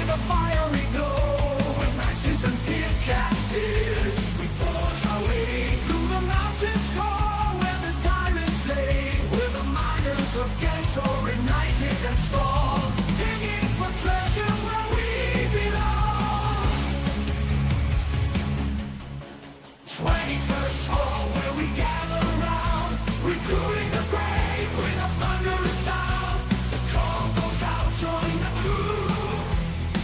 with a fiery glow. With axes and pickaxes, we forge our way through the mountains core where the diamonds lay. We're the miners of Gantoran, united and strong, digging for treasures where we belong. 21st hall where we gather round, recruiting the brave with a thunderous sound. The call goes out, join the crew.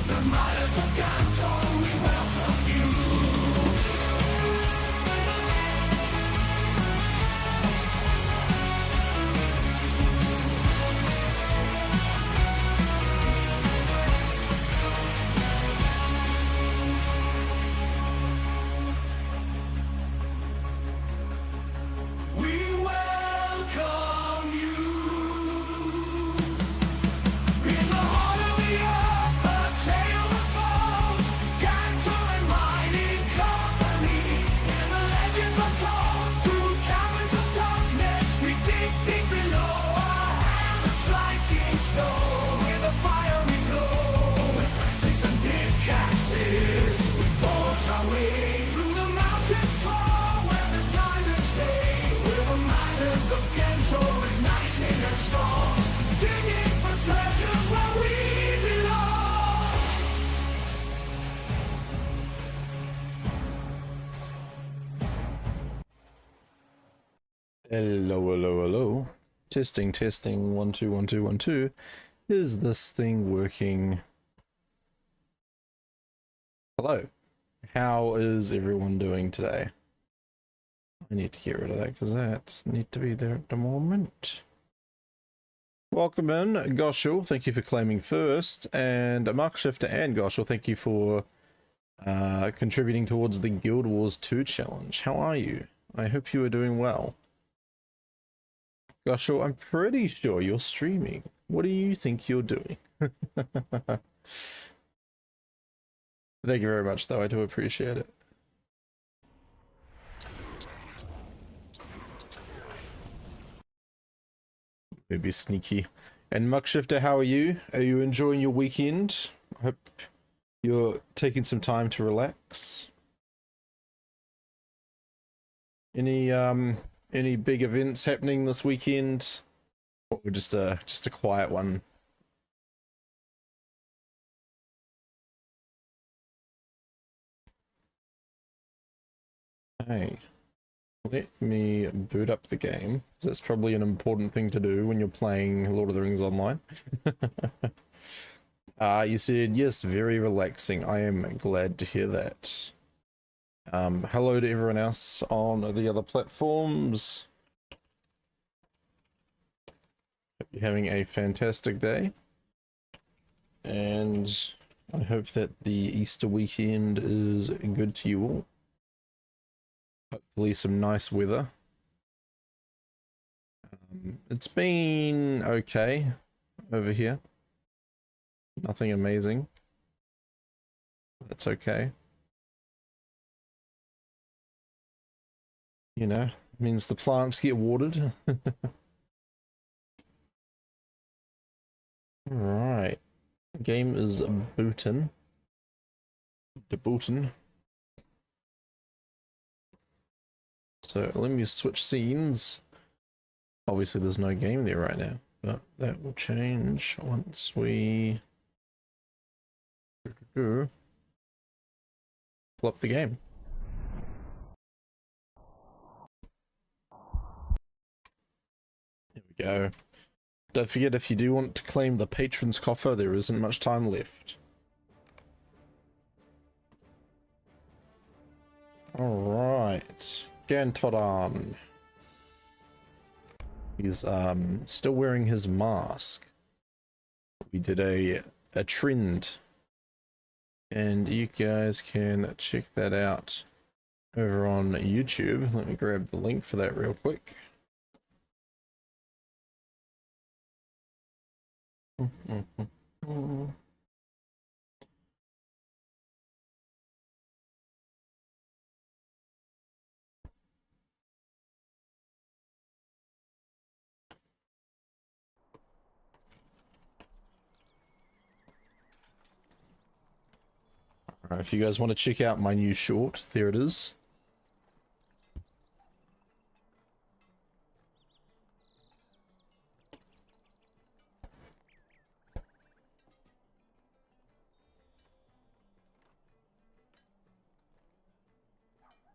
The miners of Gantoran, we welcome you. We welcome you. In the heart of the earth, a tale unfolds. Gantoran mining company. And the legends untold. Through caverns of darkness, we dig deep below. Our hammers striking stone with a fiery glow. With axes and pickaxes, we forge our way through the mountains tall where the diamonds stay. We're the miners of Gantoran, united and strong, digging for treasures where we belong. Hello, hello, hello. Testing, testing. 1 2 1 2 1 2. Is this thing working? Hello. How is everyone doing today? I need to get rid of that because that need to be there at the moment. Welcome in, Goshel. Thank you for claiming first, and Mark Shifter and Goshel, thank you for contributing towards the Guild Wars 2 challenge. How are you? I hope you are doing well. Goshel, I'm pretty sure you're streaming. What do you think you're doing? Thank you very much, though. I do appreciate it. Maybe sneaky. And Muckshifter, how are you? Are you enjoying your weekend? I hope you're taking some time to relax. Any big events happening this weekend? Or just a quiet one? Hey, let me boot up the game. That's probably an important thing to do when you're playing Lord of the Rings Online. You said, yes, very relaxing. I am glad to hear that. Hello to everyone else on the other platforms. Hope you're having a fantastic day. And I hope that the Easter weekend is good to you all. Hopefully some nice weather. It's been okay over here. Nothing amazing. That's okay. You know, means the plants get watered. Alright. Game is bootin'. Debootin'. So let me switch scenes. Obviously there's no game there right now, but that will change once we pull up the game. There we go. Don't forget, if you do want to claim the patron's coffer, there isn't much time left. Alright. Gantoran. He's still wearing his mask. We did a trend, and you guys can check that out over on YouTube. Let me grab the link for that real quick. If you guys want to check out my new short, there it is.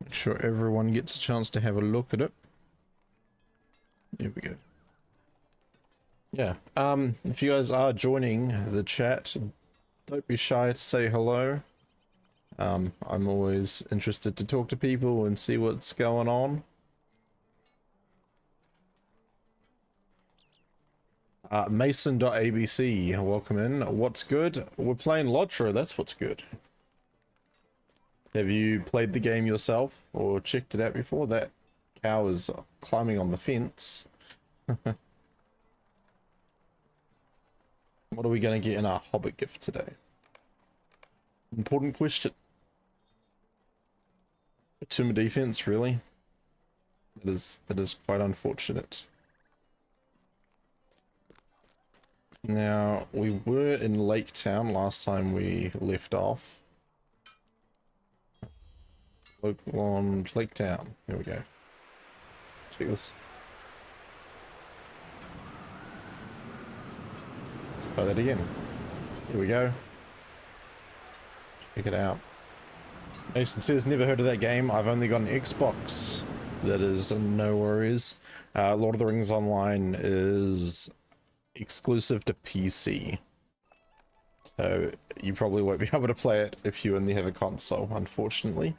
Make sure everyone gets a chance to have a look at it. There we go. Yeah, if you guys are joining the chat, don't be shy to say hello. I'm always interested to talk to people and see what's going on. Mason.abc, welcome in. What's good? We're playing LOTRO, that's what's good. Have you played the game yourself or checked it out before? That cow is climbing on the fence. What are we going to get in our Hobbit gift today? Important question. A Tomb of Defense, really? That is quite unfortunate. Now, we were in Lake Town last time we left off. Local on Lake Town. Here we go. Check this. Let's try that again. Here we go. Check it out. Mason says, never heard of that game. I've only got an Xbox. That is no worries. Lord of the Rings Online is exclusive to PC. So you probably won't be able to play it if you only have a console, unfortunately.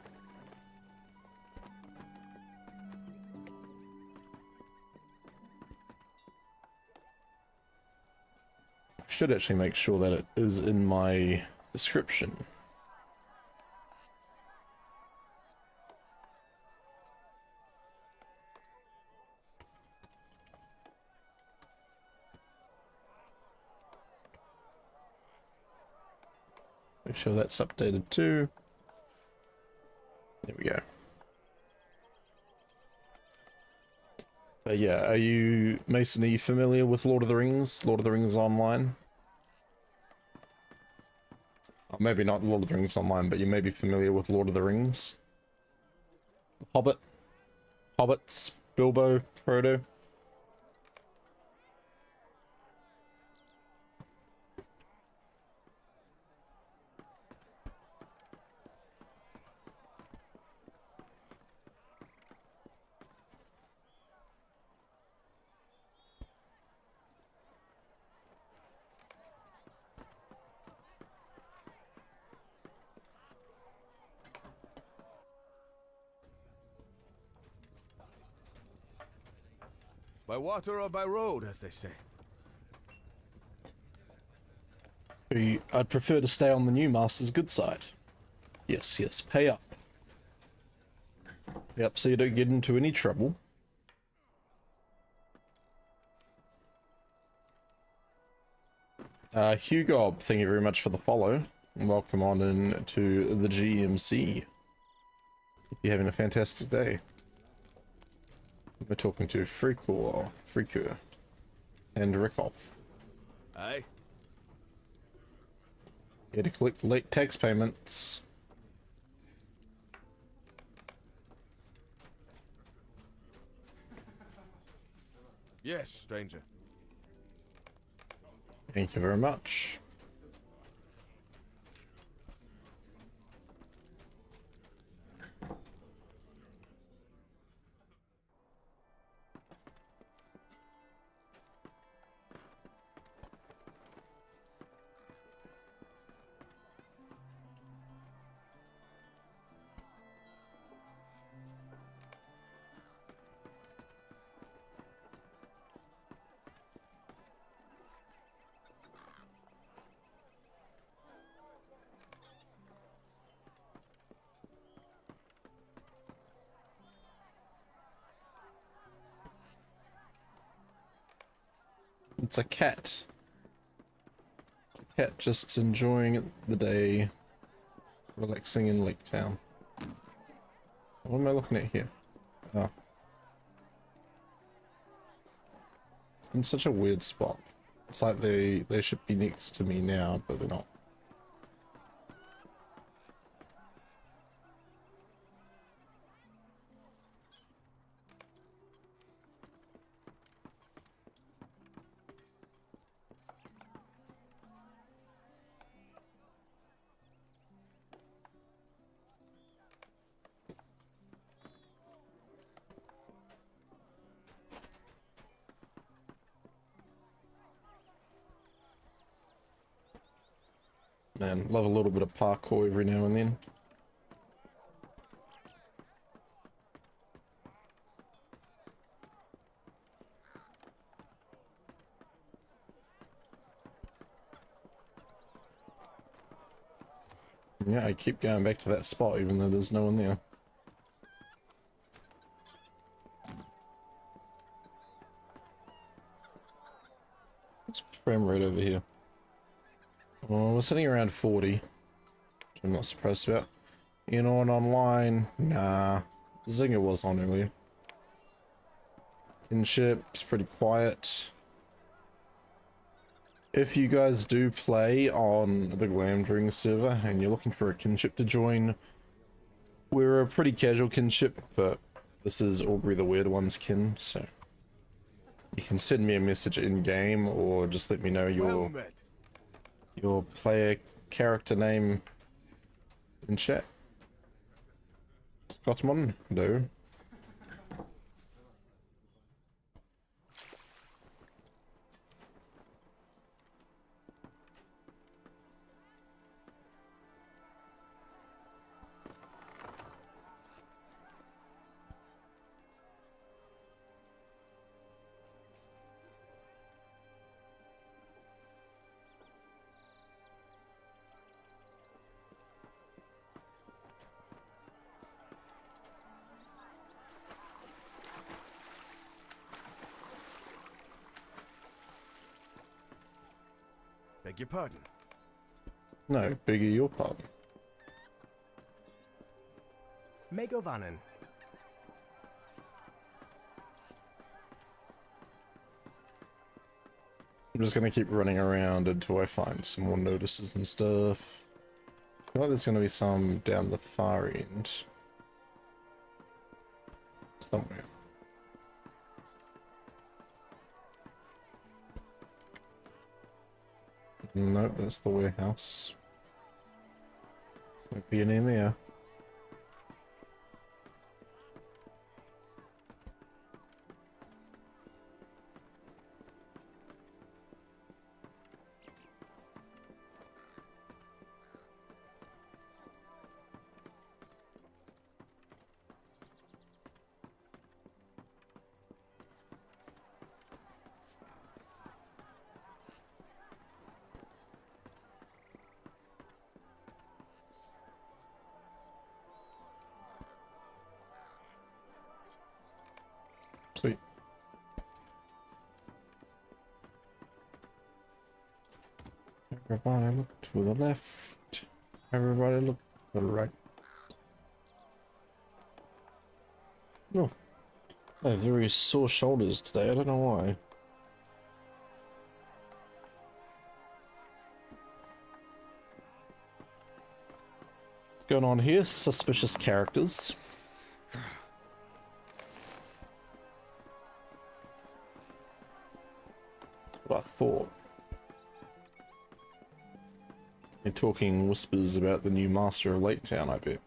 I should actually make sure that it is in my description. Make sure that's updated too. There we go. But yeah, Mason, are you familiar with Lord of the Rings? Lord of the Rings Online? Or maybe not Lord of the Rings Online, but you may be familiar with Lord of the Rings. Hobbit. Hobbits. Bilbo. Frodo. By water or by road, as they say. I'd prefer to stay on the new Master's good side. Yes, yes, pay up. Pay up so you don't get into any trouble. Hugo, thank you very much for the follow. Welcome on in to the GMC. Hope you're having a fantastic day. We're talking to Freakur, and Rickoff. Aye. Here to collect late tax payments. Yes, stranger. Thank you very much. It's a cat. It's a cat just enjoying the day, relaxing in Lake Town. What am I looking at here? Oh. It's in such a weird spot. It's like they should be next to me now, but they're not. And love a little bit of parkour every now and then. Yeah, I keep going back to that spot even though there's no one there. What's my frame rate over here? Oh, we're sitting around 40. Which I'm not surprised about. You know, and online, nah. Zinger was on earlier. Kinship's pretty quiet. If you guys do play on the Glamdring server and you're looking for a kinship to join, we're a pretty casual kinship, but this is Aubrey the Weird One's kin, so you can send me a message in game or just let me know Well met. your player character name in chat. Scotsman, hello. Beg your pardon. No, bigger your pardon. Megovanen. I'm just gonna keep running around until I find some more notices and stuff. I feel like there's gonna be some down the far end. Somewhere. Nope, that's the warehouse. Might be in there. Sweet. Everybody look to the left. Everybody look to the right. Oh, I have very sore shoulders today. I don't know why. What's going on here? Suspicious characters. That's what I thought. They're talking whispers about the new master of Lake Town, I bet.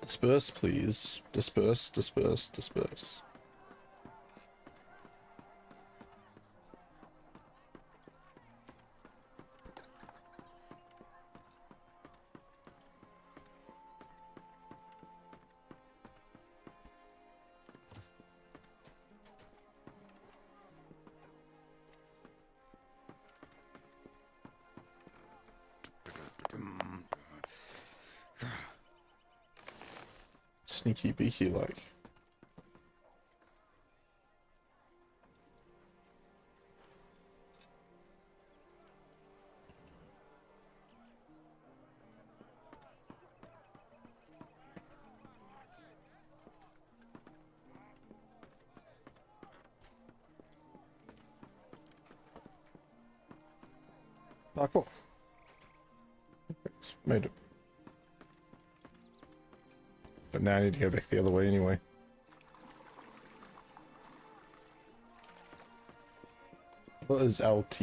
Disperse, please. Disperse, disperse, disperse. Sneaky beaky like. Parkour. Made it. But now I need to go back the other way anyway. What is LT?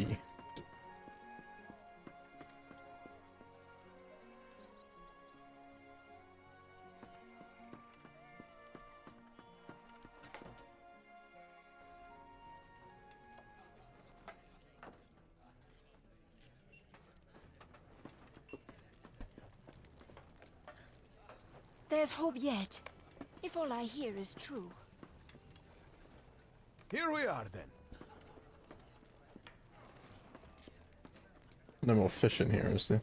There's hope yet, if all I hear is true. Here we are then. No more fish in here, is there?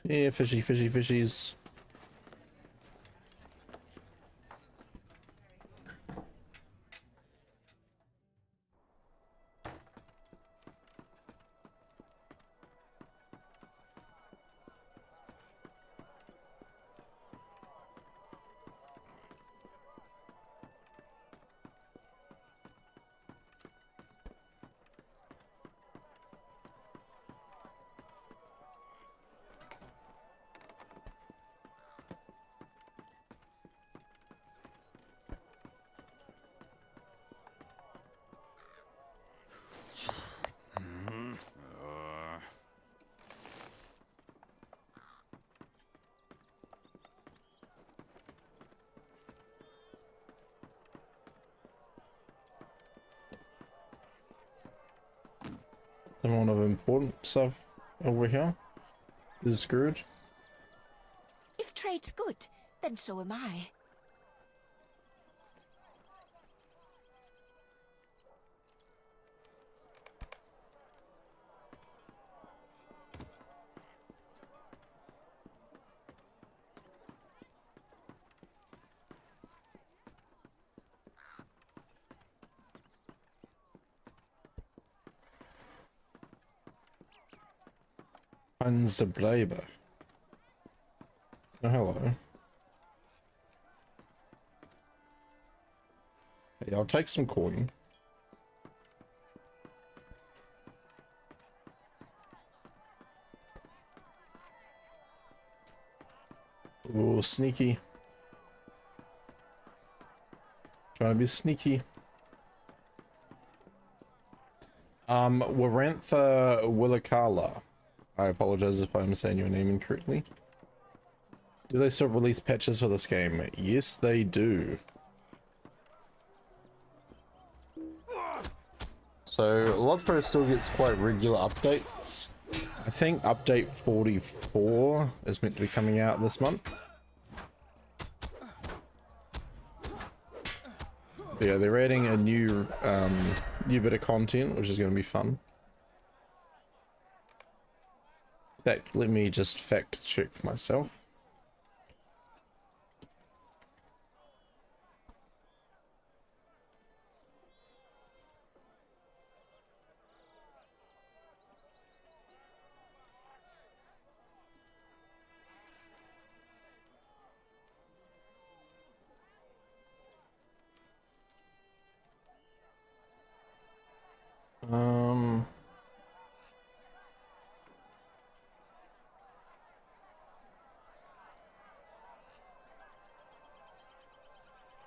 Yeah, fishy, fishy, fishies. Someone of important stuff over here is screwed. If trade's good, then so am I. Unzableiber. Oh, hello. Hey, I'll take some coin. Oh, sneaky. Trying to be sneaky. Warantha Willikala. I apologize if I'm saying your name incorrectly. Do they still release patches for this game? Yes, they do. So, LOTRO still gets quite regular updates. I think update 44 is meant to be coming out this month. But yeah, they're adding a new bit of content, which is going to be fun. In fact, let me just fact check myself.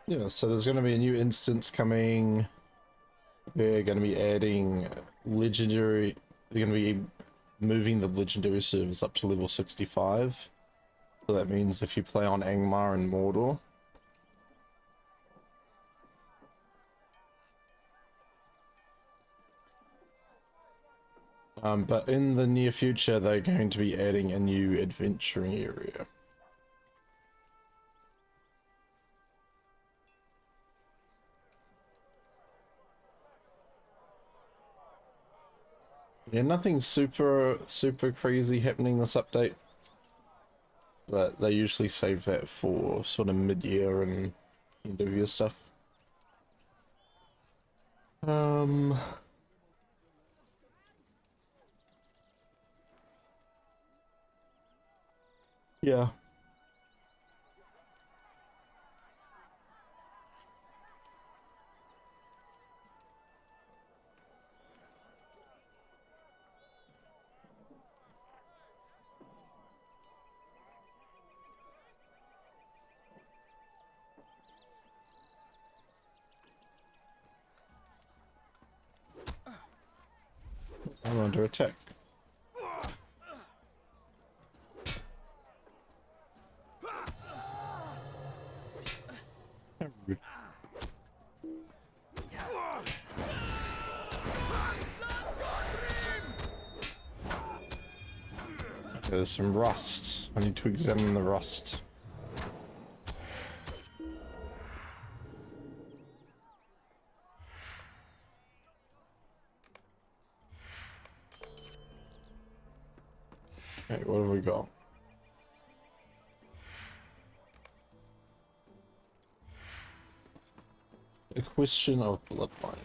Yeah, so there's going to be a new instance coming. We're going to be adding legendary. They're going to be moving the legendary servers up to level 65. So that means if you play on Angmar and Mordor. But in the near future, they're going to be adding a new adventuring area. Yeah, nothing super crazy happening this update, but they usually save that for sort of mid-year and end of year stuff. Yeah. I'm under attack. How rude. There's some rust. I need to examine the rust. Okay, what have we got? A question of bloodline.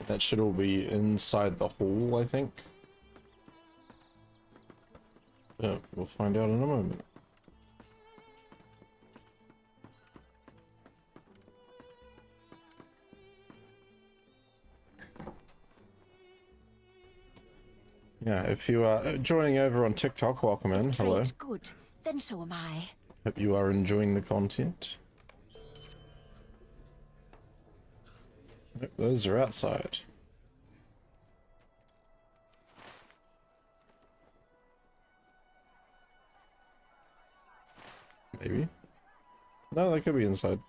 That should all be inside the hall, I think. Yeah, we'll find out in a moment. Yeah, if you are joining over on TikTok, welcome in. Hello. Great, good. Then so am I. Hope you are enjoying the content. Yep, those are outside. Maybe. No, they could be inside.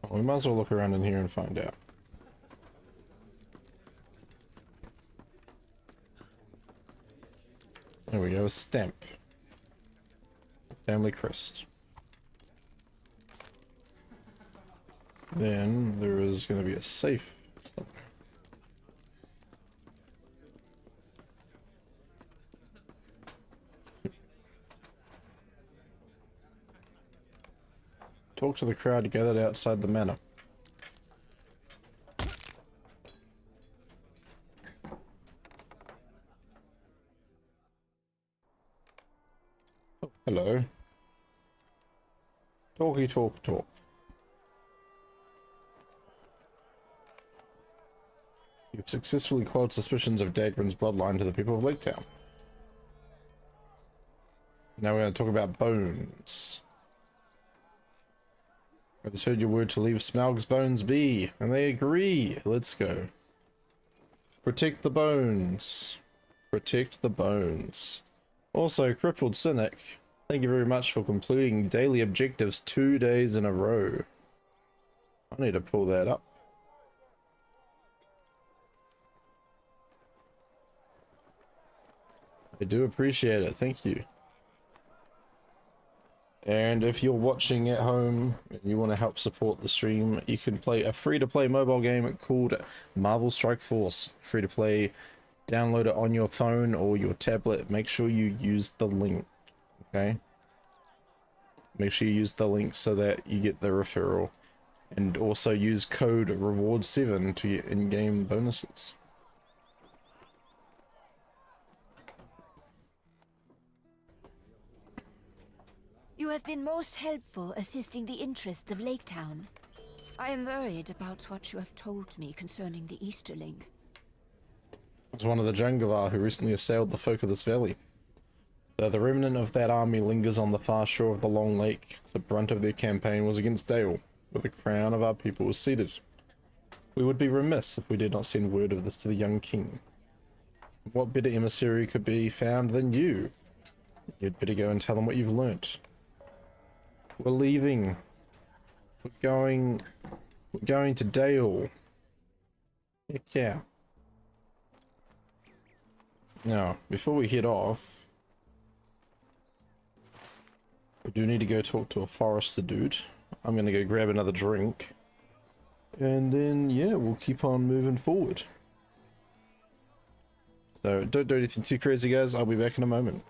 Well, we might as well look around in here and find out. There we go, a stamp. Family crest. Then there is going to be a safe somewhere. Talk to the crowd gathered outside the manor. Oh, hello. Talky talk talk. You've successfully quelled suspicions of Dagran's bloodline to the people of Lake Town. Now we're going to talk about bones. I just heard your word to leave Smaug's bones be, and they agree. Let's go. Protect the bones. Protect the bones. Also, Crippled Cynic, thank you very much for completing daily objectives 2 days in a row. I need to pull that up. I do appreciate it, thank you. And if you're watching at home and you want to help support the stream, you can play a free-to-play mobile game called Marvel Strike Force. Free-to-play, download it on your phone or your tablet. Make sure you use the link, okay? Make sure you use the link so that you get the referral. And also use code REWARD7 to get in-game bonuses. You have been most helpful assisting the interests of Lake Town. I am worried about what you have told me concerning the Easterling. It's one of the Jangavar who recently assailed the folk of this valley. Though the remnant of that army lingers on the far shore of the Long Lake, the brunt of their campaign was against Dale, where the crown of our people was seated. We would be remiss if we did not send word of this to the young king. What better emissary could be found than you? You'd better go and tell them what you've learnt. We're leaving. We're going to Dale. Heck yeah. Now, before we head off, we do need to go talk to a forester dude. I'm gonna go grab another drink. And then, yeah, we'll keep on moving forward. So, don't do anything too crazy, guys. I'll be back in a moment.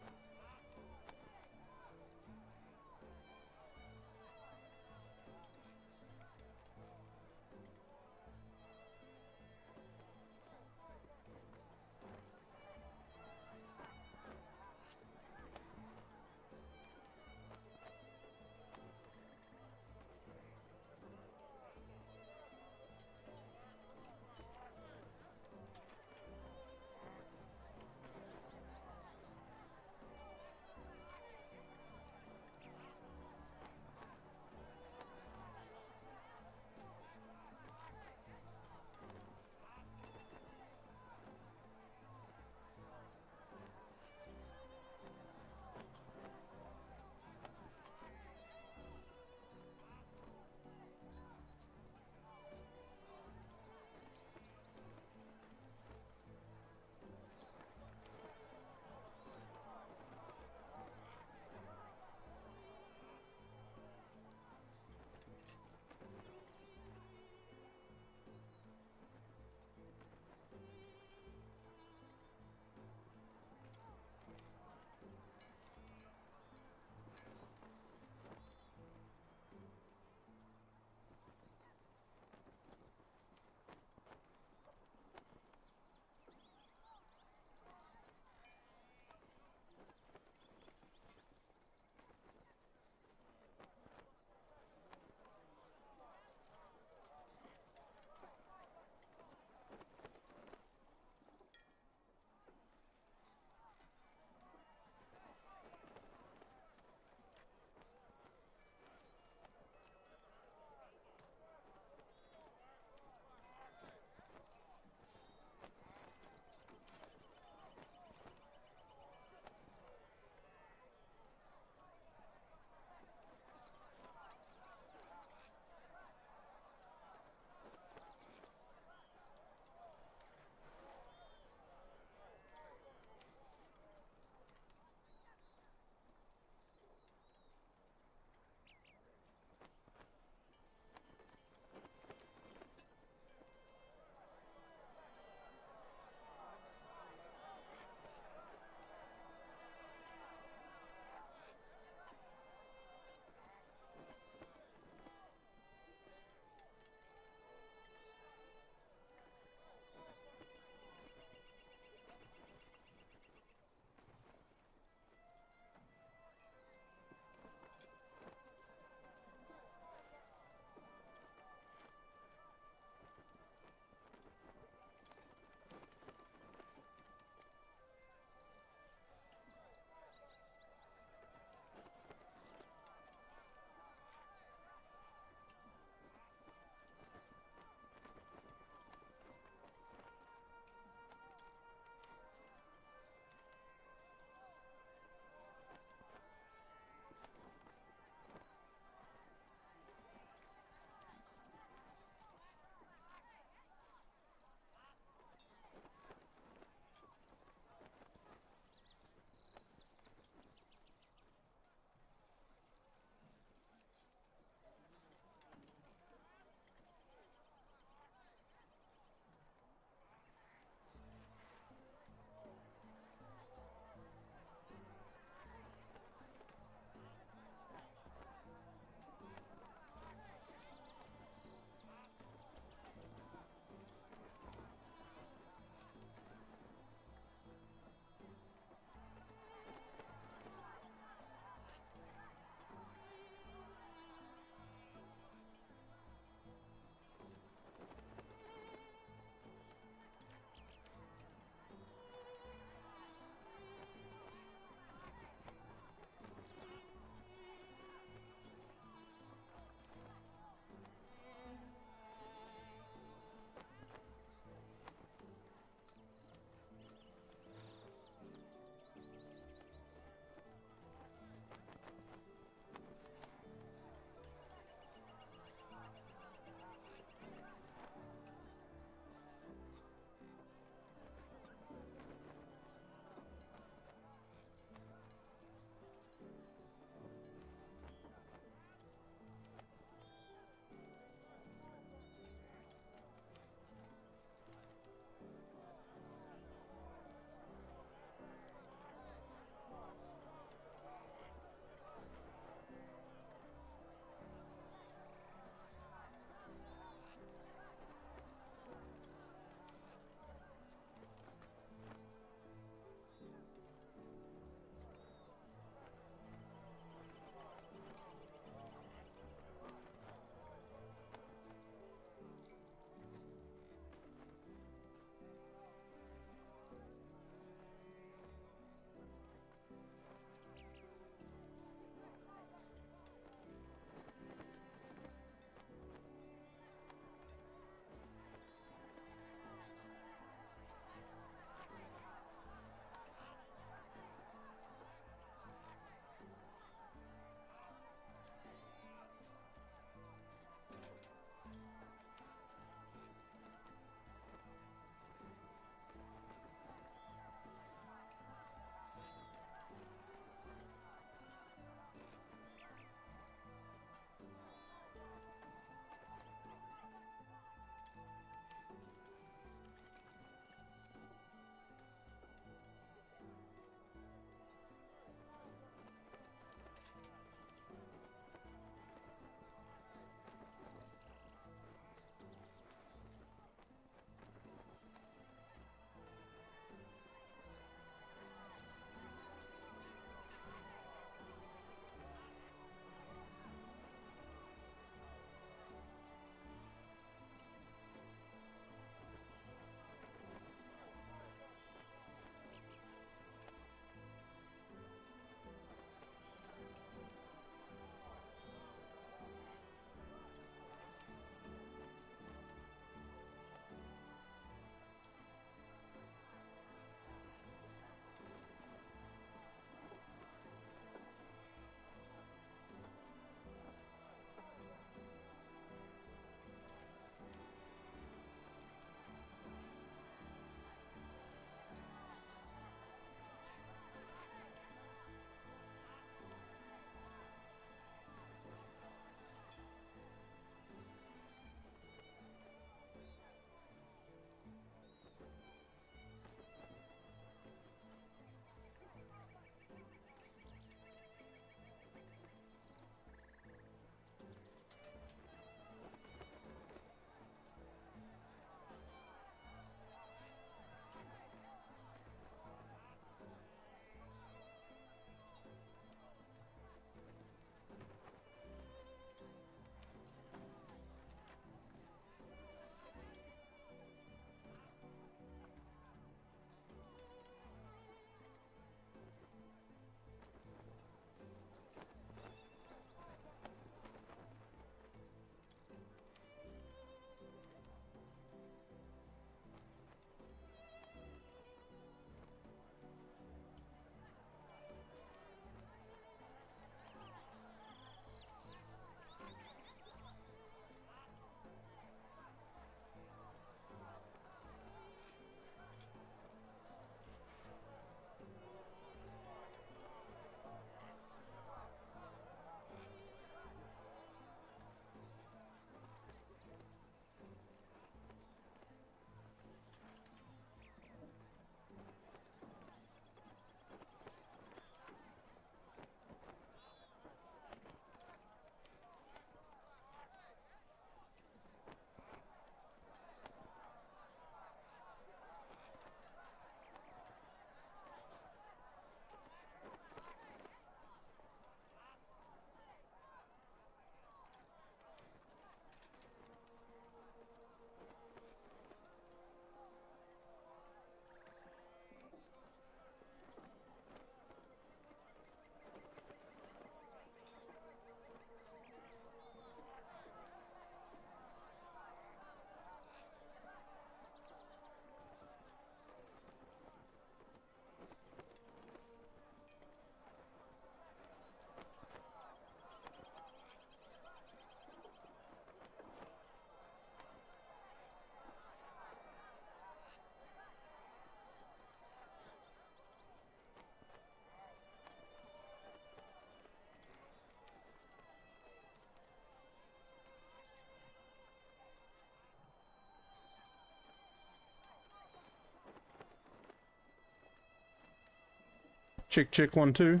Check, check, 1, 2.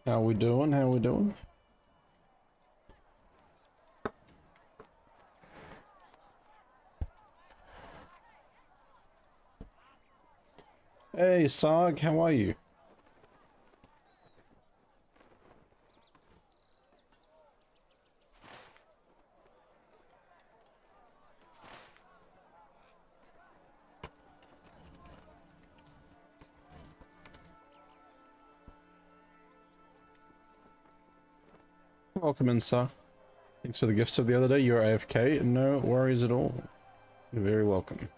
How we doing? How we doing? Hey, Sarg, how are you? Welcome in, sir. Thanks for the gifts of the other day. You're AFK. No worries at all. You're very welcome.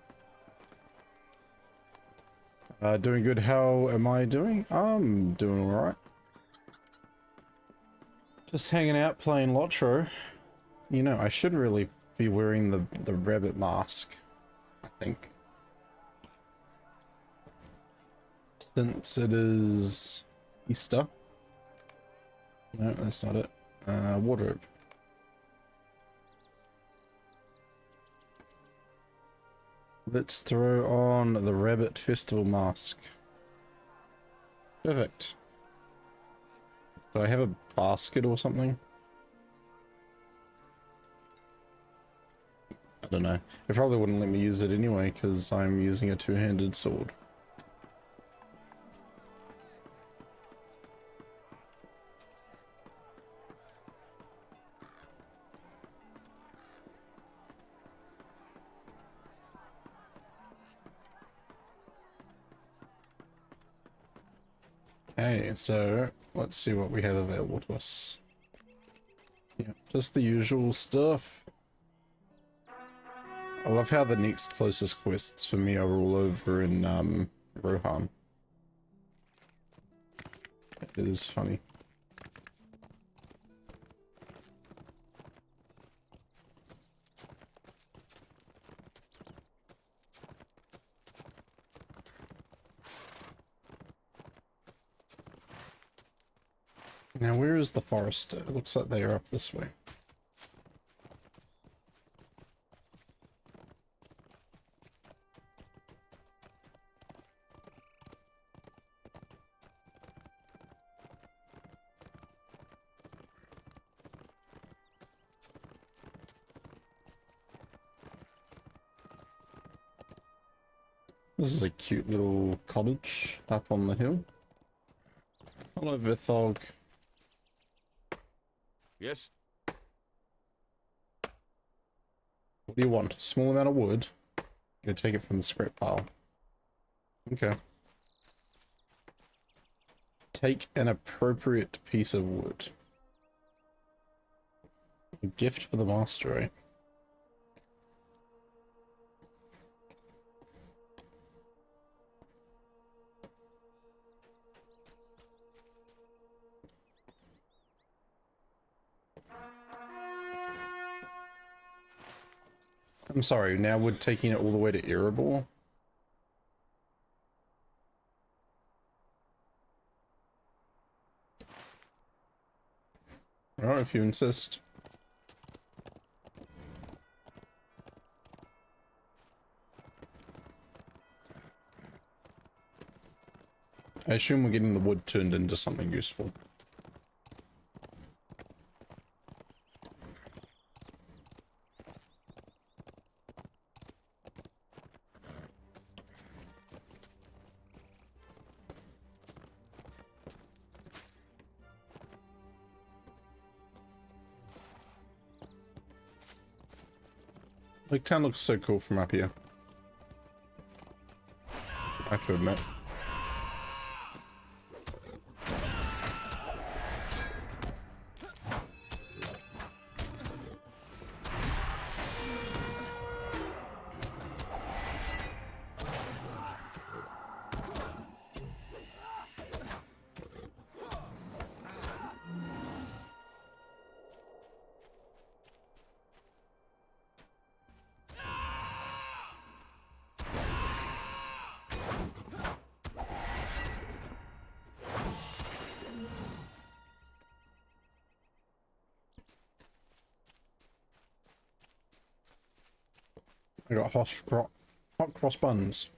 Doing good. How am I doing? I'm doing alright. Just hanging out playing LOTRO. You know, I should really be wearing the rabbit mask, I think. Since it is Easter. No, that's not it. Wardrobe. Let's throw on the rabbit festival mask. Perfect. Do I have a basket or something? I don't know. It probably wouldn't let me use it anyway because I'm using a two-handed sword. Okay, so let's see what we have available to us. Yeah, just the usual stuff. I love how the next closest quests for me are all over in Rohan. It is funny. Now, where is the forester? It looks like they are up this way. This is a cute little cottage up on the hill. Hello, Vithog. Yes? What do you want? Small amount of wood? Go take it from the scrap pile. Okay. Take an appropriate piece of wood. A gift for the master, eh? I'm sorry, now we're taking it all the way to Erebor? Alright, if you insist. I assume we're getting the wood turned into something useful. Like, town looks so cool from up here. I have to admit. I got hot cross buns.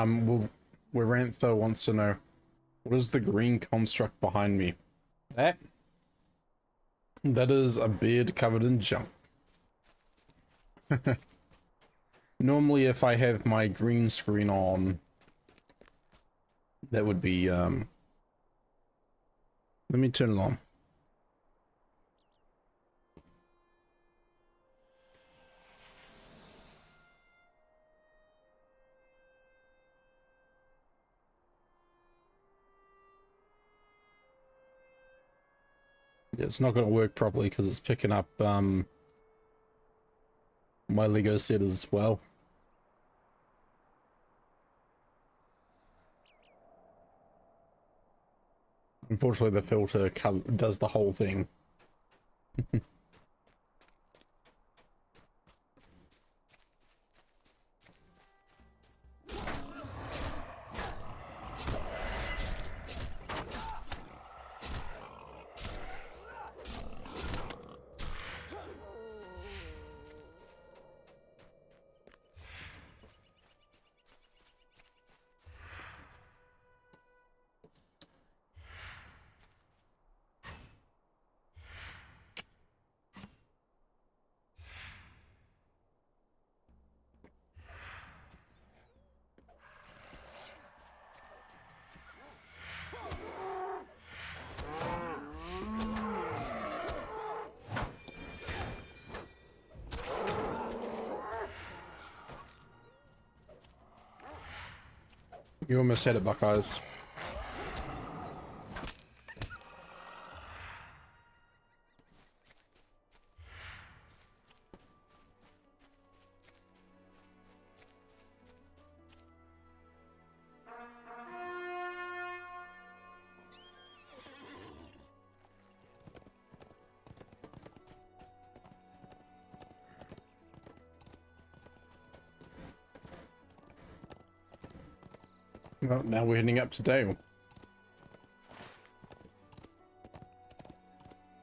Well, Warantha wants to know, what is the green construct behind me? That is a beard covered in junk. Normally, if I have my green screen on, that would be, let me turn it on. Yeah, it's not going to work properly because it's picking up, my Lego set as well. Unfortunately, the filter does the whole thing. You almost had it, Buckeyes. Well, now we're heading up to Dale.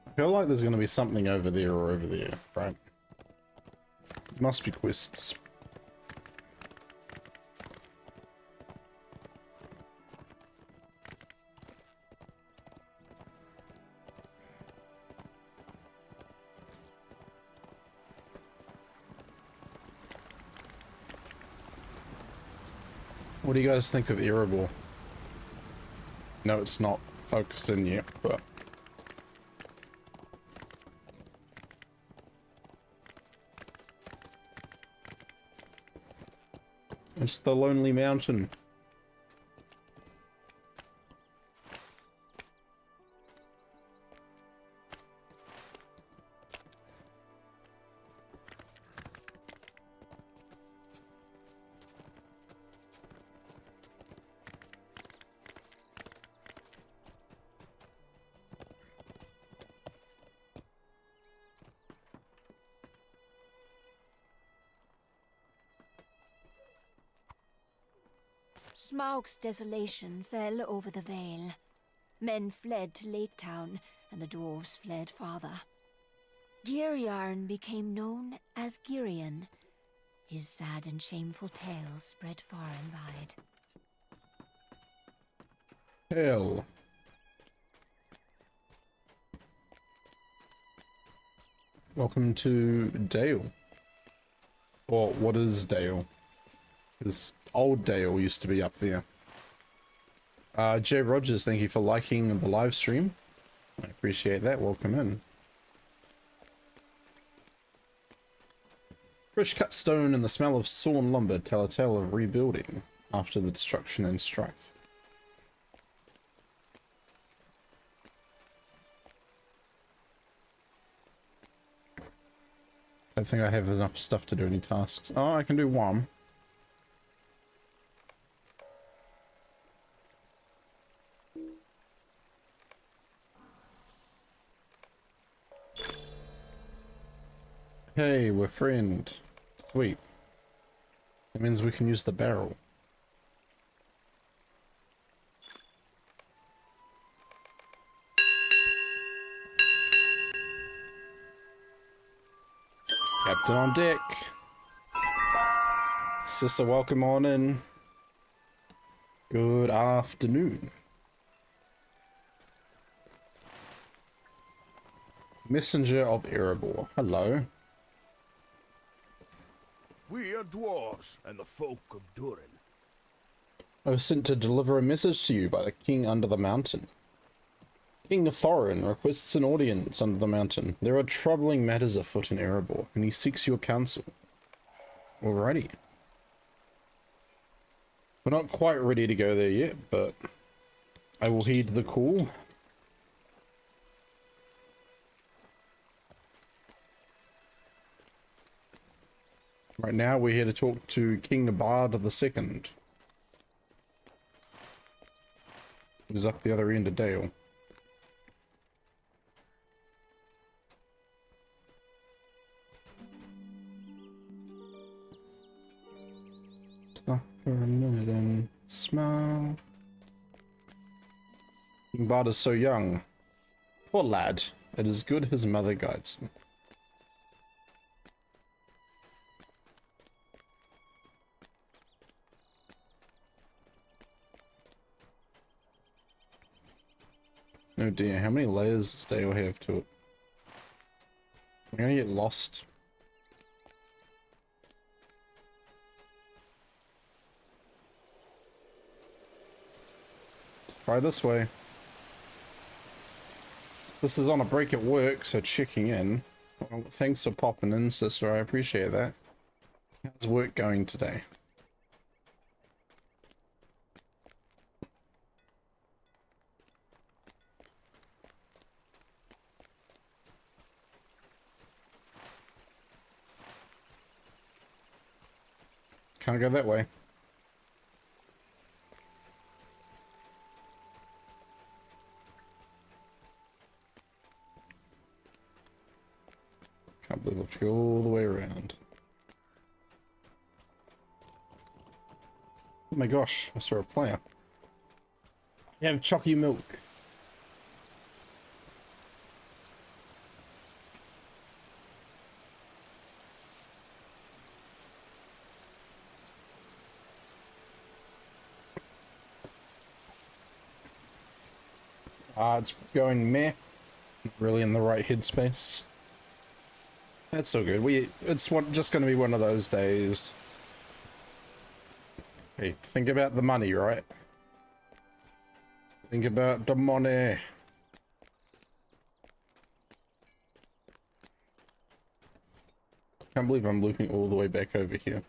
I feel like there's going to be something over there or over there, right? Must be quests. What do you guys think of Erebor? No, it's not focused in yet, but... it's the Lonely Mountain. Smaug's desolation fell over the Vale. Men fled to Lake Town, and the dwarves fled farther. Giriarn became known as Girion. His sad and shameful tales spread far and wide. Hell. Welcome to Dale. Or what is Dale? Because Old Dale used to be up there. Jay Rogers, thank you for liking the live stream. I appreciate that. Welcome in. Fresh cut stone and the smell of sawn lumber tell a tale of rebuilding after the destruction and strife. I think I have enough stuff to do any tasks. Oh, I can do one. Hey, we're friend. Sweet. That means we can use the barrel. Captain on deck. Sister, welcome on in. Good afternoon. Messenger of Erebor. Hello. We are dwarves and the folk of Durin. I was sent to deliver a message to you by the king under the mountain. King Thorin requests an audience under the mountain. There are troubling matters afoot in Erebor, and he seeks your counsel. Alrighty. We're not quite ready to go there yet, but I will heed the call. Right now, we're here to talk to King Bard II. Who's up the other end of Dale. Stop for a minute and smile. King Bard is so young. Poor lad. It is good his mother guides him. Oh dear, how many layers does Dale have to it? I'm gonna get lost. Let's try this way. This is on a break at work, so checking in. Well, thanks for popping in, sister. I appreciate that. How's work going today? Can't go that way. Can't believe I have to go all the way around. Oh my gosh, I saw a player. You have chalky milk. It's going meh. Not really in the right headspace. That's so good. It's just going to be one of those days. Hey, think about the money, right? Think about the money. Can't believe I'm looping all the way back over here.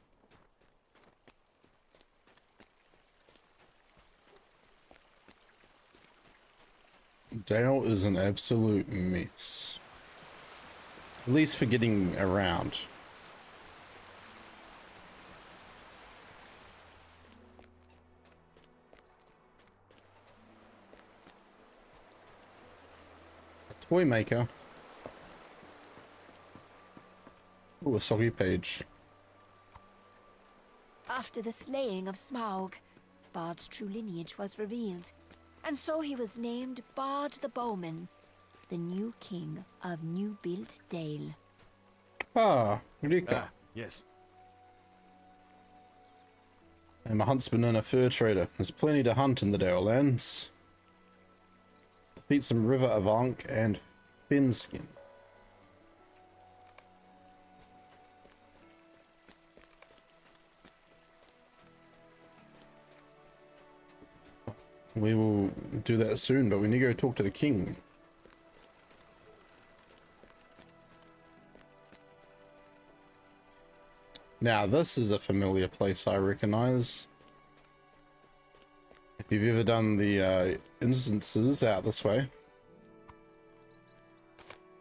Dale is an absolute mess. At least for getting around. A toy maker. Oh, a soggy page. After the slaying of Smaug, Bard's true lineage was revealed, and so he was named Bard the Bowman, the new king of new-built Dale. Ah, Rika. Yes. I'm a huntsman and a fur trader. There's plenty to hunt in the Dale lands. Defeat some River Avank and Finskin. We will do that soon, but we need to go talk to the king. Now, this is a familiar place I recognize. If you've ever done the instances out this way.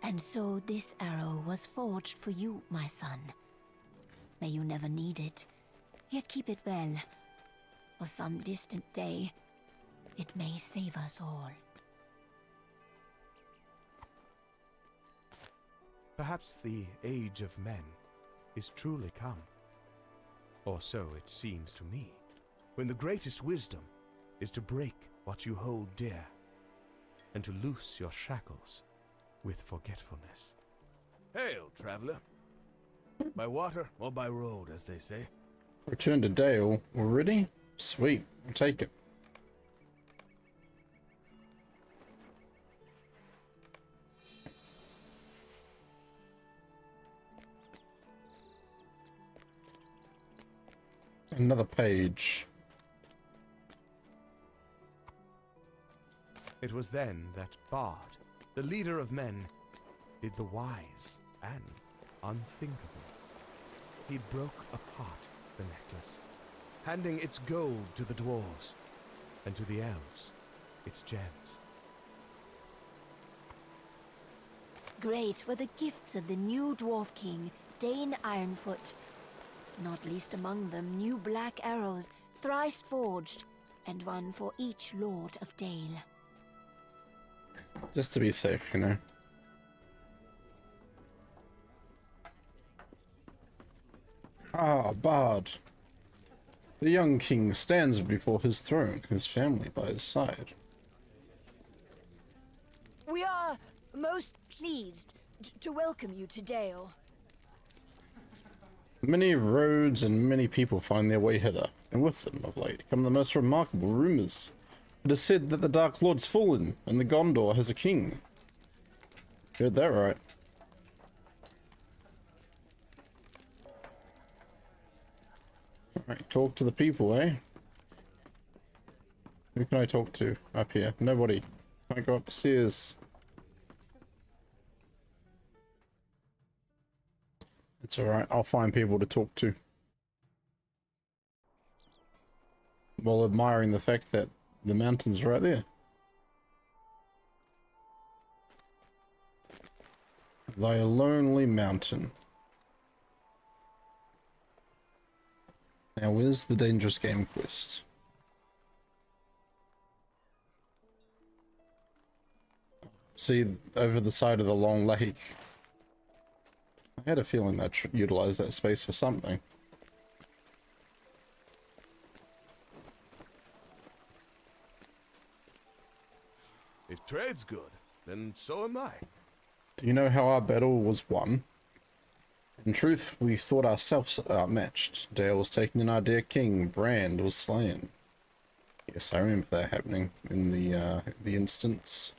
And so this arrow was forged for you, my son. May you never need it, yet keep it well. For some distant day, it may save us all. Perhaps the age of men is truly come. Or so it seems to me, when the greatest wisdom is to break what you hold dear, and to loose your shackles with forgetfulness. Hail, traveler. By water or by road, as they say. Return to Dale already? Sweet, I'll take it. Another page. It was then that Bard, the leader of men, did the wise and unthinkable. He broke apart the necklace, handing its gold to the dwarves, and to the elves, its gems. Great were the gifts of the new dwarf king, Dane Ironfoot. Not least among them new black arrows, thrice forged, and one for each lord of Dale. Just to be safe, you know. Ah, Bard. The young king stands before his throne, his family by his side. We are most pleased to welcome you to Dale. Many roads and many people find their way hither, and with them, of late, come the most remarkable rumors. It is said that the Dark Lord's fallen, and the Gondor has a king. Heard that right. Alright, talk to the people, eh? Who can I talk to up here? Nobody. Can I go upstairs? It's alright, I'll find people to talk to. While admiring the fact that the mountain's right there. Thy lonely mountain. Now where's the dangerous game quest? See, over the side of the long lake. I had a feeling that should utilize that space for something. If trade's good, then so am I. Do you know how our battle was won? In truth, we thought ourselves outmatched. Dale was taken and our dear king, Brand, was slain. Yes, I remember that happening in the instance.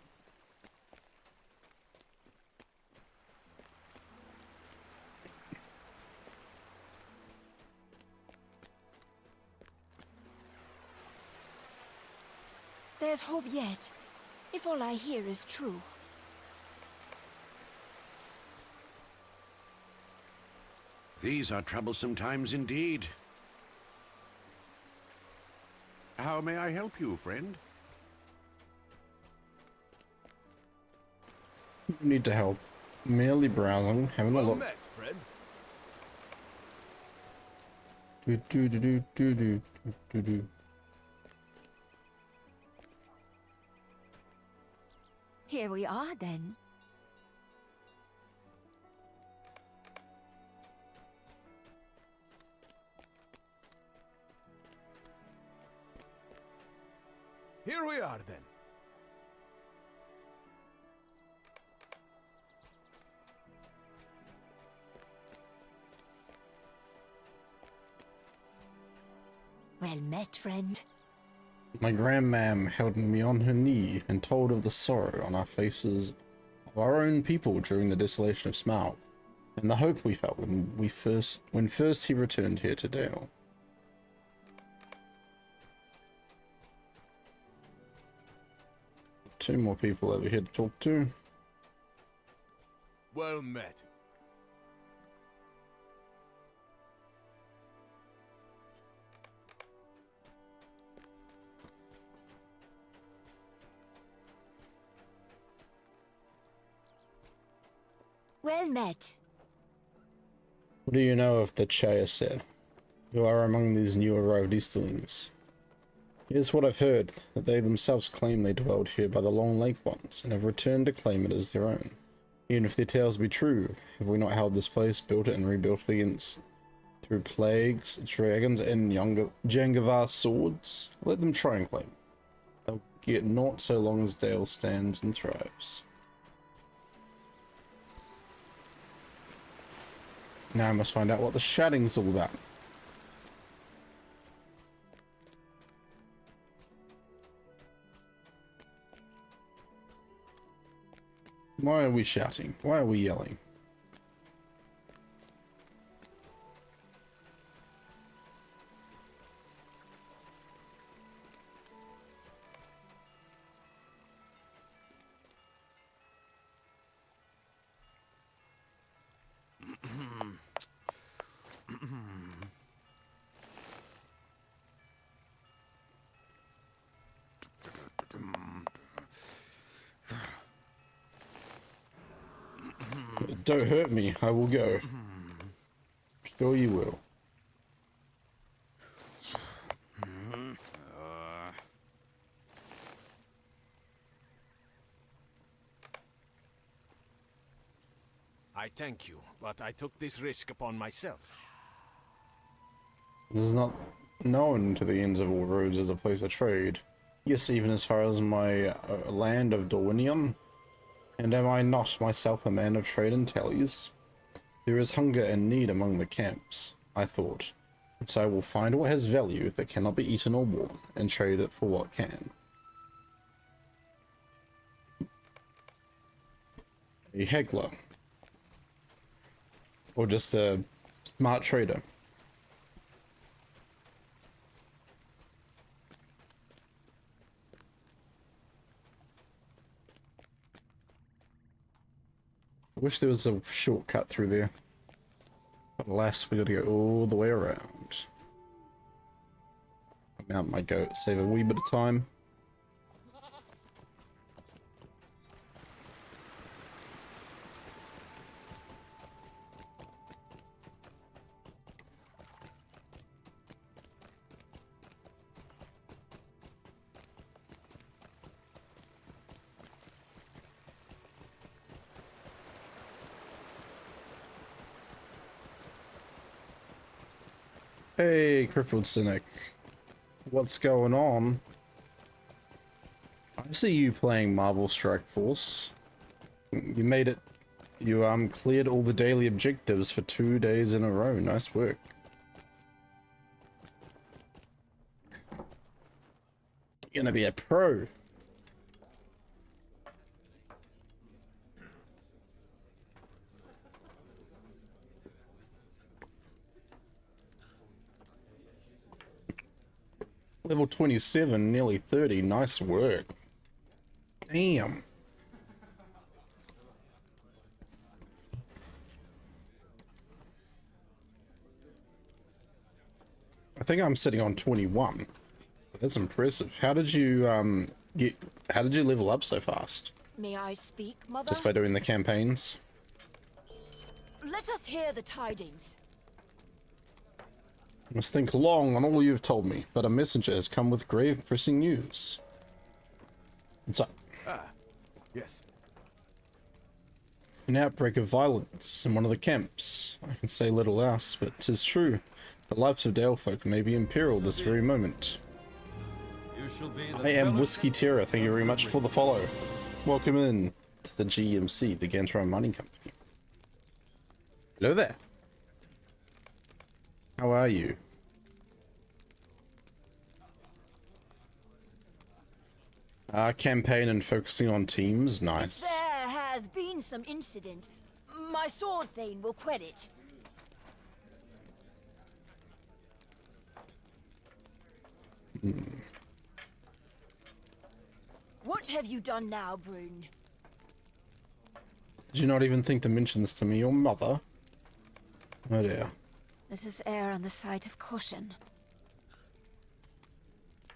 There's hope yet, if all I hear is true. These are troublesome times indeed. How may I help you, friend? You need to help. Merely browsing, having a Well look. met, friend. Do. Here we are, then. Here we are, then. Well met, friend. My grandmam held me on her knee and told of the sorrow on our faces of our own people during the desolation of Smaug, and the hope we felt when first he returned here to Dale. 2 more people over here to talk to. Well met. Well met. What do you know of the Chayasir, who are among these new arrived Easterlings? Here's what I've heard, that they themselves claim they dwelled here by the Long Lake once, and have returned to claim it as their own. Even if their tales be true, have we not held this place, built it and rebuilt it against through plagues, dragons, and Jangavar swords? Let them try and claim. They'll get naught so long as Dale stands and thrives. Now I must find out what the shouting's all about. Why are we shouting? Why are we yelling? Don't hurt me, I will go. Sure you will. I thank you, but I took this risk upon myself. It is not known to the ends of all roads as a place of trade. Yes, even as far as my land of Dorwinion. And am I not myself a man of trade and tallies? There is hunger and need among the camps, I thought, and so I will find what has value that cannot be eaten or worn, and trade it for what can. A haggler. Or just a smart trader. I wish there was a shortcut through there. But alas, we gotta go all the way around. Mount my goat, save a wee bit of time. Hey, Crippled Cynic. What's going on? I see you playing Marvel Strike Force. You made it. You cleared all the daily objectives for 2 days in a row. Nice work. You're gonna be a pro. Level 27, nearly 30. Nice work. Damn. I think I'm sitting on 21. That's impressive. How did you level up so fast? May I speak, Mother? Just by doing the campaigns? Let us hear the tidings. I must think long on all you've told me, but a messenger has come with grave pressing news. What's up? Ah, yes. An outbreak of violence in one of the camps. I can say little else, but 'tis true. The lives of Dalefolk may be in peril this very moment. I am Whiskey Terror, thank you very much for the follow. Welcome in to the GMC, the Gantoran Mining Company. Hello there. How are you? Campaign and focusing on teams, nice. There has been some incident. My sword thane will credit. What have you done now, Brune? Did you not even think to mention this to me, your mother? Oh dear. Let us err on the side of caution.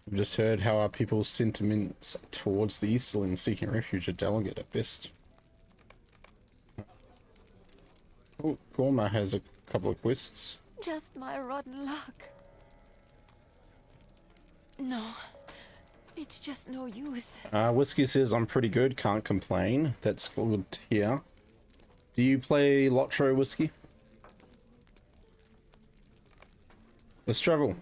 We've just heard how our people's sentiments towards the Easterlings seeking refuge are delicate at best. Oh, Gorma has a couple of quests. Just my rotten luck. No, it's just no use. Whiskey says I'm pretty good, can't complain. That's good to hear. Do you play LOTRO, Whiskey? Let's travel.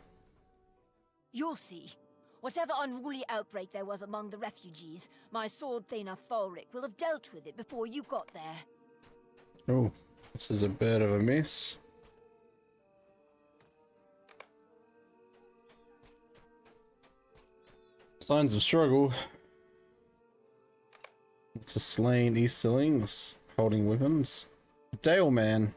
You'll see. Whatever unruly outbreak there was among the refugees, my sword Thana Thulric will have dealt with it before you got there. Oh, this is a bit of a mess. Signs of struggle. It's a slain Easterlings holding weapons. Dale man.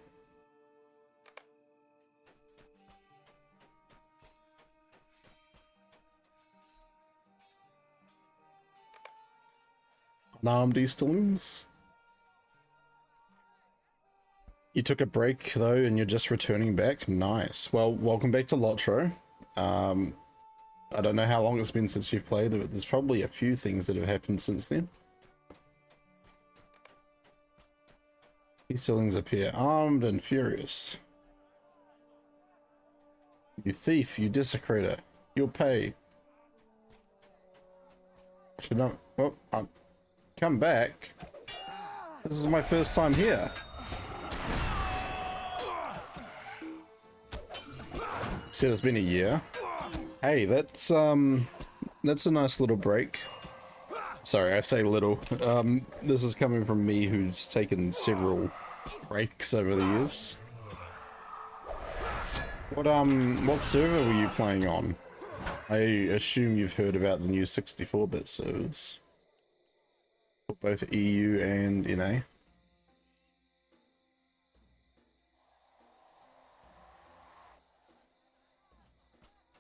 Unarmed Easterlings. You took a break though and you're just returning back. Nice. Well, welcome back to LOTRO. I don't know how long it's been since you've played, but there's probably a few things that have happened since then. Easterlings appear armed and furious. You thief, you desecrator, you'll pay. Should not. Oh, come back. This is my first time here. See, it's been a year. Hey, that's a nice little break. Sorry, I say little. This is coming from me who's taken several breaks over the years. What server were you playing on? I assume you've heard about the new 64-bit servers. For both EU and NA.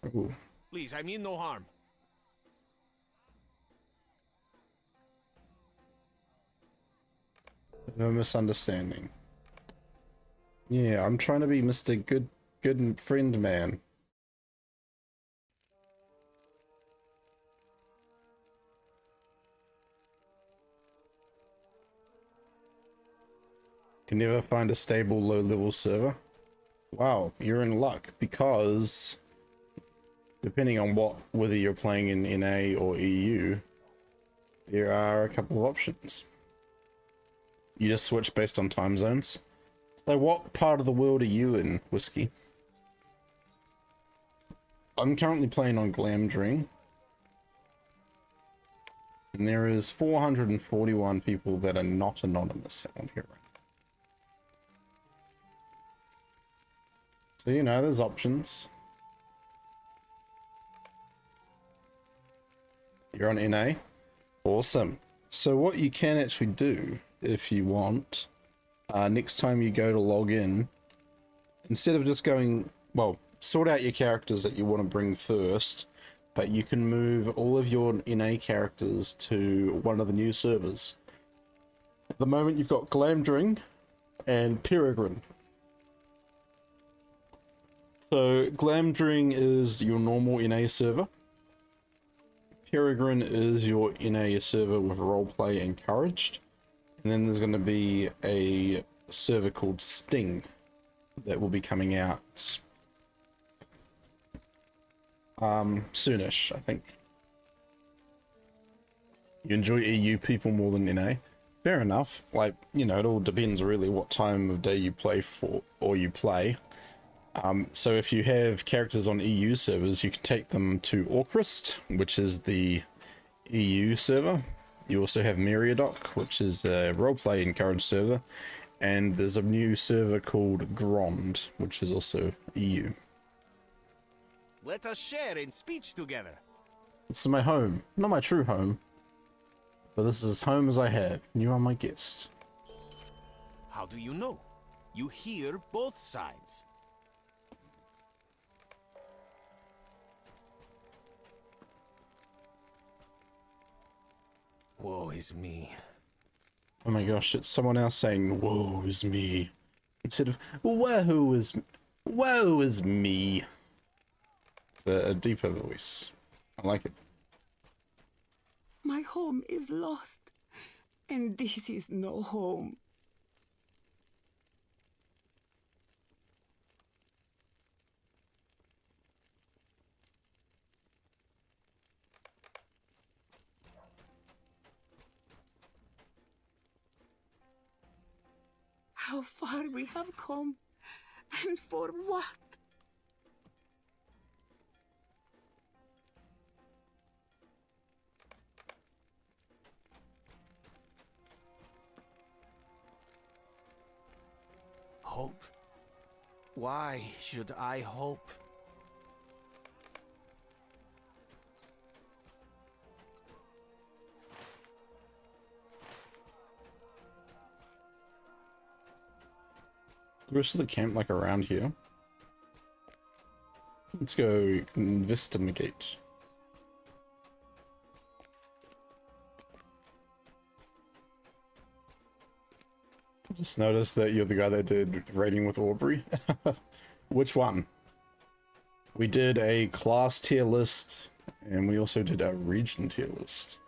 Ooh. Please, I mean no harm. No misunderstanding. Yeah, I'm trying to be Mr. Good friend man. Can never find a stable low-level server. Wow, you're in luck because depending on whether you're playing in NA or EU, there are a couple of options. You just switch based on time zones. So what part of the world are you in, Whiskey? I'm currently playing on Glamdring. And there is 441 people that are not anonymous on here. So, you know, there's options. You're on NA? Awesome. So what you can actually do, if you want, next time you go to log in, instead of just going, well, sort out your characters that you want to bring first, but you can move all of your NA characters to one of the new servers. At the moment you've got Glamdring and Peregrine. So Glamdring is your normal NA server. Peregrine is your NA server with roleplay encouraged. And then there's going to be a server called Sting that will be coming out soonish, I think. You enjoy EU people more than NA? Fair enough. Like, you know, it all depends really what time of day you play for, or you play. So if you have characters on EU servers, you can take them to Orcrist, which is the EU server. You also have Meriadoc, which is a roleplay encouraged server. And there's a new server called Grond, which is also EU. Let us share in speech together. This is my home. Not my true home. But this is as home as I have. And you are my guest. How do you know? You hear both sides. Woe is me. Oh my gosh, it's someone else saying, woe is me. Instead of, woe is me. It's a deeper voice. I like it. My home is lost, and this is no home. How far we have come, and for what? Hope? Why should I hope? The rest of the camp, like, around here. Let's go investigate. Just noticed that you're the guy that did raiding with Aubrey. Which one? We did a class tier list, and we also did a region tier list.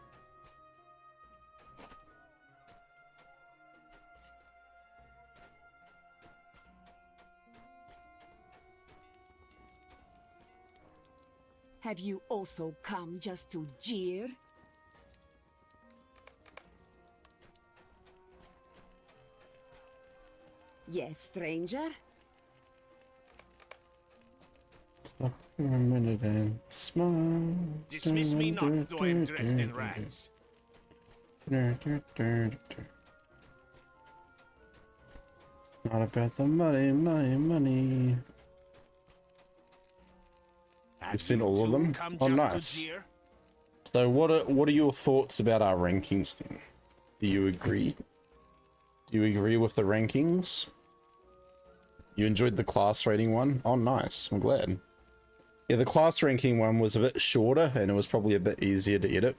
Have you also come just to jeer? Yes, stranger? Stop for a minute and smile. Dismiss me not, though I am dressed in rags. Not about the money, money. You've seen all of them? Oh, nice. So what are your thoughts about our rankings then? Do you agree? Do you agree with the rankings? You enjoyed the class rating one? Oh, nice. I'm glad. Yeah, the class ranking one was a bit shorter and it was probably a bit easier to edit.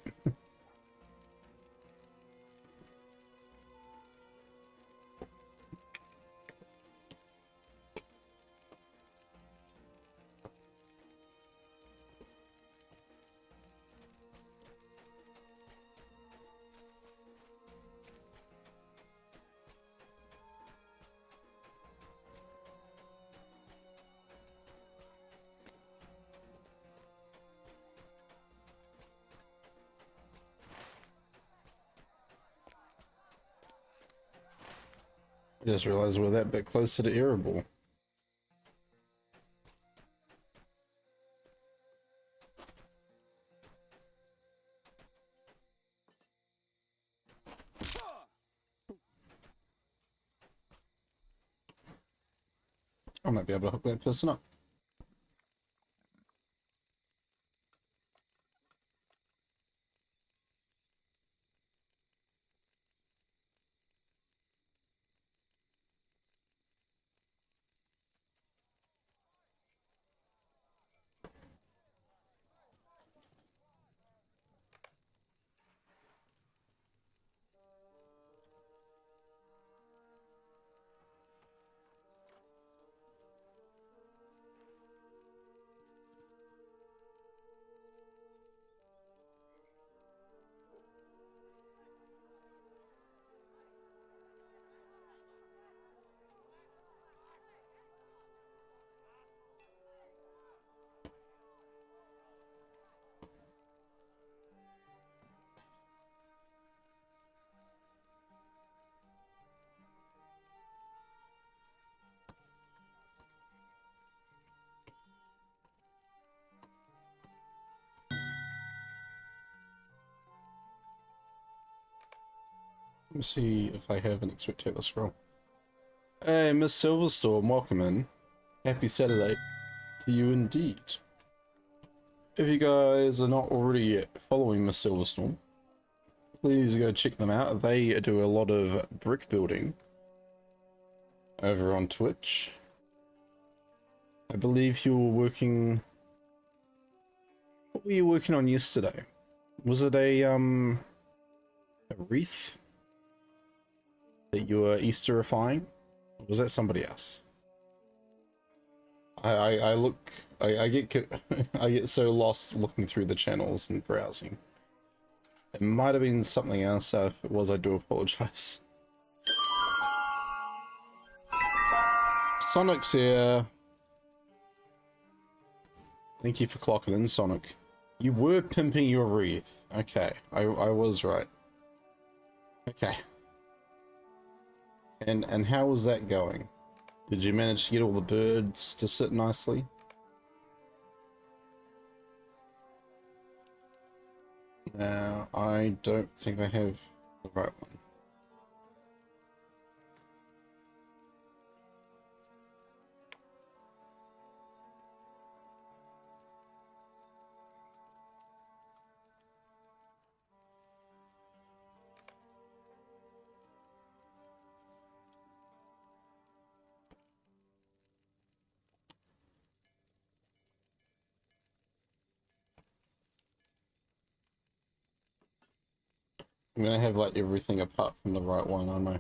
I just realized we're that bit closer to Erebor. I might be able to hook that person up. Let me see if I have an spectator scroll. Hey, Miss Silverstorm, welcome in. Happy Saturday to you indeed. If you guys are not already following Miss Silverstorm, please go check them out. They do a lot of brick building over on Twitch. I believe you were working... What were you working on yesterday? Was it a, A wreath that you were Easterifying? Or was that somebody else? I get I get so lost looking through the channels and browsing. It might have been something else, so if it was, I do apologize. Sonic's here. Thank you for clocking in, Sonic. You were pimping your wreath. Okay, I was right. Okay. And how was that going? Did you manage to get all the birds to sit nicely? Now, I don't think I have the right one. I'm gonna have like everything apart from the right one, aren't I?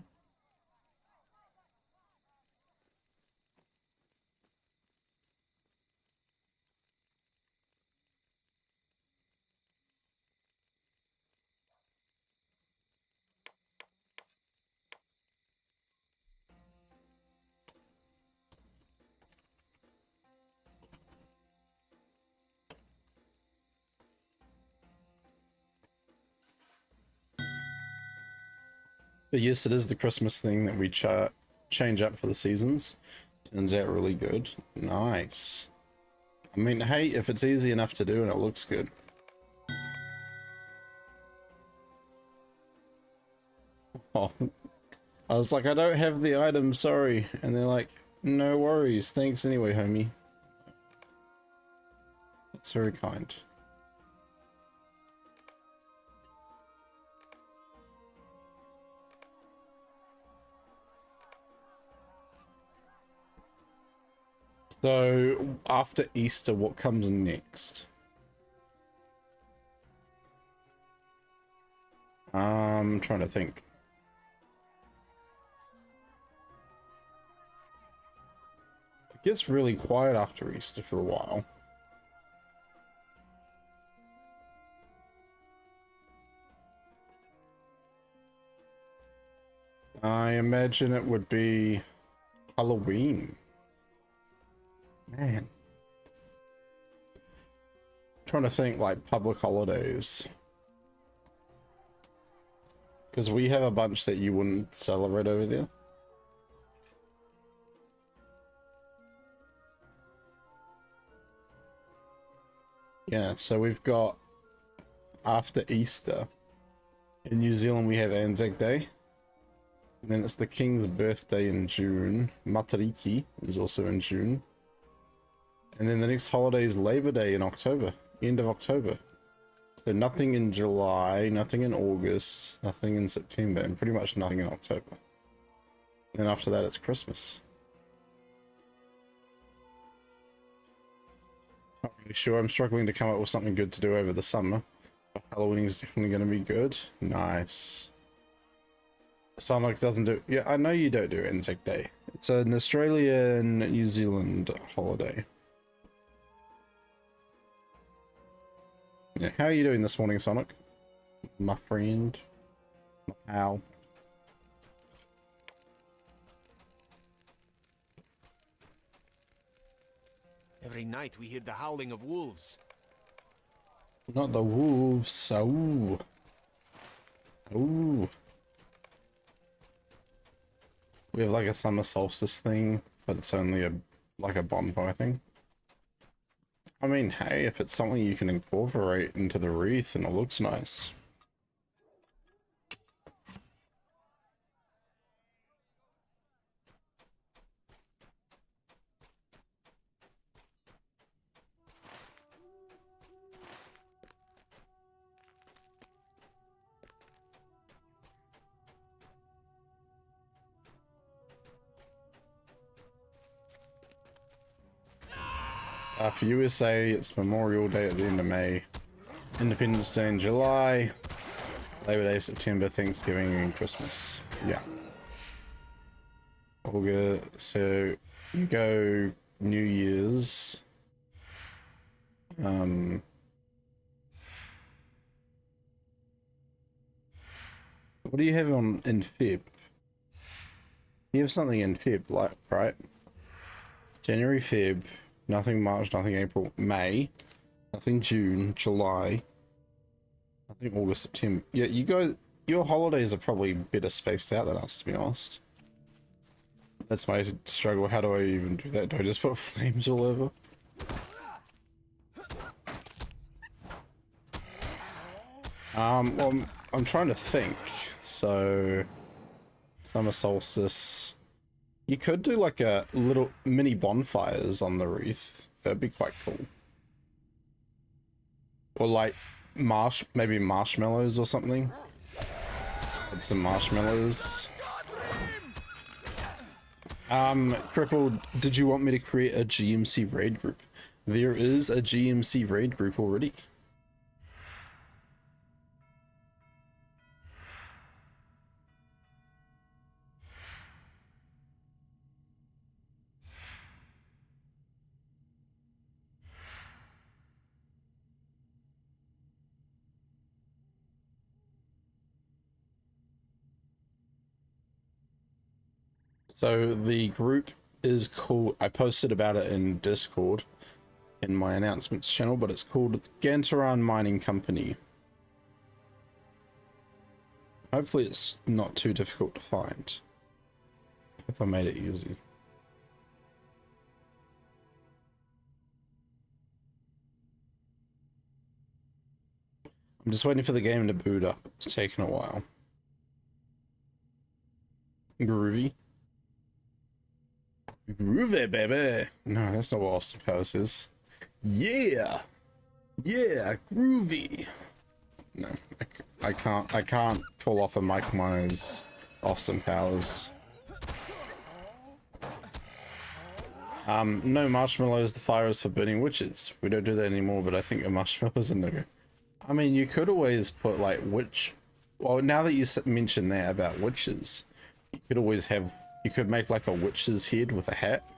But yes, it is the Christmas thing that we change up for the seasons. Turns out really good. Nice. I mean, hey, if it's easy enough to do and it looks good. Oh, I was like, I don't have the item, sorry. And they're like, no worries, thanks anyway, homie. That's very kind. So, after Easter, what comes next? I'm trying to think. It gets really quiet after Easter for a while. I imagine it would be Halloween. Man. Trying to think like public holidays. Because we have a bunch that you wouldn't celebrate over there. Yeah, so we've got after Easter in New Zealand we have Anzac Day. And then it's the King's birthday in June. Matariki is also in June. And then the next holiday is Labor Day in October, end of October. So nothing in July, nothing in August, nothing in September, and pretty much nothing in October. And then after that, it's Christmas. Not really sure. I'm struggling to come up with something good to do over the summer. But Halloween is definitely going to be good. Nice. Sonic doesn't do... Yeah, I know you don't do Anzac Day. It's an Australian New Zealand holiday. Yeah, how are you doing this morning, Sonic? My friend? My pal? Every night we hear the howling of wolves. Not the wolves. Ooh. Ooh. We have like a summer solstice thing, but it's only like a bonfire thing. I mean, hey, if it's something you can incorporate into the wreath and it looks nice. For USA, it's Memorial Day at the end of May, Independence Day in July, Labor Day, September, Thanksgiving, and Christmas. Yeah. August. So you go New Year's. What do you have on in Feb? You have something in Feb, like, right? January, Feb, nothing March, nothing April, May, nothing June, July, nothing August, September. Yeah, you guys, your holidays are probably better spaced out than us, to be honest. That's my struggle. How do I even do that? Do I just put flames all over? Well, I'm trying to think. So, summer solstice. You could do like a little mini bonfires on the wreath. That'd be quite cool. Or like maybe marshmallows or something. Add some marshmallows. Crippled, did you want me to create a GMC raid group? There is a GMC raid group already. So the group is called, I posted about it in Discord in my announcements channel, but it's called Gantoran Mining Company. Hopefully it's not too difficult to find. Hope I made it easy. I'm just waiting for the game to boot up. It's taking a while. Groovy. Groovy, baby. No, that's not what Austin Powers is. Yeah. Yeah, groovy. No, I can't pull off a Mike Myers Austin Powers. No marshmallows, the fire is for burning witches. We don't do that anymore, but I think a marshmallow's a no-go. I mean, you could always put like witch. Well, now that you mentioned that about witches, you could always have. You could make like a witch's head with a hat,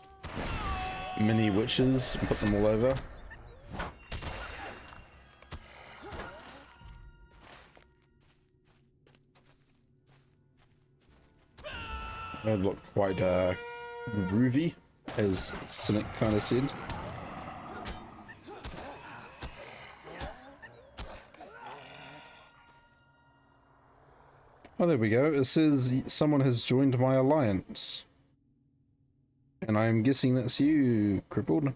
mini witches, and put them all over. That would look quite groovy, as Cynic kind of said. Oh, there we go. It says someone has joined my alliance. And I'm guessing that's you, Crippled.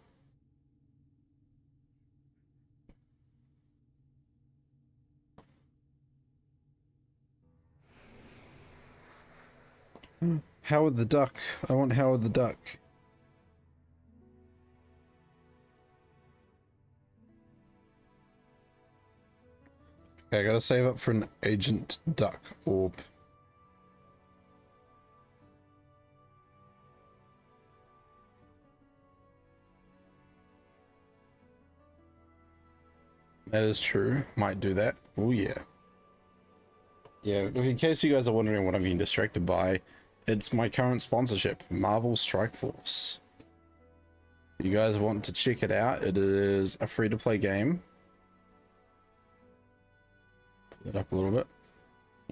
Howard the Duck. I want Howard the Duck. Okay, I gotta save up for an Agent Duck orb. That is true. Might do that. Oh yeah. Yeah, in case you guys are wondering what I'm being distracted by, it's my current sponsorship, Marvel Strike Force. If you guys want to check it out, it is a free-to-play game. Put it up a little bit.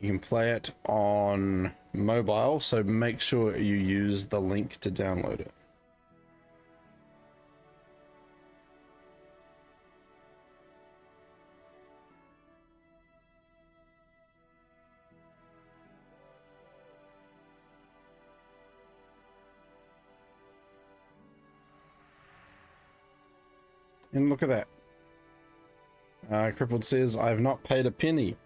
You can play it on mobile, so make sure you use the link to download it. And look at that. Crippled says, I have not paid a penny.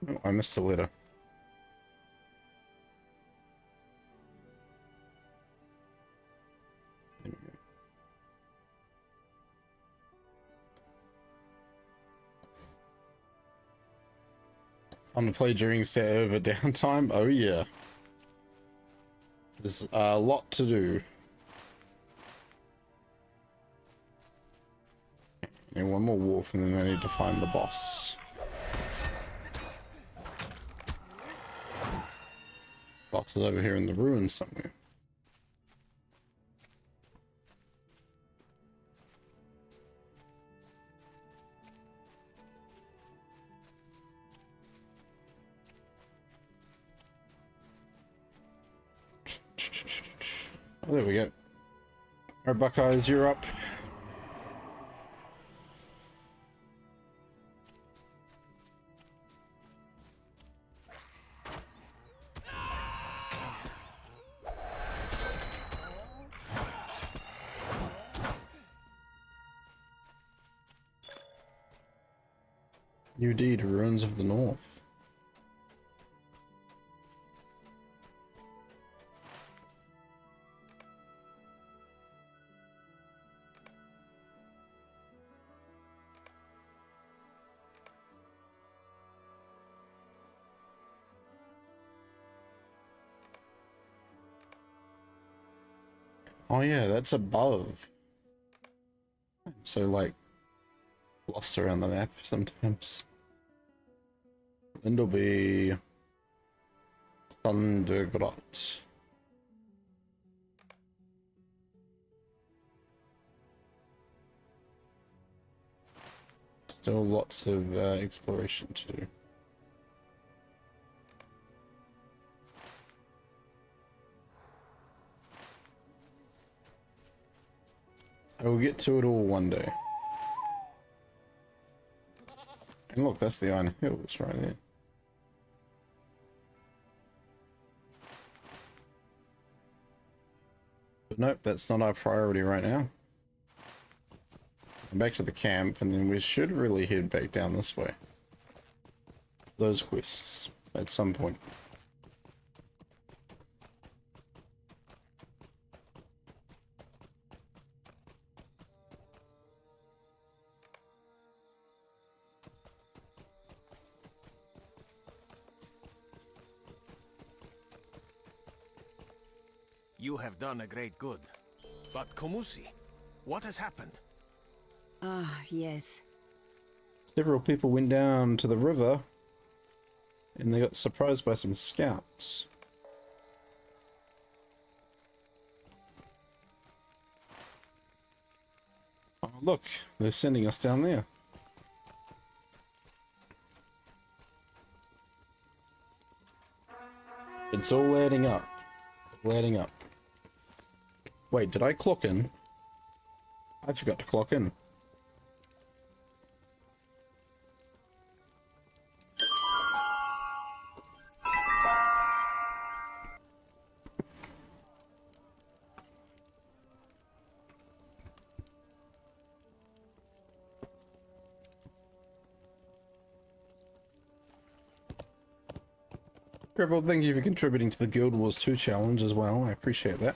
Oh, I missed a letter. There we go. Fun to play during set over downtime? Oh yeah. There's a lot to do. And one more wolf, and then I need to find the boss. Box is over here in the ruins somewhere. Oh, there we go. Alright, Buckeyes, you're up. New deed, Ruins of the North. Oh yeah, that's above. So like lost around the map sometimes. Lindleby Thundergrot. Still lots of exploration to do. I will get to it all one day. And look, that's the Iron Hills right there. But nope, that's not our priority right now. Back to the camp, and then we should really head back down this way. Those quests at some point. You have done a great good. But Komusi, what has happened? Ah, yes. Several people went down to the river, and they got surprised by some scouts. Oh, look, they're sending us down there. It's all adding up. It's all adding up. Wait, did I clock in? I forgot to clock in. Cripple, thank you for contributing to the Guild Wars 2 challenge as well. I appreciate that.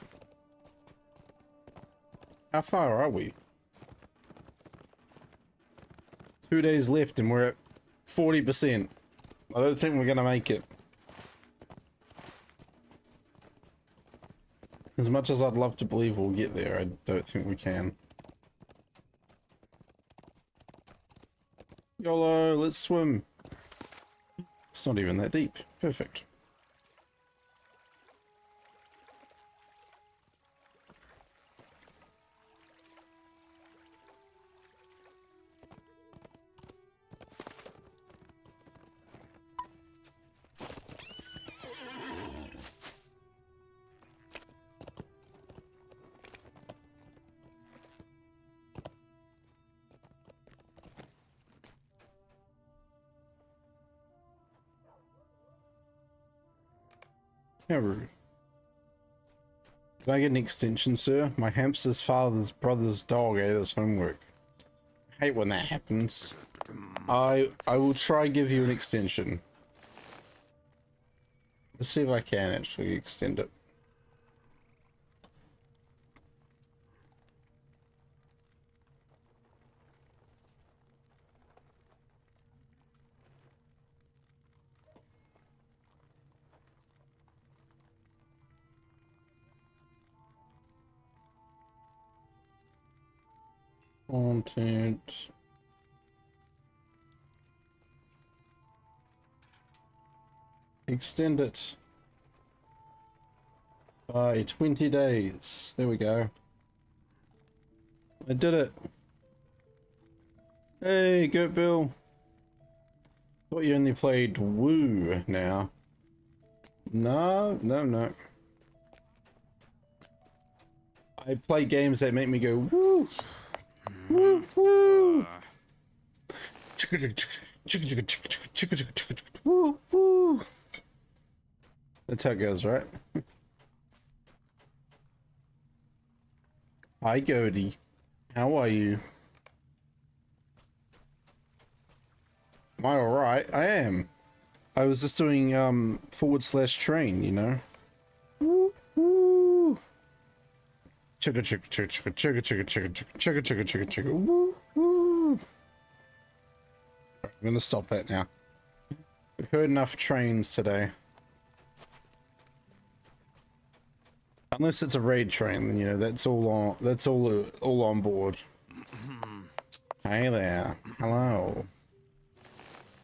How far are we? 2 days left and we're at 40%. I don't think we're gonna make it. As much as I'd love to believe we'll get there, I don't think we can. YOLO, let's swim. It's not even that deep. Perfect. How rude. Can I get an extension, sir? My hamster's father's brother's dog ate his homework. I hate when that happens. I will try give you an extension. Let's see if I can actually extend it. Content. Extend it by 20 days. There we go. I did it. Hey, Goat Bill. Thought you only played Woo now. No, no, no. I play games that make me go woo, woo, woo. Woo, woo. That's how it goes, right? Hi, Goaty. How are you? Am I alright? I am. I was just doing /train, you know. Woo, woo. Chugga chugga chugga chugga chugga chugga chugga chugga chugga chugga woo woo. I'm gonna stop that now. We've heard enough trains today. Unless it's a raid train, then you know that's all on. That's all on board. Hey there. Hello.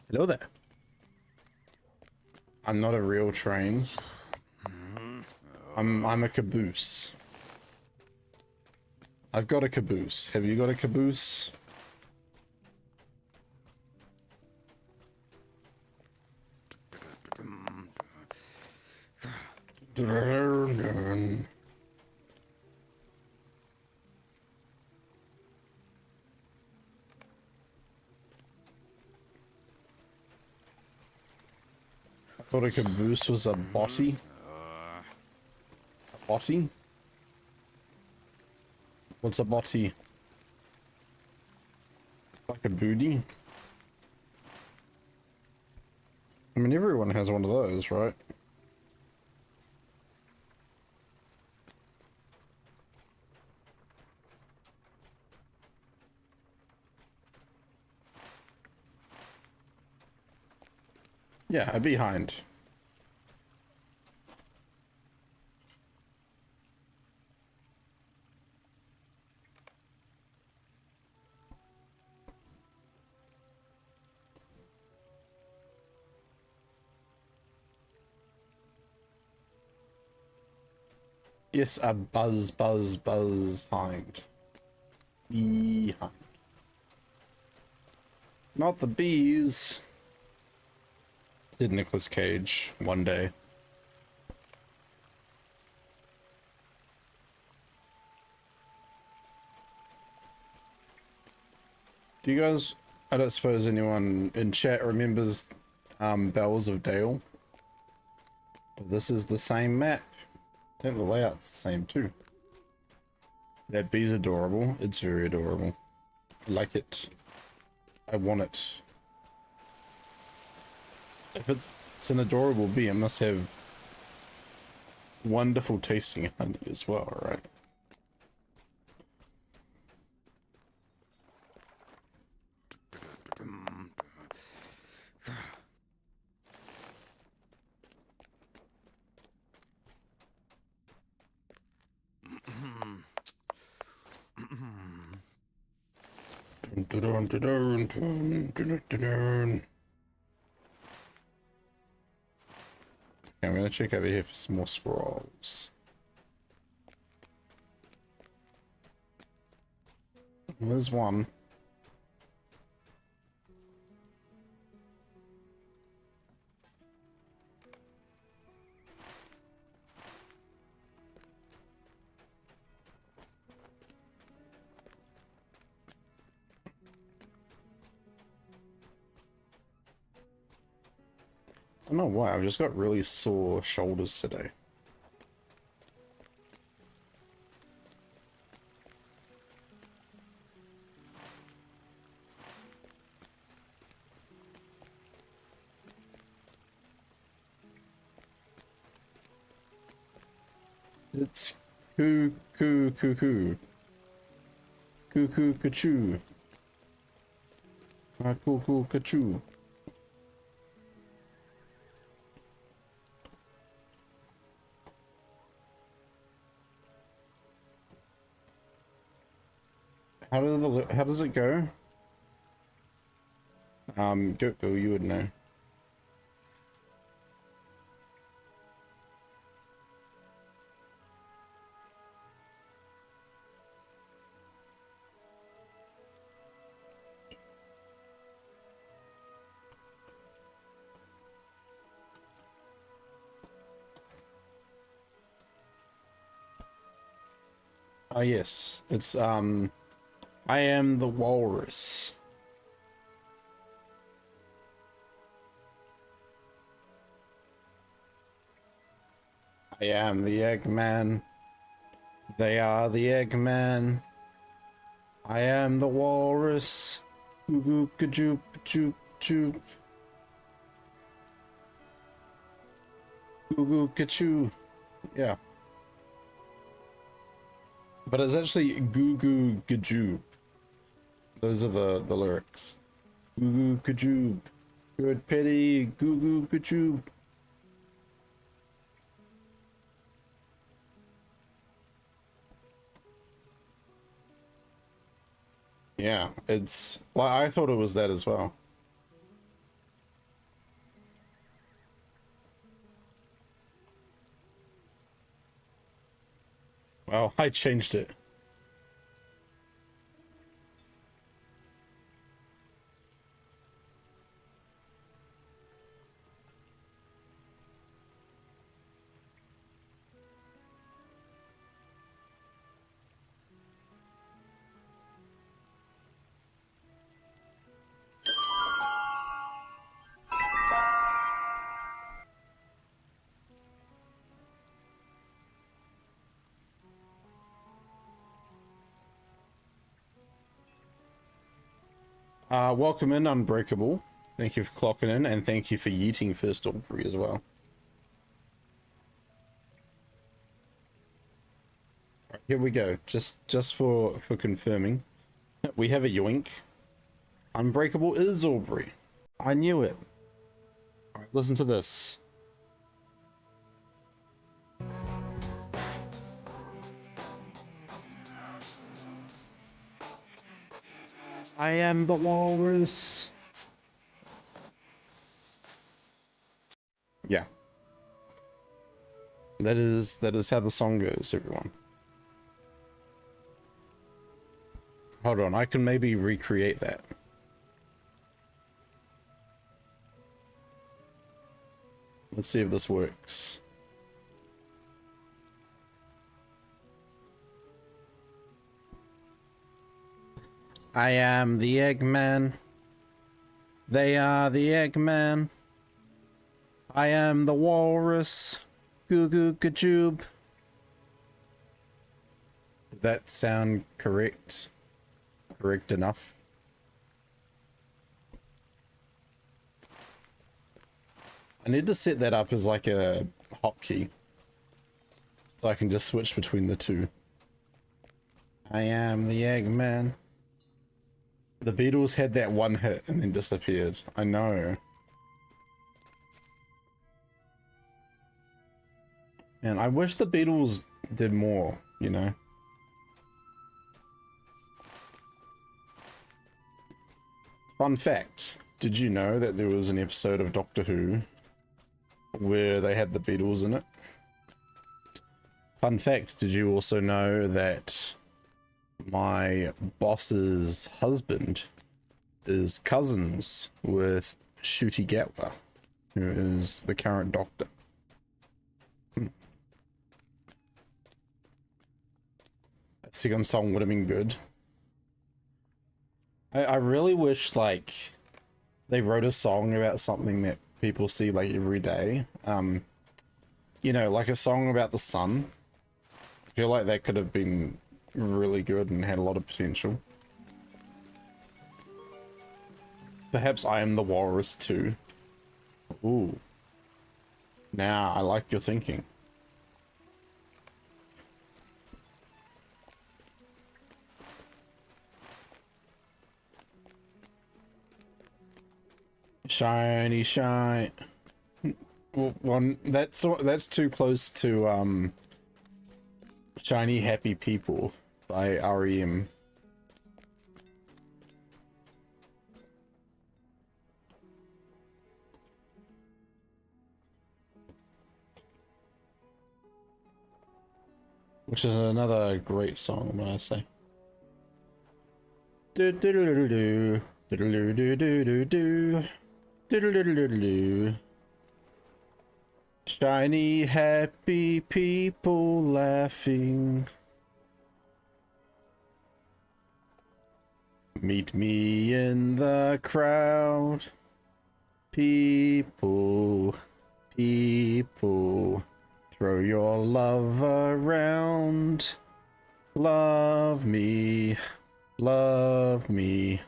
Hello there. I'm not a real train. I'm a caboose. I've got a caboose. Have you got a caboose? I thought a caboose was a botty. A botty? What's a botty? Like a booty? I mean, everyone has one of those, right? Yeah, a behind. Yes, a buzz hind. Behind. Not the bees. Said Nicolas Cage one day. Do you guys, I don't suppose anyone in chat remembers Bells of Dale? But this is the same map. I think the layout's the same too. That bee's adorable. It's very adorable. I like it. I want it. If it's an adorable bee, it must have wonderful tasting honey as well, right? I'm gonna check over here for some more scrolls. There's one. I don't know why, I've just got really sore shoulders today. It's coo coo coo coo. Coo coo cachoo. Coo coo cachoo. How does it go? Goat Bill, you would know. Oh yes, it's I am the walrus. I am the Eggman. They are the Eggman. I am the walrus. Goo goo kajoop joop joop. Goo goo kachoo. Yeah. But it's actually goo goo gajoob. Those are the lyrics. Goo goo kajoob. Good pity. Goo goo kajoob. Yeah, it's well, I thought it was that as well. Well, I changed it. Welcome in, Unbreakable. Thank you for clocking in, and thank you for yeeting first Aubrey as well. Right, here we go. Just for confirming, we have a yoink. Unbreakable is Aubrey. I knew it. All right, listen to this. I am the walrus. Yeah. That is how the song goes, everyone. Hold on, I can maybe recreate that. Let's see if this works. I am the Eggman. They are the Eggman. I am the walrus. Goo goo gajoob. Did that sound correct? Correct enough? I need to set that up as like a hotkey, so I can just switch between the two. I am the Eggman. The Beatles had that one hit and then disappeared. I know. And I wish the Beatles did more, you know? Fun fact, did you know that there was an episode of Doctor Who where they had the Beatles in it? Fun fact, did you also know that my boss's husband is cousins with Ncuti Gatwa, who is the current Doctor? That second song would have been good. I really wish, like, they wrote a song about something that people see, like, every day. You know, like a song about the sun. I feel like that could have been really good and had a lot of potential. Perhaps I am the walrus too. Ooh. Now, I like your thinking. Shiny shine. Well, that's too close to Shiny Happy People by REM. Which is another great song, when I say. Do do do do do do do do do do do do. Shiny happy people laughing. Meet me in the crowd. People, people, throw your love around. Love me, love me.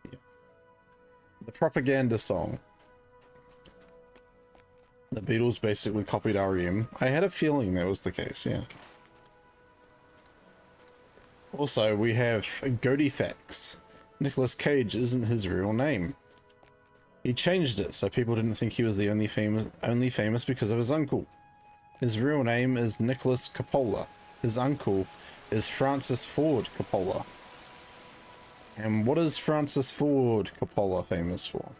Yeah. The propaganda song. The Beatles basically copied REM. I had a feeling that was the case, yeah. Also, we have Goaty Facts. Nicolas Cage isn't his real name. He changed it so people didn't think he was the only famous because of his uncle. His real name is Nicholas Coppola. His uncle is Francis Ford Coppola. And what is Francis Ford Coppola famous for?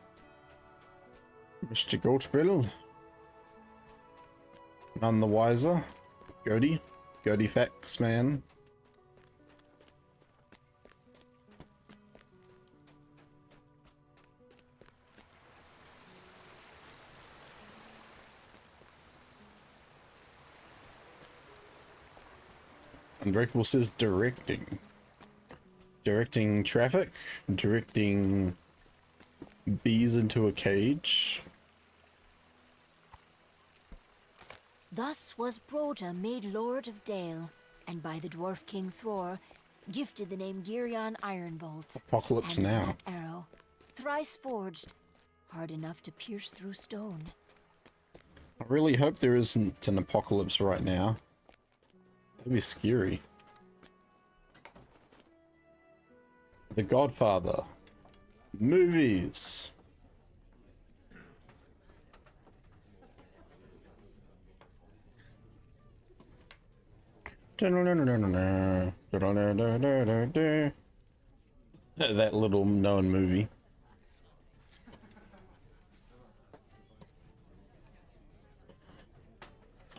Mr. Goatbill? None the wiser? Goaty? Goaty Facts, man. Unbreakable says directing. Directing traffic, directing bees into a cage. Thus was Broda made Lord of Dale, and by the dwarf King Thror, gifted the name Girion Ironbolt. Apocalypse and Now. that arrow, thrice forged, hard enough to pierce through stone. I really hope there isn't an apocalypse right now. That'd be scary. The Godfather. Movies. That little known movie.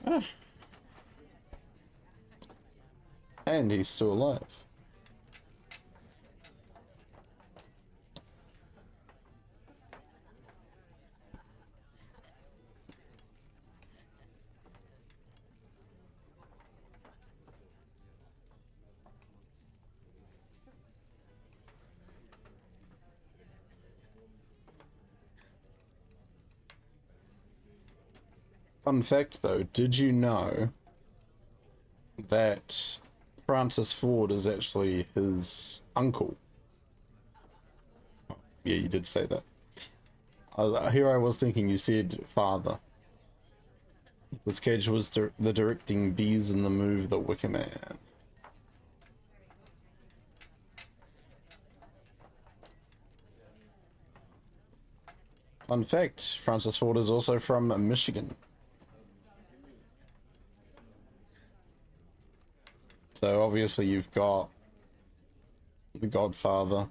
Ah. And he's still alive. Fun fact though, did you know that Francis Ford is actually his uncle? Yeah, you did say that. Here I was thinking you said father. This Cage was the directing bees in the move The Wicker Man. Fun fact, Francis Ford is also from Michigan. So obviously you've got The Godfather.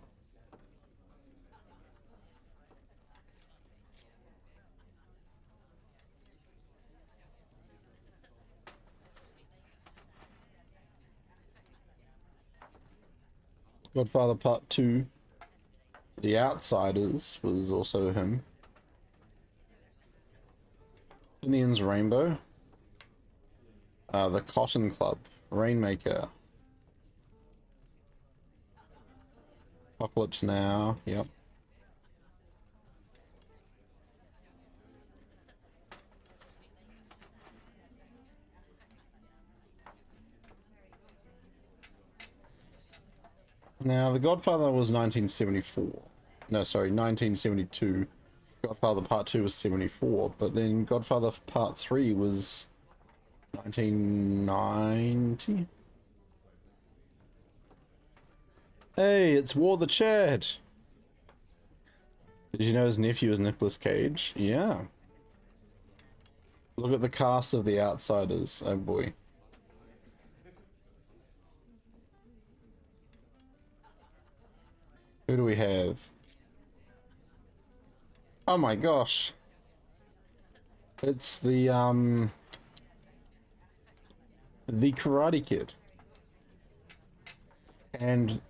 Godfather Part 2. The Outsiders was also him. Indian's Rainbow. The Cotton Club. Rainmaker. Apocalypse Now. Yep. Now, The Godfather was 1974. No, sorry, 1972. Godfather Part 2 was 74, but then Godfather Part 3 was 1990? Hey, it's War the Chad! Did you know his nephew is Nicolas Cage? Yeah. Look at the cast of The Outsiders. Oh boy. Who do we have? Oh my gosh. It's the Karate Kid. And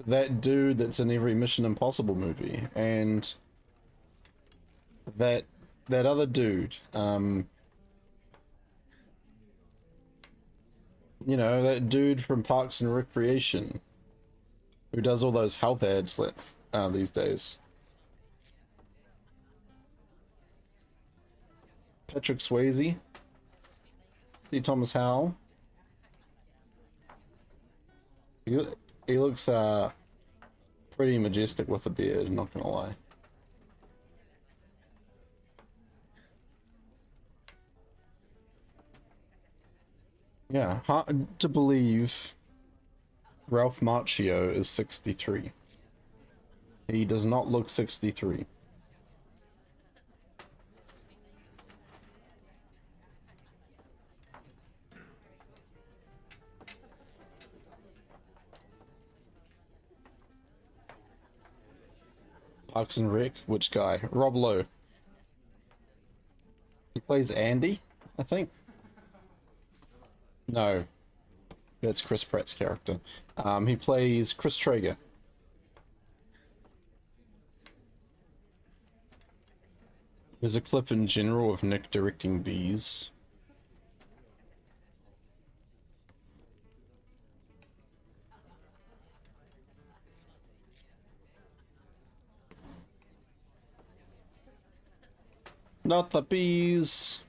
that dude that's in every Mission Impossible movie. And that other dude, You know, that dude from Parks and Recreation who does all those health ads these days. Patrick Swayze. See Thomas Howell. He looks pretty majestic with a beard, not gonna lie. Yeah, hard to believe Ralph Macchio is 63. He does not look 63. Parks and Rec, which guy? Rob Lowe. He plays Andy, I think. No, that's Chris Pratt's character. He plays Chris Traeger. There's a clip in general of Nick directing bees. Not the bees.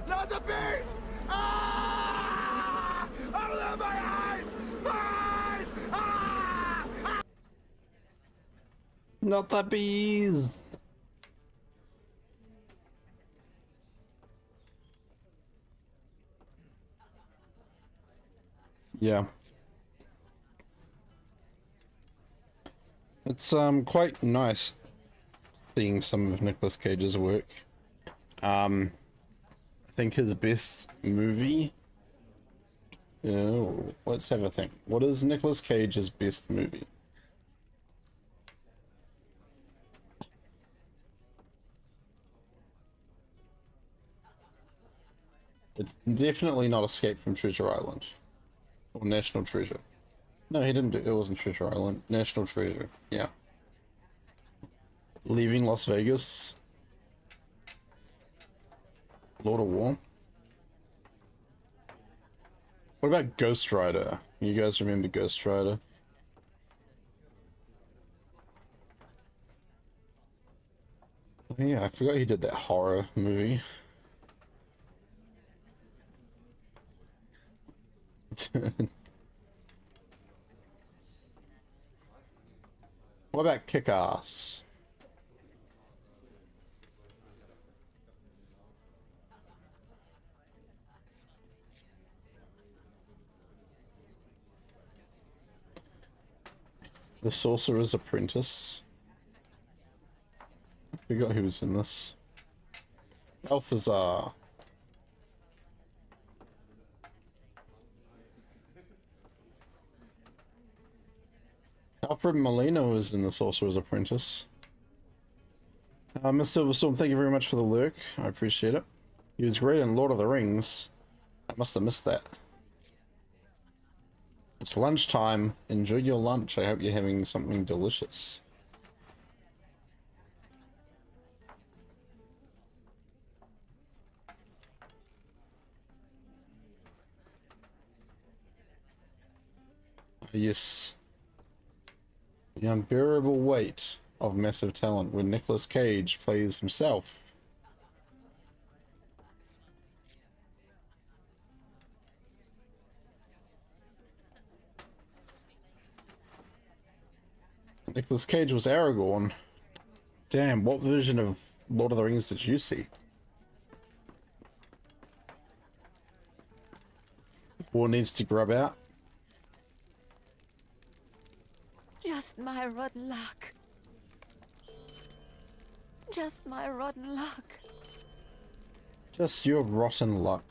Not the bees! Ah! Open my eyes! My eyes! Ah! Not the bees. Yeah. It's quite nice seeing some of Nicolas Cage's work. I think his best movie. Oh, let's have a think. What is Nicolas Cage's best movie? It's definitely not Escape from Treasure Island or National Treasure. No, he didn't do it. Wasn't Treasure Island. National Treasure. Yeah. Leaving Las Vegas. Lord of War. What about Ghost Rider? You guys remember Ghost Rider? Oh, yeah, I forgot he did that horror movie. What about Kick-Ass? The Sorcerer's Apprentice. I forgot who was in this. Balthazar. Alfred Molina was in The Sorcerer's Apprentice. Miss Silverstorm, thank you very much for the lurk. I appreciate it. He was great in Lord of the Rings. I must have missed that. It's lunchtime. Enjoy your lunch. I hope you're having something delicious. Yes. The unbearable weight of massive talent when Nicolas Cage plays himself. Nicolas Cage was Aragorn. Damn, what version of Lord of the Rings did you see? War needs to grub out. Just my rotten luck. Just my rotten luck. Just your rotten luck.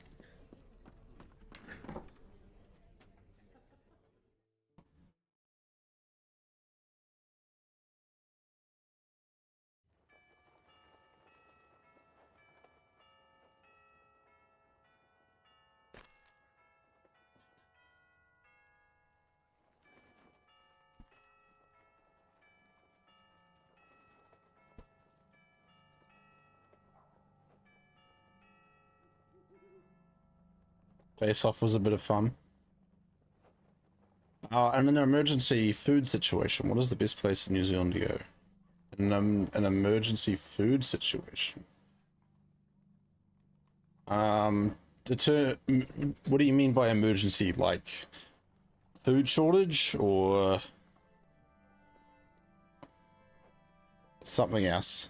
Face Off was a bit of fun. And in an emergency food situation, what is the best place in New Zealand to go? An emergency food situation. What do you mean by emergency? Like food shortage or something else?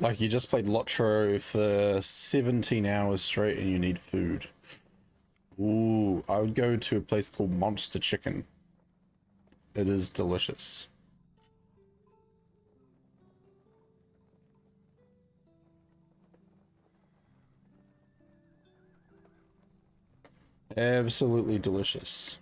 Like you just played LOTRO for 17 hours straight and you need food. Ooh, I would go to a place called Monster Chicken. It is delicious. Absolutely delicious.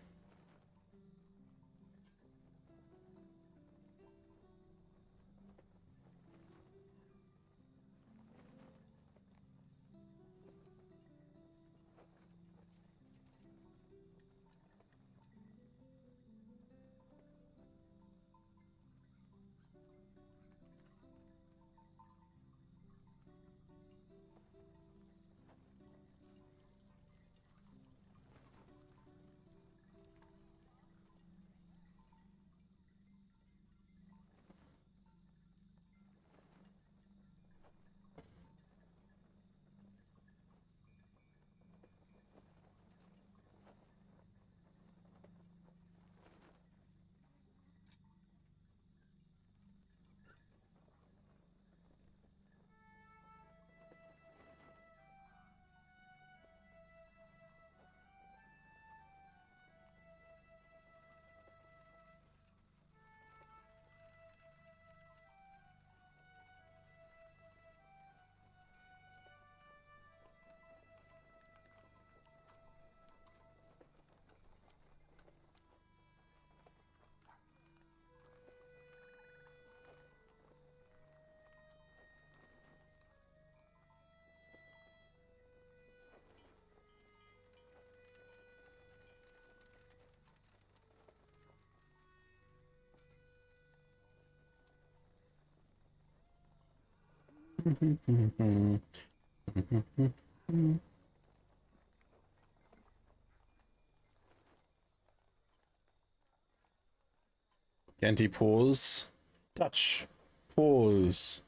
Anti pause, touch, pause,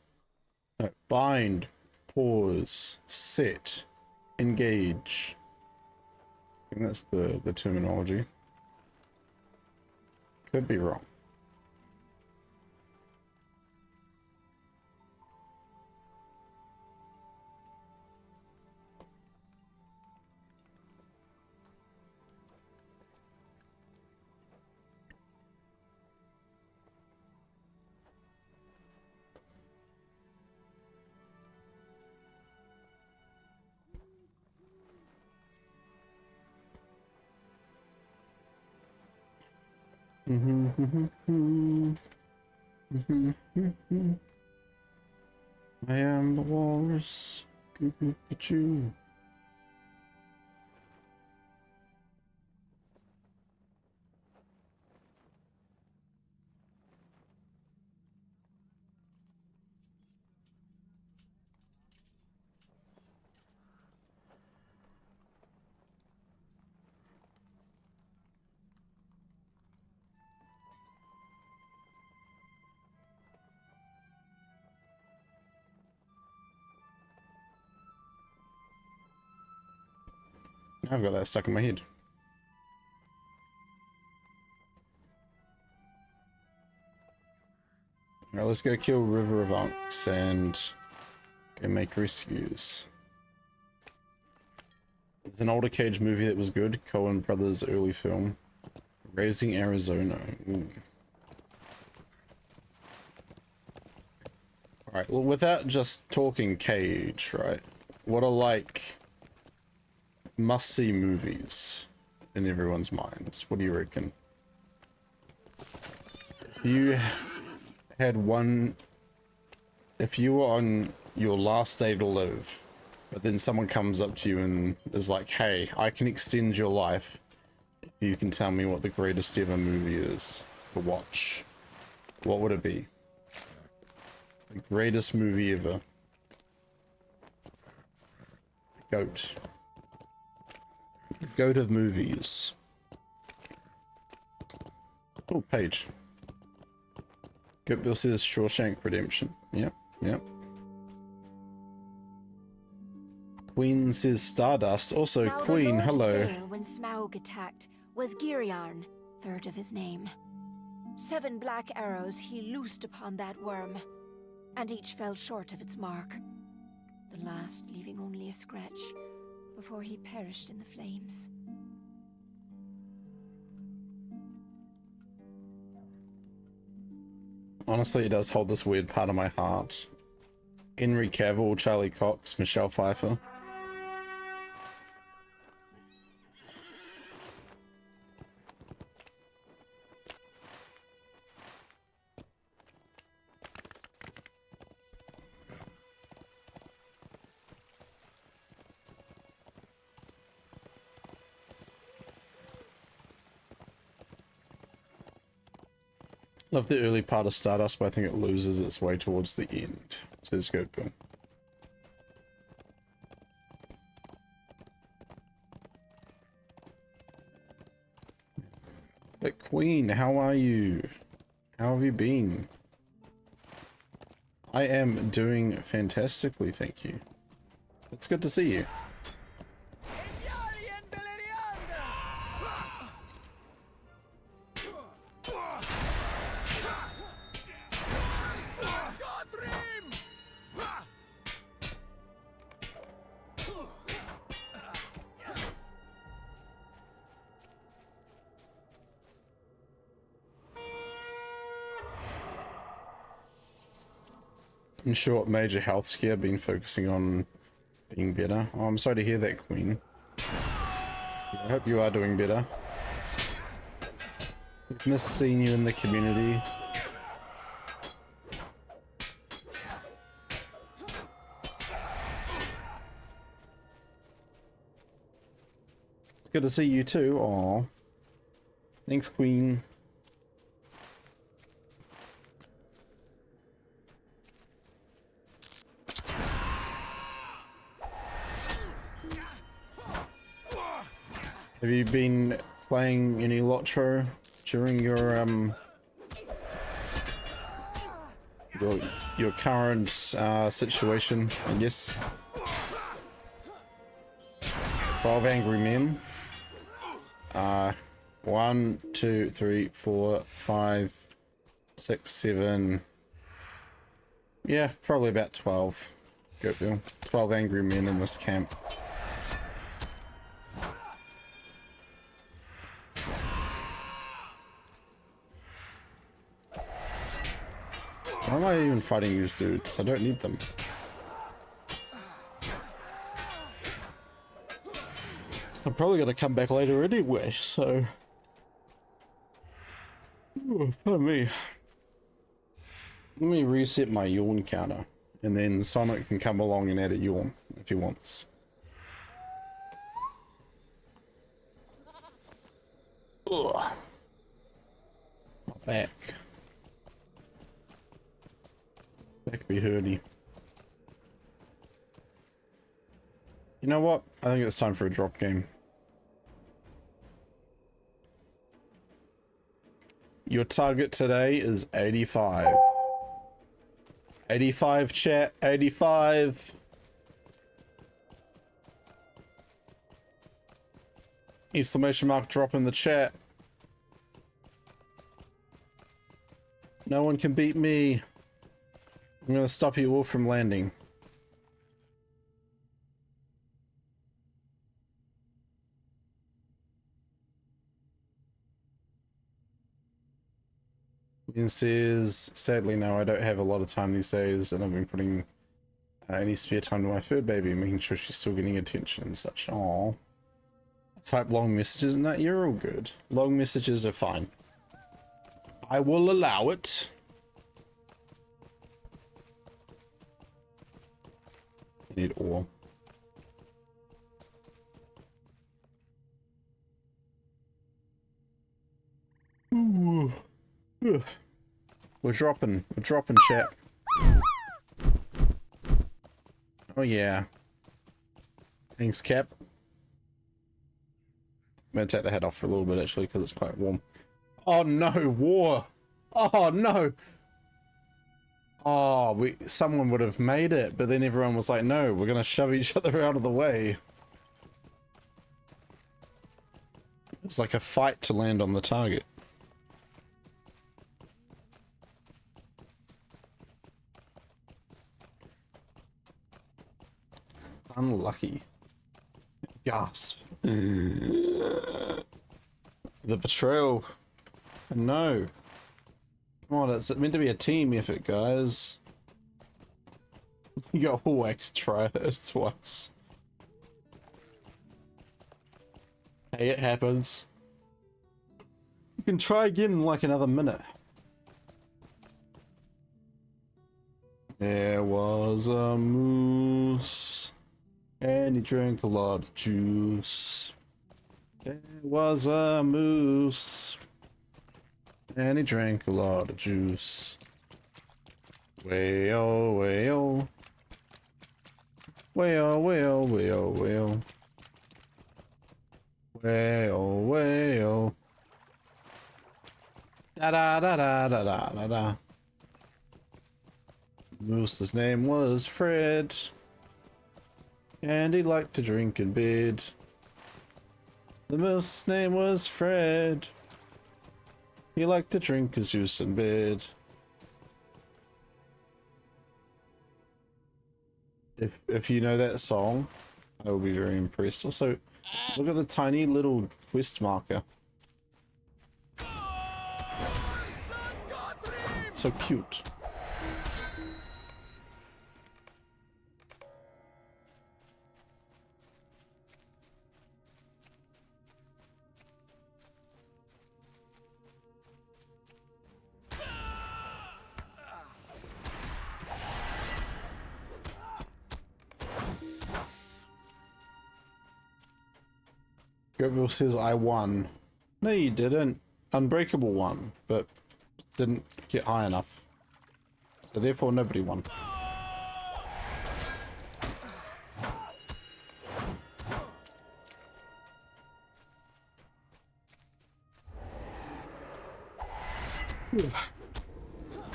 no, bind, pause, set, engage. I think that's the terminology. Could be wrong. I am the walrus. Choo. I've got that stuck in my head. Alright, let's go kill River of Unks and go make rescues. It's an older Cage movie that was good. Coen Brothers early film. Raising Arizona. Ooh. Alright, well without just talking Cage, right? What are like must-see movies in everyone's minds? What do you reckon? You had one if you were on your last day to live, but then someone comes up to you and is like, hey, I can extend your life if you can tell me what the greatest ever movie is to watch, what would it be? The greatest movie ever. The GOAT. The GOAT of movies. Oh, page. Goatbill says Shawshank Redemption. Yep, yep. Queen says Stardust. Also, Now, Queen, the Lord hello. of Dale, when Smaug attacked, was Giriarn, third of his name. 7 black arrows he loosed upon that worm, and each fell short of its mark, the last leaving only a scratch before he perished in the flames. Honestly, it does hold this weird part of my heart. Henry Cavill, Charlie Cox, Michelle Pfeiffer. Love the early part of Stardust, but I think it loses its way towards the end. Says Goatbill. But Queen, how are you? How have you been? I am doing fantastically, thank you. It's good to see you. In short, major health scare, been focusing on being better. Oh, I'm sorry to hear that, Queen. I hope you are doing better. We've missed seeing you in the community. It's good to see you too. Aw. Thanks, Queen. Have you been playing any LOTRO during your current situation, I guess? 12 Angry Men. 1, 2, 3, 4, 5, 6, 7. Yeah, probably about 12. Good deal. 12 Angry Men in this camp. Why am I even fighting these dudes? I don't need them. I'm probably gonna come back later anyway, so... Ooh, pardon me. Let me reset my yawn counter, and then Sonic can come along and add a yawn if he wants. Ugh. My back. Back be hurty. You know what? I think it's time for a drop game. Your target today is 85. 85, chat. 85. Exclamation mark drop in the chat. No one can beat me. I'm gonna stop you all from landing. Ian says, sadly no, I don't have a lot of time these days, and I've been putting any spare time to my fur baby and making sure she's still getting attention and such. Aww. Type long messages and that, you're all good. Long messages are fine. I will allow it. I need ore. Ooh. Ugh. We're dropping chat. Oh yeah. Thanks, Cap. I'm gonna take the hat off for a little bit actually because it's quite warm. Oh no, war! Oh no! Oh, someone would have made it, but then everyone was like, no, we're gonna shove each other out of the way. It's like a fight to land on the target. Unlucky. Gasp. The betrayal. No. Come on, it's meant to be a team effort, guys. You got always try it twice. Hey, it happens. You can try again in like another minute. There was a moose, and he drank a lot of juice. There was a moose, and he drank a lot of juice. Way-oh, way-oh. Way-oh, way-oh, way-oh, way-oh. Way-oh, way-oh. Da-da-da-da-da-da-da-da. Moose's name was Fred, and he liked to drink in bed. The moose's name was Fred. He liked to drink his juice in bed. If you know that song, I will be very impressed. Also, look at the tiny little quest marker. It's so cute. Gabriel says I won. No, you didn't. Unbreakable won, but didn't get high enough. So therefore nobody won.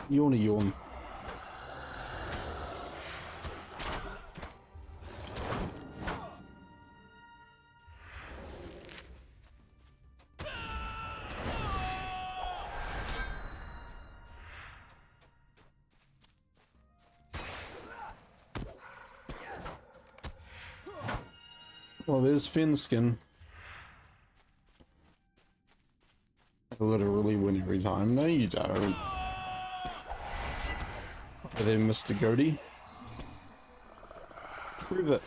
Yawn. Well, there's Finskin. I literally win every time. No, you don't. Are there, Mr. Goaty? Prove it.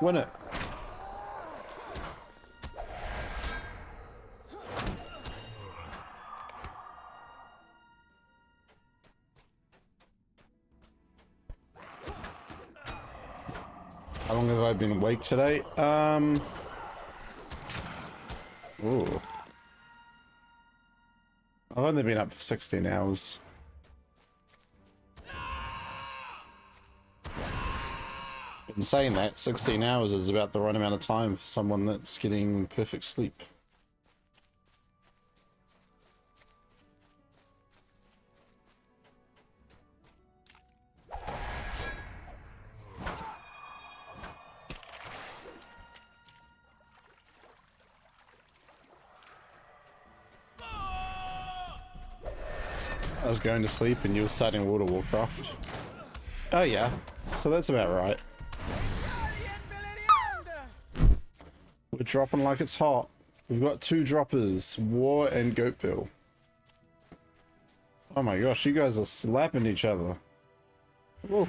Win it. How long have I been awake today? Ooh. I've only been up for 16 hours. In saying that, 16 hours is about the right amount of time for someone that's getting perfect sleep. I was going to sleep and you were starting World of Warcraft. Oh yeah, so that's about right. We're dropping like it's hot. We've got 2 droppers, War and Goatbill. Oh my gosh, you guys are slapping each other. Woo.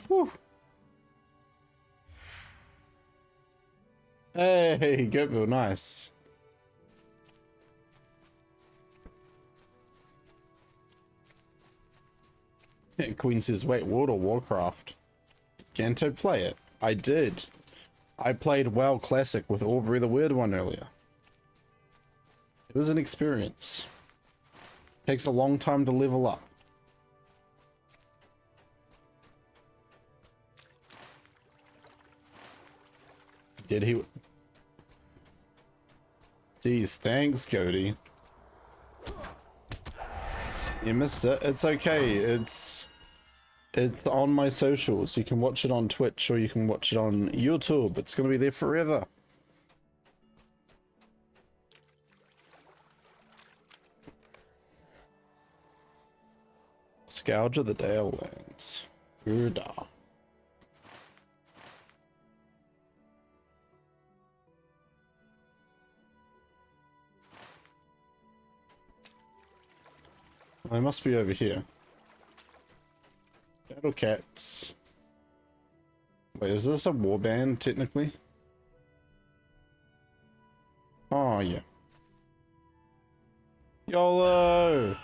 Woo. Hey, Goatbill, nice. Queen says, wait, World of Warcraft? Ganto, play it. I did. I played WoW Classic with Aubrey the Weird One earlier. It was an experience. Takes a long time to level up. Did he? Jeez, thanks, Cody. You missed it. It's okay. It's on my socials. You can watch it on Twitch or you can watch it on YouTube. It's gonna be there forever. Scourge of the Dale Lands. Urda. I must be over here. Battle cats. Wait, is this a warband technically? Oh yeah. YOLO!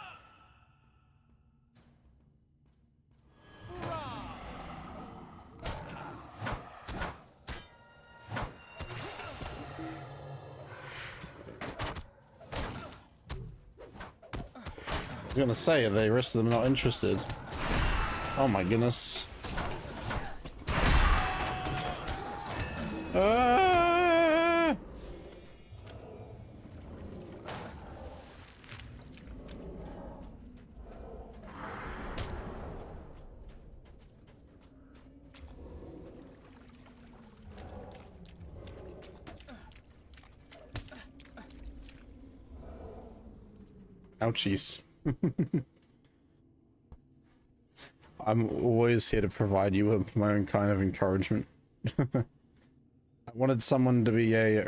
I was gonna say, are the rest of them not interested? Oh my goodness. Ah! Ouchies. I'm always here to provide you with my own kind of encouragement. I wanted someone to be a,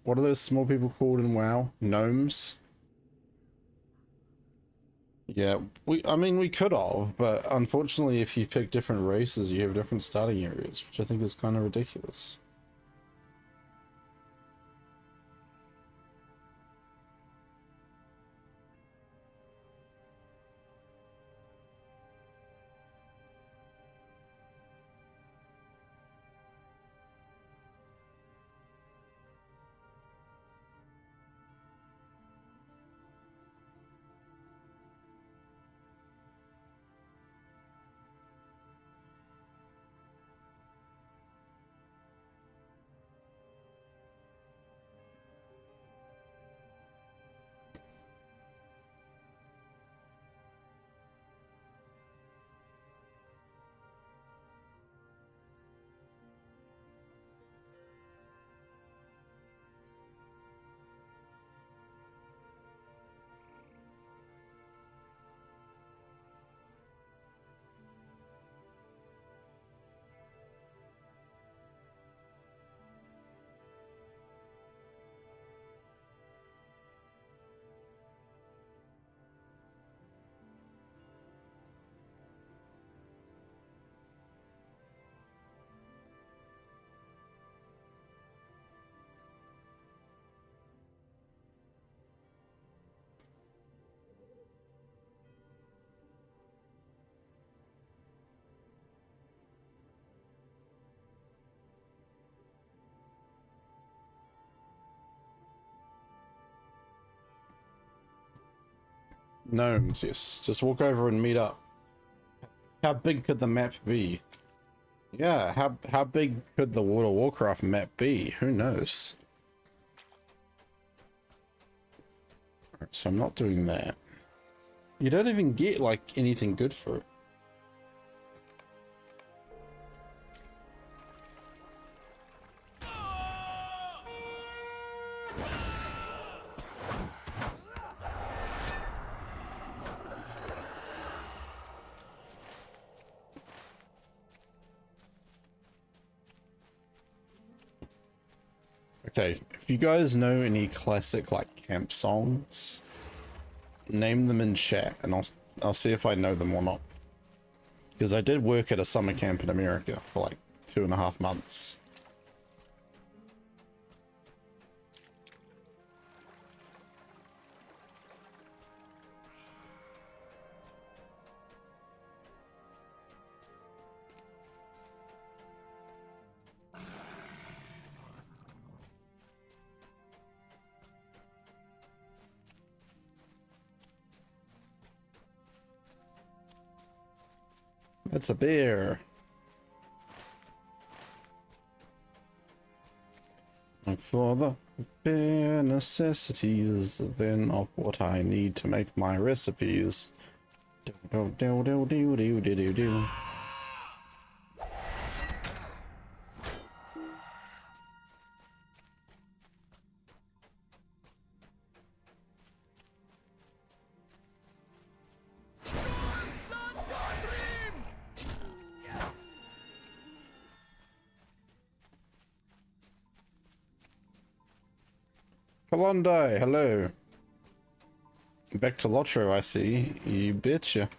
what are those small people called in WoW? Gnomes? Yeah, I mean, we could have, but unfortunately if you pick different races, you have different starting areas, which I think is kind of ridiculous. Gnomes, yes. Just walk over and meet up. How big could the map be? Yeah, how big could the World of Warcraft map be? Who knows? Alright, so I'm not doing that. You don't even get, like, anything good for it. Okay, if you guys know any classic like camp songs, name them in chat and I'll see if I know them or not. Because I did work at a summer camp in America for like 2.5 months. That's a bear. Look for the bare necessities, then of what I need to make my recipes. Do do do do do do do do do. Kalondai, hello. Back to LOTRO, I see. You betcha.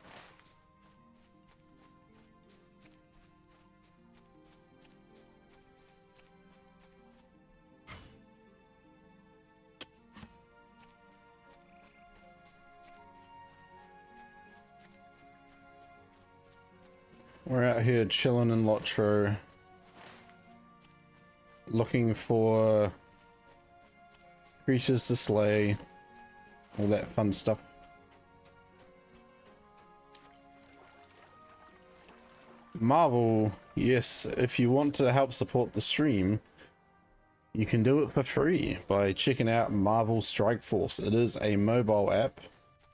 We're out here chilling in LOTRO, looking for creatures to slay, all that fun stuff. Marvel, yes, if you want to help support the stream, you can do it for free by checking out Marvel Strike Force. It is a mobile app,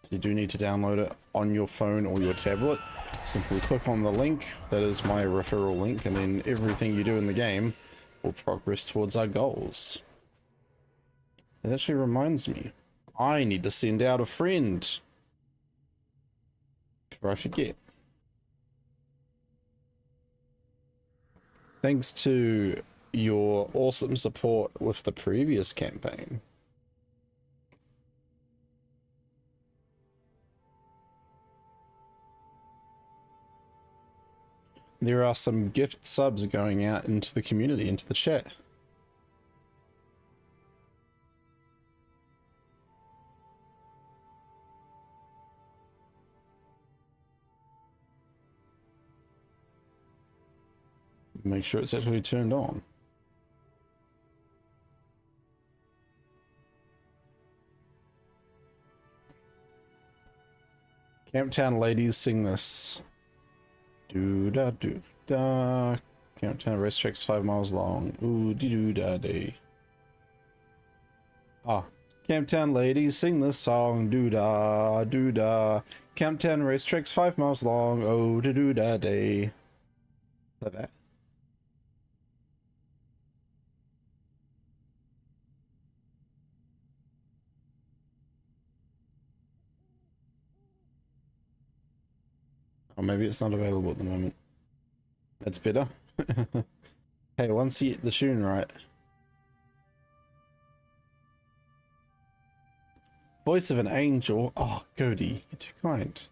so you do need to download it on your phone or your tablet. Simply click on the link, that is my referral link, and then everything you do in the game will progress towards our goals. That actually reminds me, I need to send out a friend before I forget. Thanks to your awesome support with the previous campaign. There are some gift subs going out into the community, into the chat. Make sure it's actually turned on. Camptown ladies sing this. Do da do da. Camptown racetrack's 5 miles long. Ooh dee doo da day. Ah. Camptown ladies sing this song. Do da do da. Camptown racetrack's 5 miles long. Oh dee doo da day. Like that. Or maybe it's not available at the moment. That's better. Hey, once you get the tune right. Voice of an angel. Oh, Cody, you're too kind.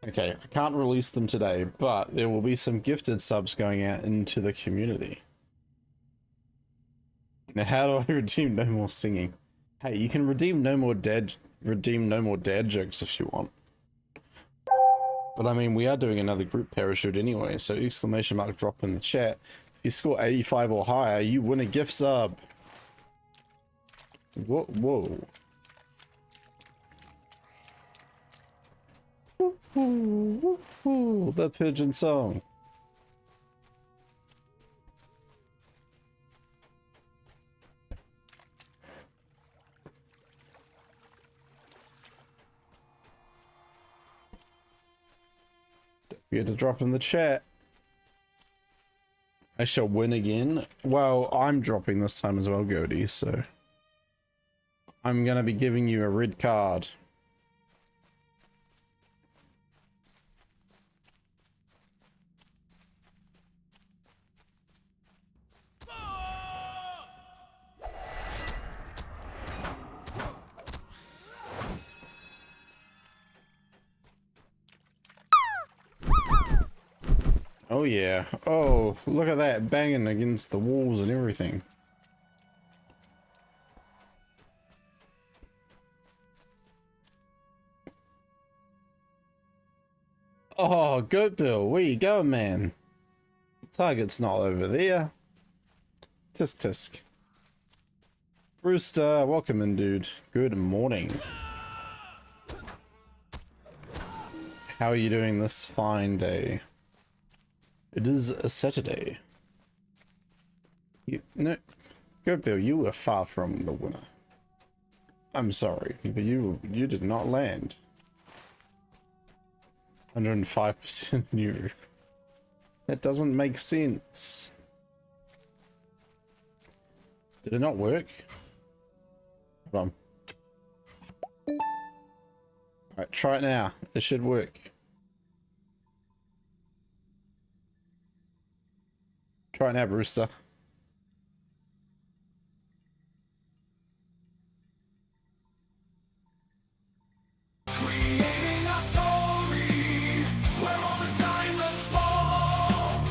Okay, I can't release them today, but there will be some gifted subs going out into the community. Now, how do I redeem no more singing? Hey, you can redeem no more dad jokes if you want. But I mean, we are doing another group parachute anyway, so exclamation mark drop in the chat. If you score 85 or higher, you win a gift sub. Whoa, whoa. Woo-hoo, the pigeon song. You had to drop in the chat. I shall win again. Well, I'm dropping this time as well, Goaty, so I'm gonna be giving you a red card. Oh yeah. Oh, look at that, banging against the walls and everything. Oh, Goat Bill, where you going, man? Target's not over there. Tisk tisk. Brewster, welcome in, dude. Good morning. How are you doing this fine day? It is a Saturday. No, go Bill, you were far from the winner. I'm sorry, but you did not land. 105% new. That doesn't make sense. Did it not work? Hold on. Alright, try it now. It should work. Try it now, Brewster. Creating a story where all the diamonds fall.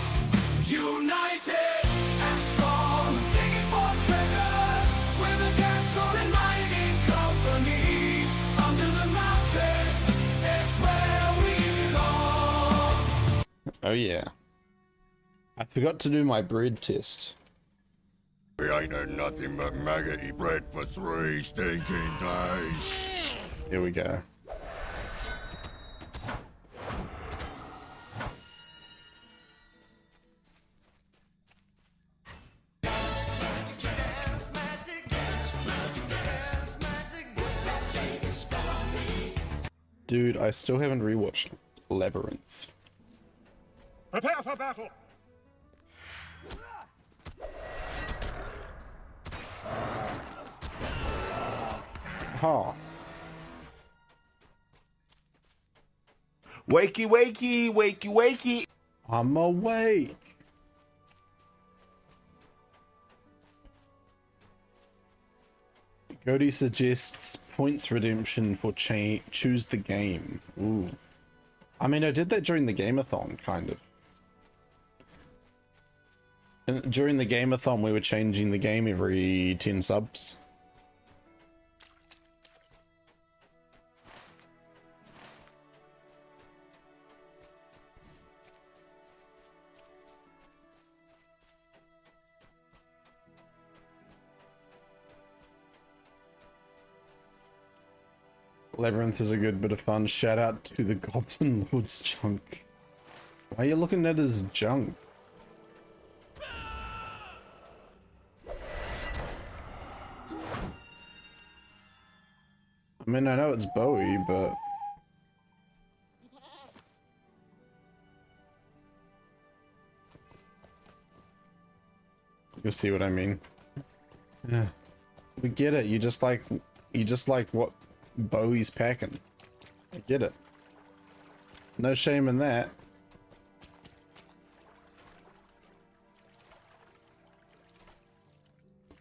United and strong, digging for treasures. We're the Gantoran mining company. Under the mountains is where we belong. Oh yeah. I forgot to do my bread test. We ain't had nothing but maggoty bread for 3 stinking days. Here we go. Dude, I still haven't rewatched Labyrinth. Prepare for battle! Ha. Wakey, wakey, wakey, wakey. I'm awake. Cody suggests points redemption for choose the game. Ooh. I mean, I did that during the Gameathon, kind of. And during the Gameathon, we were changing the game every 10 subs. Labyrinth is a good bit of fun. Shout out to the Goblin Lord's junk. Why are you looking at his junk? I mean, I know it's Bowie, but... you'll see what I mean. Yeah. We get it. You just like what Bowie's packing. I get it. No shame in that.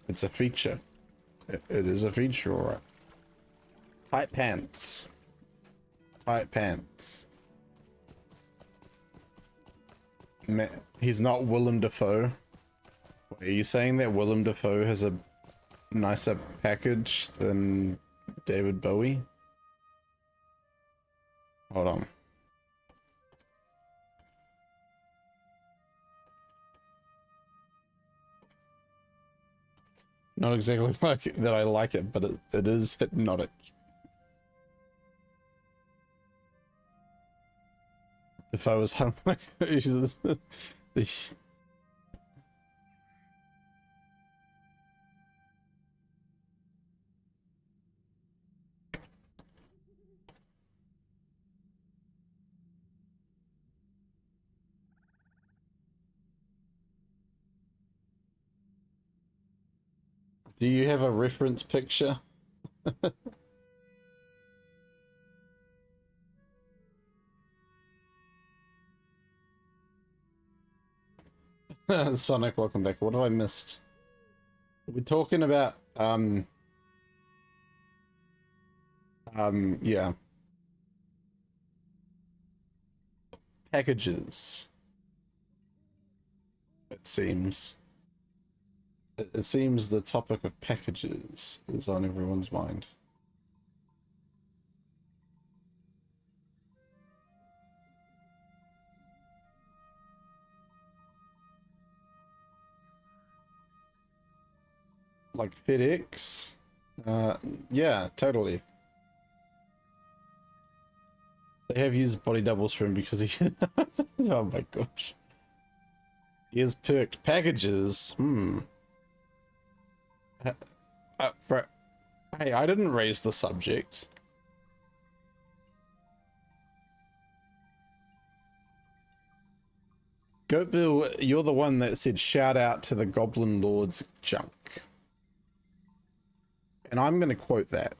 It's a feature. It is a feature, alright. Tight pants. Tight pants. He's not Willem Dafoe. Are you saying that Willem Dafoe has a nicer package than David Bowie? Hold on. Not exactly like that I like it, but it is hypnotic. If I was home, do you have a reference picture? Sonic, welcome back. What have I missed? We're talking about yeah. Packages. It seems. It seems the topic of packages is on everyone's mind. Like FedEx? Yeah, totally. They have used body doubles for him because he... Oh my gosh. He has perked packages. Hey, I didn't raise the subject. Goat Bill, you're the one that said shout out to the Goblin Lord's junk. And I'm going to quote that.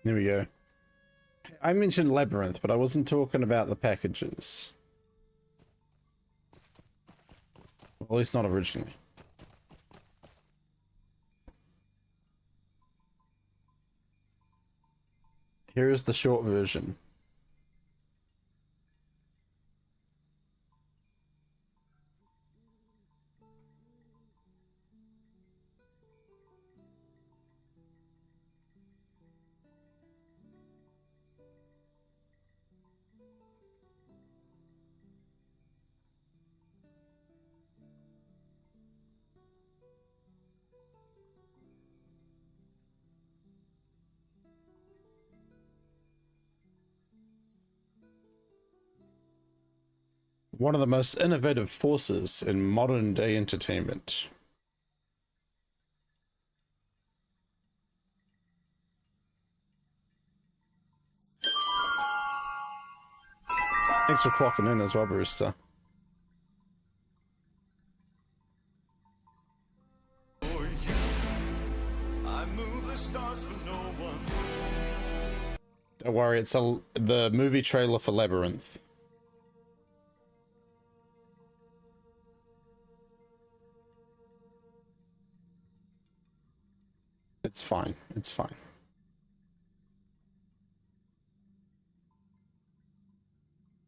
There we go. I mentioned Labyrinth, but I wasn't talking about the packages. Well, at least not originally. Here is the short version. One of the most innovative forces in modern day entertainment. Thanks for clocking in as well, Brewster. Don't worry, it's the movie trailer for Labyrinth. It's fine. It's fine.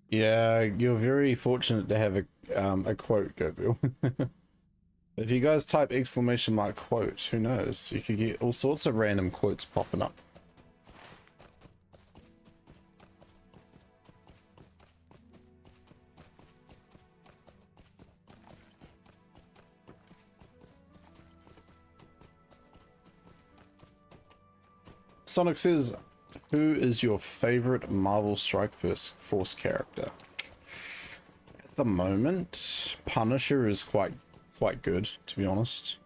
Yeah, you're very fortunate to have a quote, Gobill. If you guys type exclamation mark quote, who knows? You could get all sorts of random quotes popping up. Sonic says, who is your favorite Marvel Strike Force character? At the moment, Punisher is quite good, to be honest.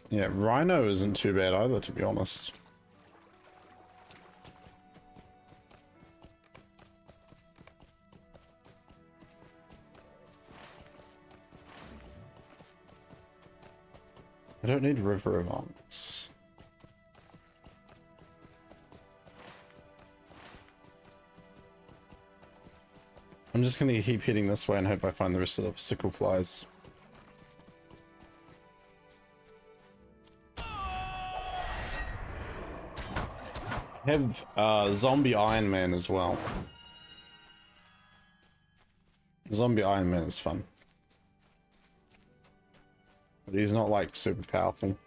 Yeah, Rhino isn't too bad either, to be honest. I don't need River of Arms. I'm just going to keep heading this way and hope I find the rest of the sickle flies. Have Zombie Iron Man as well. Zombie Iron Man is fun. But he's not like super powerful.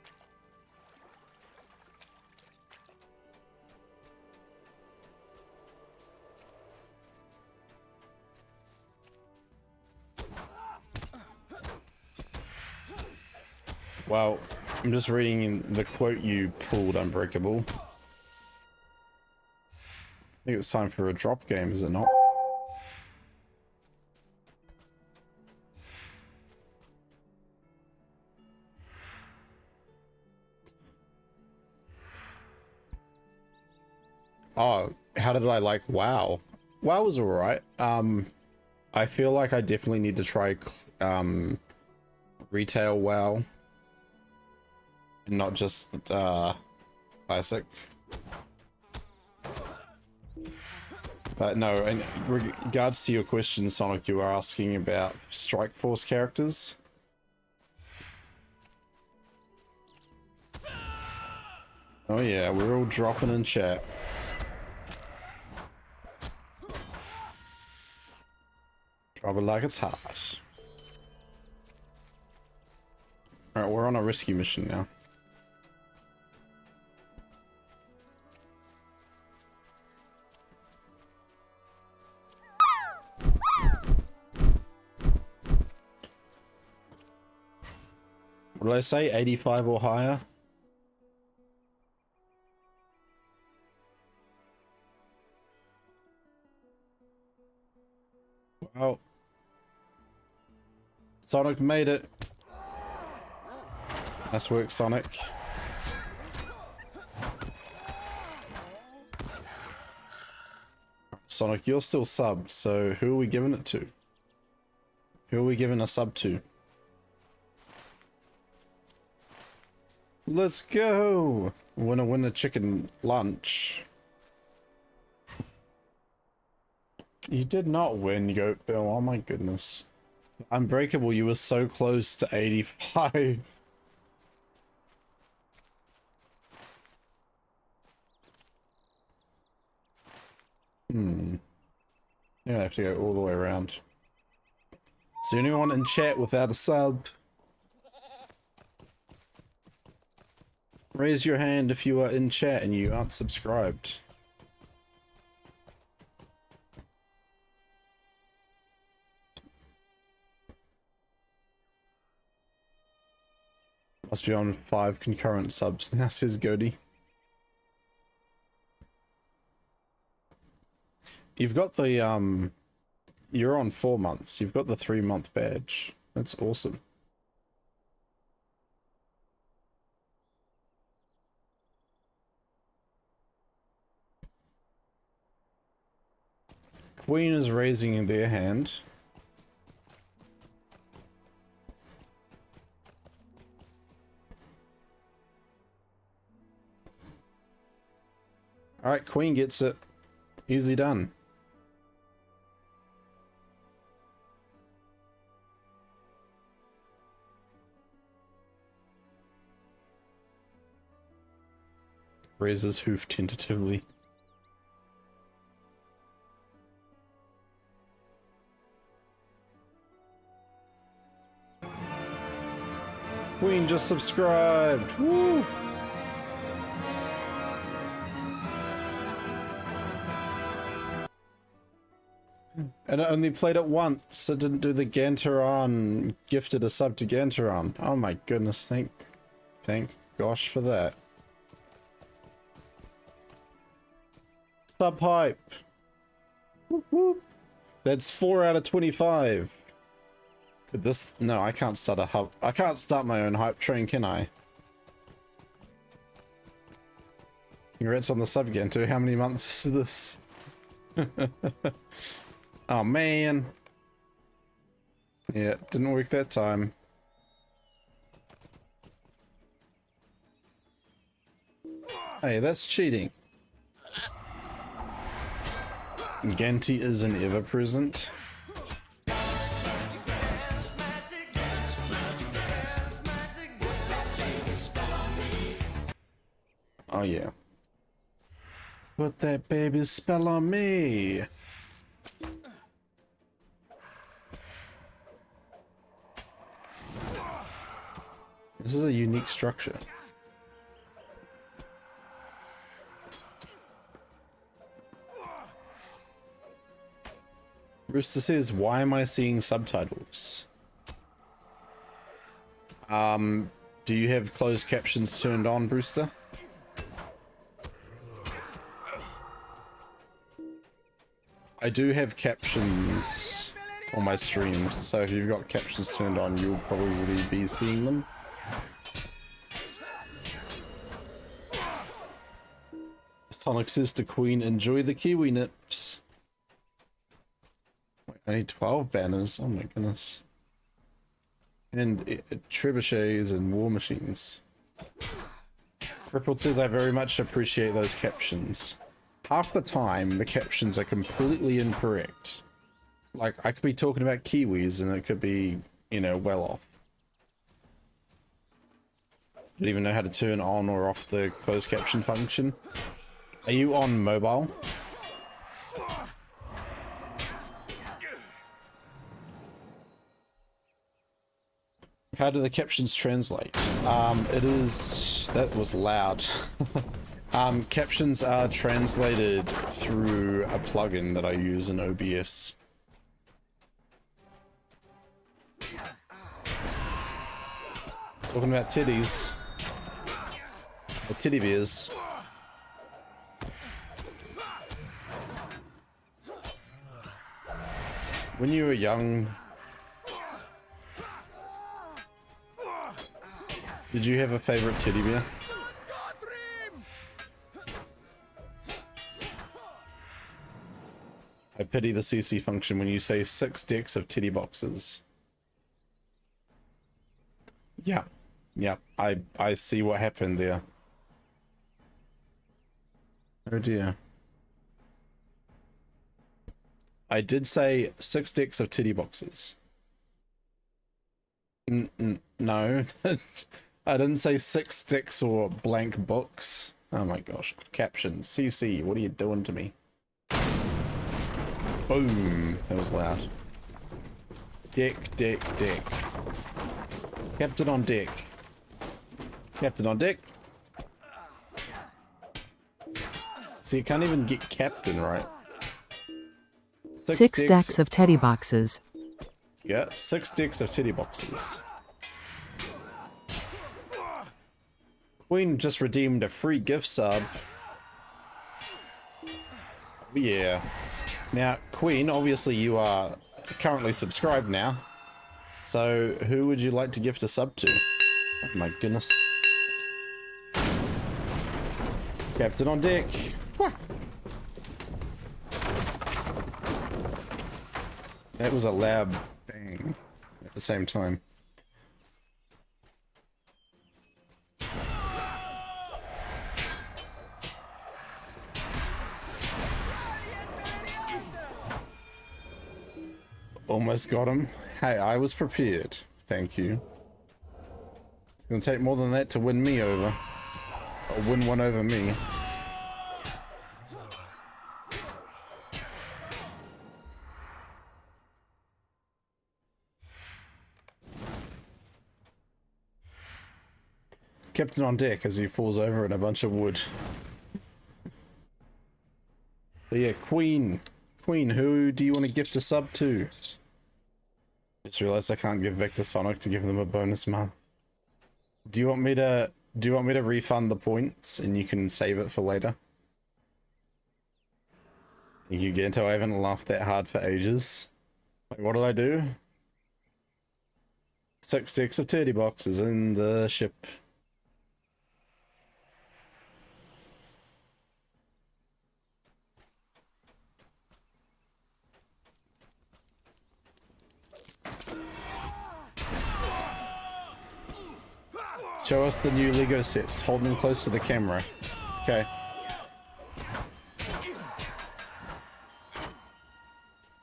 Well, I'm just reading in the quote you pulled, Unbreakable. I think it's time for a drop game, is it not? Oh, how did I like WoW? WoW was alright. I feel like I definitely need to try retail WoW. And not just classic. But no, in regards to your question, Sonic, you were asking about Strike Force characters. Oh yeah, we're all dropping in chat. Drop it like it's hot. Alright, we're on a rescue mission now. What did I say? 85 or higher? Wow. Sonic made it. Nice work, Sonic. Sonic, you're still subbed, so who are we giving it to? Who are we giving a sub to? Let's go! Winner chicken lunch. You did not win, Goat Bill. Oh my goodness. Unbreakable, you were so close to 85. You're gonna have to go all the way around. So anyone in chat without a sub? Raise your hand if you are in chat and you aren't subscribed. Must be on 5 concurrent subs now, says Goaty. You've got the, you're on 4 months. You've got the 3-month badge. That's awesome. Queen is raising their hand. Alright, Queen gets it. Easy done. Raises hoof tentatively. Queen just subscribed. Woo! And it only played it once. It didn't do the Gantoran. Gifted a sub to Gantoran. Oh my goodness, thank gosh for that. Sub hype. Whoop, whoop. That's 4 out of 25. Could this? No, I can't start a hub. I can't start my own hype train, can I? Congrats on the sub again too. How many months is this? Oh man. Yeah, didn't work that time. Hey, that's cheating. Ganty is an ever-present. Oh yeah. Put that baby's spell on me. This is a unique structure. Rooster says, why am I seeing subtitles? Do you have closed captions turned on, Brewster? I do have captions on my streams, so if you've got captions turned on, you'll probably be seeing them. Sonic says to Queen, enjoy the kiwi nips. Wait, I need 12 banners, oh my goodness. And trebuchets and war machines. Rippled says, I very much appreciate those captions. half the time the captions are completely incorrect. Like, I could be talking about Kiwis and it could be, you know, well off. Don't even know how to turn on or off the closed caption function. Are you on mobile? How do the captions translate? It is... That was loud. Captions are translated through a plugin that I use in OBS. Talking about titties. Or titty beers. When you were young, did you have a favorite teddy bear? I pity the CC function when you say 6 decks of teddy boxes. Yeah. Yeah, I see what happened there. Oh dear. I did say 6 decks of titty boxes. No, I didn't say 6 sticks or blank books. Oh my gosh. Captions. CC, what are you doing to me? Boom. That was loud. Deck. Captain on deck. Captain on deck. See, you can't even get captain right. 6 decks of teddy boxes. Yeah, 6 decks of teddy boxes. Queen just redeemed a free gift sub. Yeah. Now, Queen, obviously you are currently subscribed now. So, who would you like to gift a sub to? Oh my goodness. Captain on deck. Wah. That was a loud bang at the same time. Almost got him. Hey, I was prepared. Thank you. It's gonna take more than that to win me over. Or win one over me. Captain on deck as he falls over in a bunch of wood. But yeah, Queen. Queen, who do you want to gift a sub to? Just realized I can't give back to Sonic to give them a bonus month. Do you want me to refund the points and you can save it for later? Thank you, Ganto. I haven't laughed that hard for ages. Wait, what did I do? 6 decks of teddy boxes in the ship. Show us the new Lego sets. Hold them close to the camera. Okay.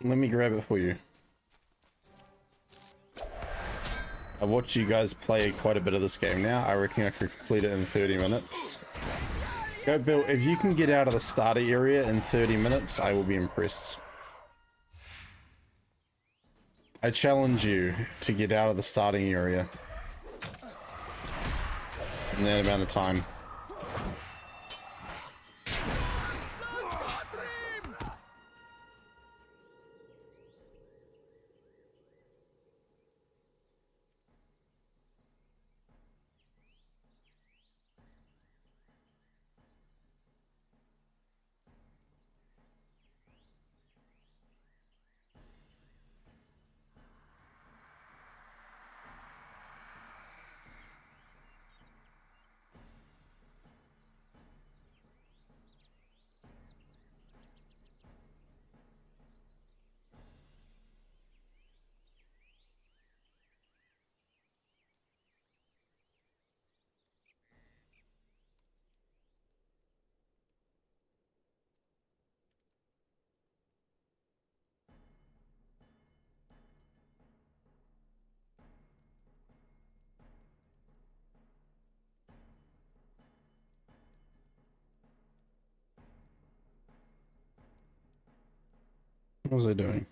Let me grab it for you. I watched you guys play quite a bit of this game now. I reckon I could complete it in 30 minutes. Go, Bill. If you can get out of the starter area in 30 minutes, I will be impressed. I challenge you to get out of the starting area in that amount of time. What was I doing?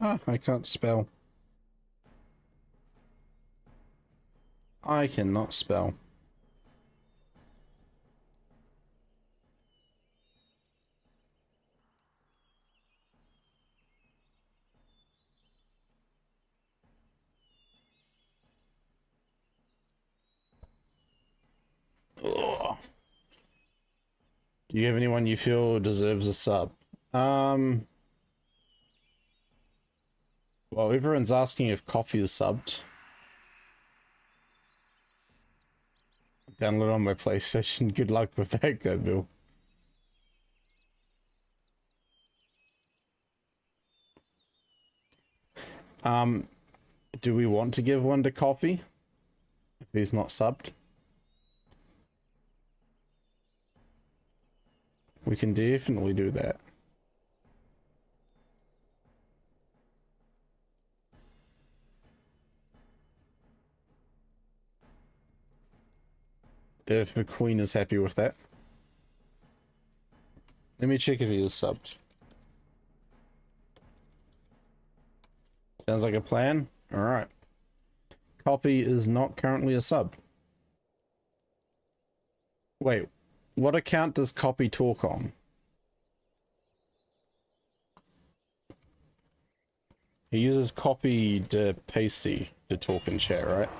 Ah, I can't spell. I cannot spell. Ugh. Do you have anyone you feel deserves a sub? Well, everyone's asking if Coffee is subbed. Download on my PlayStation. Good luck with that, go Bill. Do we want to give one to Coffee if he's not subbed? We can definitely do that. If McQueen is happy with that. Let me check if he is subbed. Sounds like a plan. Alright. Copy is not currently a sub. Wait, what account does Copy talk on? He uses Copy to Pasty to talk and chat, right?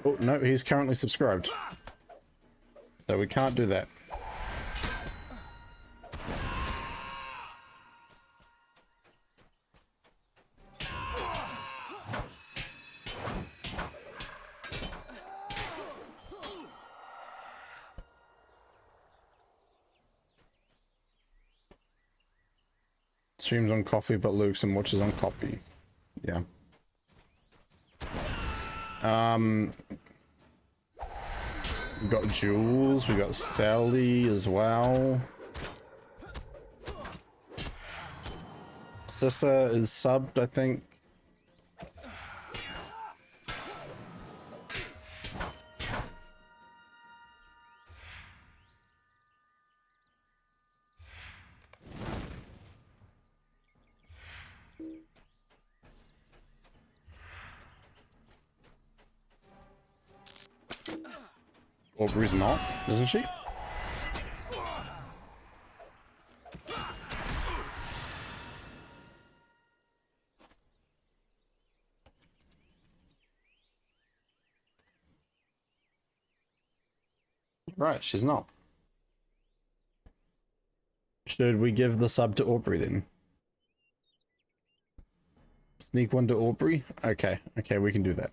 Oh, no, he's currently subscribed. So we can't do that. Streams on Coffee, but Luke's and watches on Copy. Yeah. We got Jules, we got Sally as well. Sissa is subbed, I think. Aubrey's not, isn't she? Right, she's not. Should we give the sub to Aubrey then? Sneak one to Aubrey? Okay, okay, we can do that.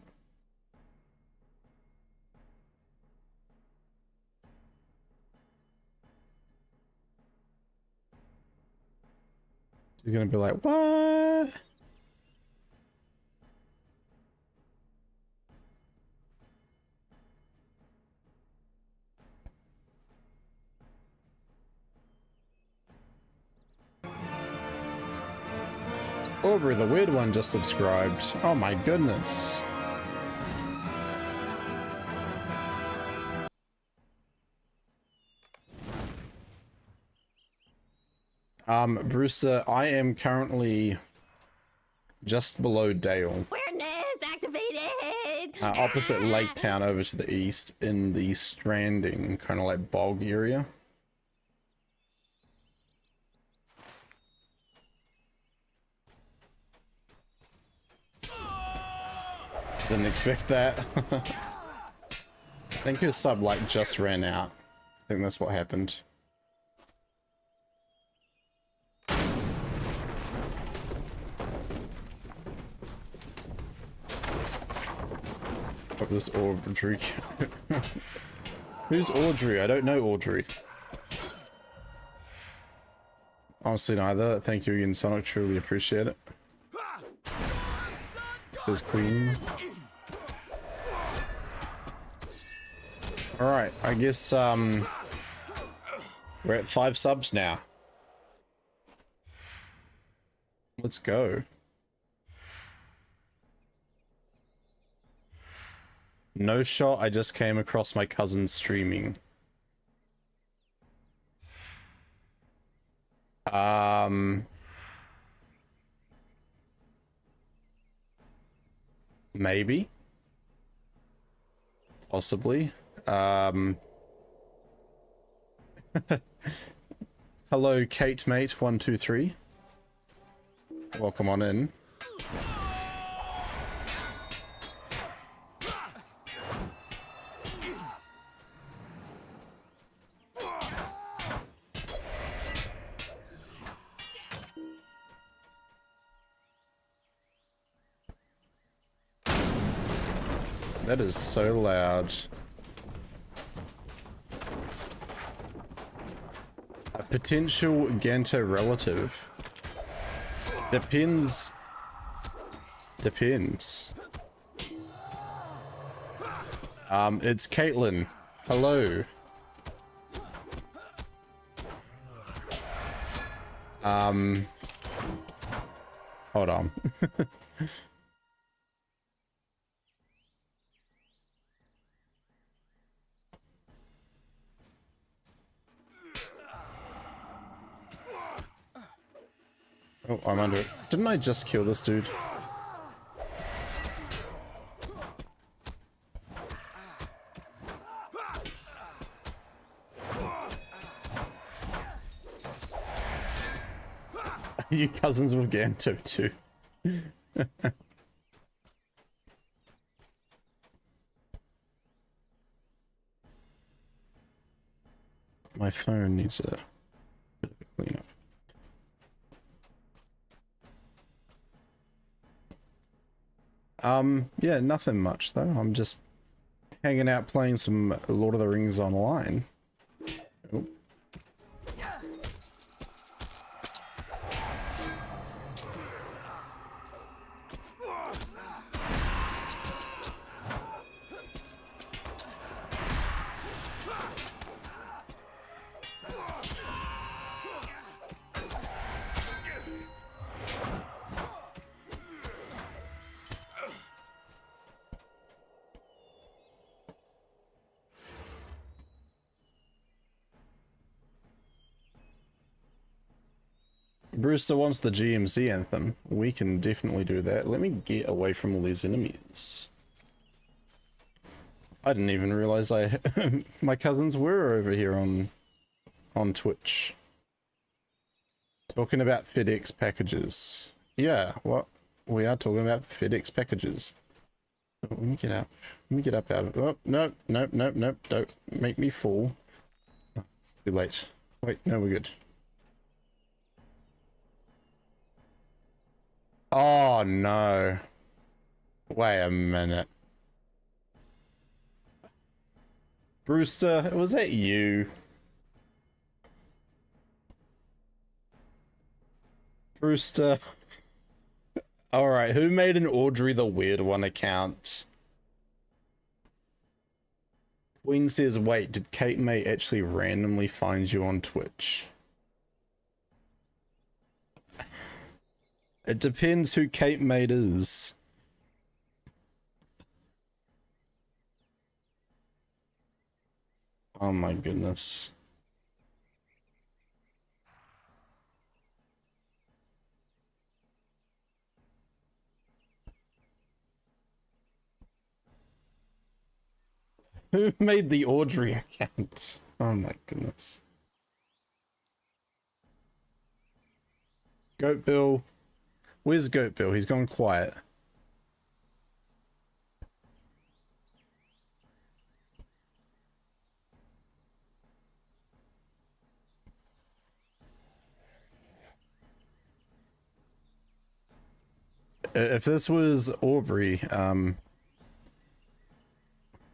She's gonna be like, what? Aubrey, the weird one, just subscribed. Oh my goodness. Brewster, I am currently just below Dale. Awareness activated! Opposite Lake Town over to the east in the Stranding, kind of like bog area. Didn't expect that. I think your sub like just ran out. I think that's what happened. Hope this Audrey. Who's Audrey? I don't know Audrey. Honestly, neither. Thank you again, Sonic. Truly appreciate it. There's Queen. Alright, I guess, we're at 5 subs now. Let's go. No shot, I just came across my cousin streaming. Maybe. Possibly. Hello, Kate Mate 123. Welcome on in. That is so loud. A potential Ganto relative. Depends. Depends. It's Caitlin. Hello. Hold on. Oh, I'm under it. Didn't I just kill this dude? You cousins with Ganto too. My phone needs a bit of a cleanup. Yeah, nothing much though. I'm just hanging out playing some Lord of the Rings online. Oh. Brewster wants the GMC anthem. We can definitely do that. Let me get away from all these enemies. I didn't even realize my cousins were over here on Twitch. Talking about FedEx packages. Yeah, what? We are talking about FedEx packages. Oh, let me get up. Let me get up out of it. Oh, no, no, no, no, don't make me fall. Oh, it's too late. Wait, no, we're good. Oh no. Wait a minute. Brewster, was that you? Brewster. Alright, who made an Audrey the Weird One account? Queen says, wait, did Kate May actually randomly find you on Twitch? It depends who Kate Mate is. Oh my goodness. Who made the Audrey account? Oh my goodness. Goat Bill. Where's Goat Bill? He's gone quiet. If this was Aubrey,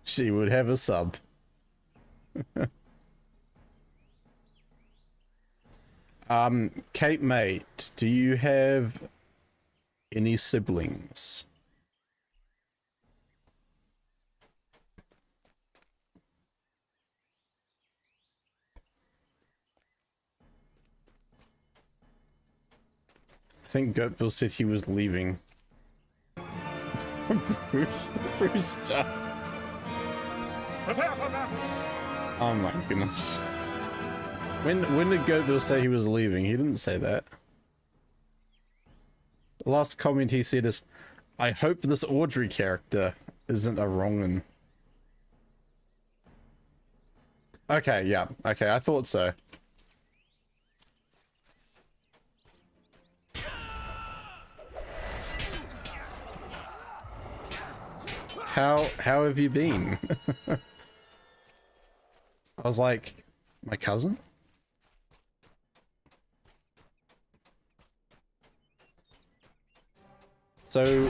she would have a sub. Kate Mate, do you have any siblings? think Goatville said he was leaving. Brewster. Oh my goodness. When did Goatville say he was leaving? He didn't say that. The last comment he said is, I hope this Audrey character isn't a wrong'un. Okay, yeah. Okay, I thought so. How have you been? I was like, my cousin? So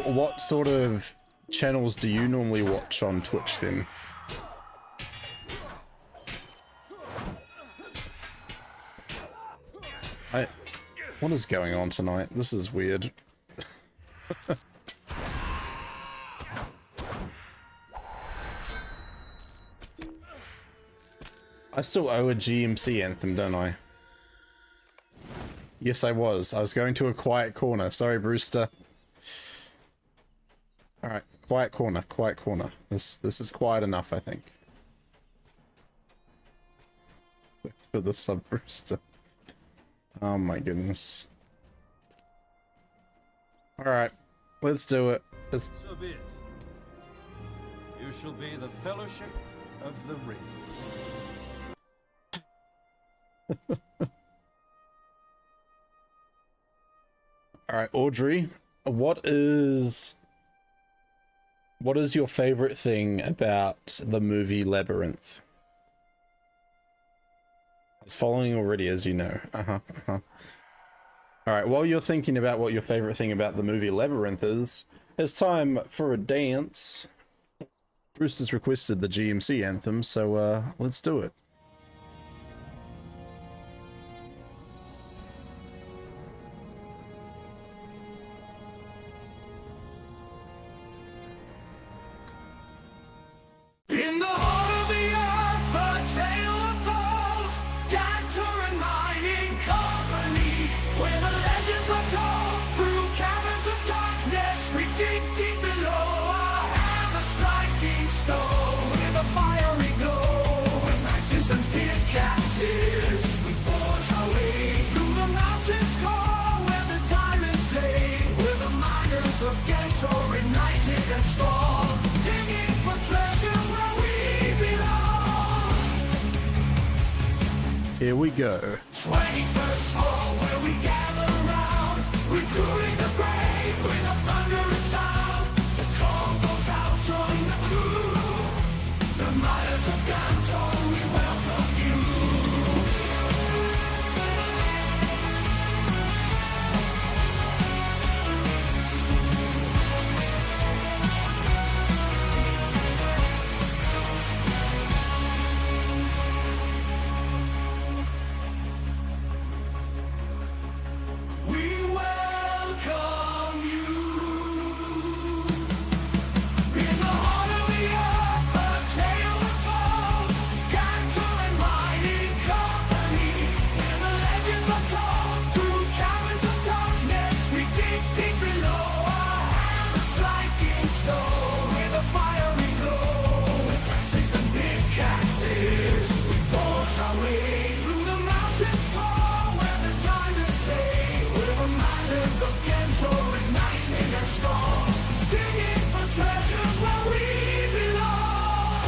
what sort of channels do you normally watch on Twitch then? What is going on tonight? This is weird. I still owe a GMC anthem, don't I? Yes, I was. I was going to a quiet corner. Sorry, Brewster. Alright, quiet corner, quiet corner. This is quiet enough, I think. For the sub, Brewster. Oh my goodness. Alright, let's do it. So be it. You shall be the Fellowship of the Ring. Alright, Audrey, what is your favorite thing about the movie Labyrinth? It's following already, as you know. Alright, while you're thinking about what your favorite thing about the movie Labyrinth is, it's time for a dance. Bruce has requested the GMC anthem, so let's do it. In the heart of the earth, a tale unfolds. Gantoran mining company, where the legends are told. Through caverns of darkness, we dig deep below. Our hammer striking stone, with a fiery glow. With axes and pickaxes, we forge our way through the mountains core, where the diamonds lay. We're the miners of Gantoran, united and strong, digging for treasures where we belong. Here we go. 21st hall where we gather round, recruiting the brave with a thunderous sound. The call goes out, join the crew. The miners of Gantoran, we welcome you. We welcome you. In the heart of the earth, a tale unfolds. Gantoran mining company, where the legends are told. Through caverns of darkness, we dig deep below. Our hammers striking stone, with a fiery glow. With axes and pickaxes, we forge our way through the mountains tall, where the diamonds lay. We're the miners of Gantoran, united and strong, digging for treasures where we belong.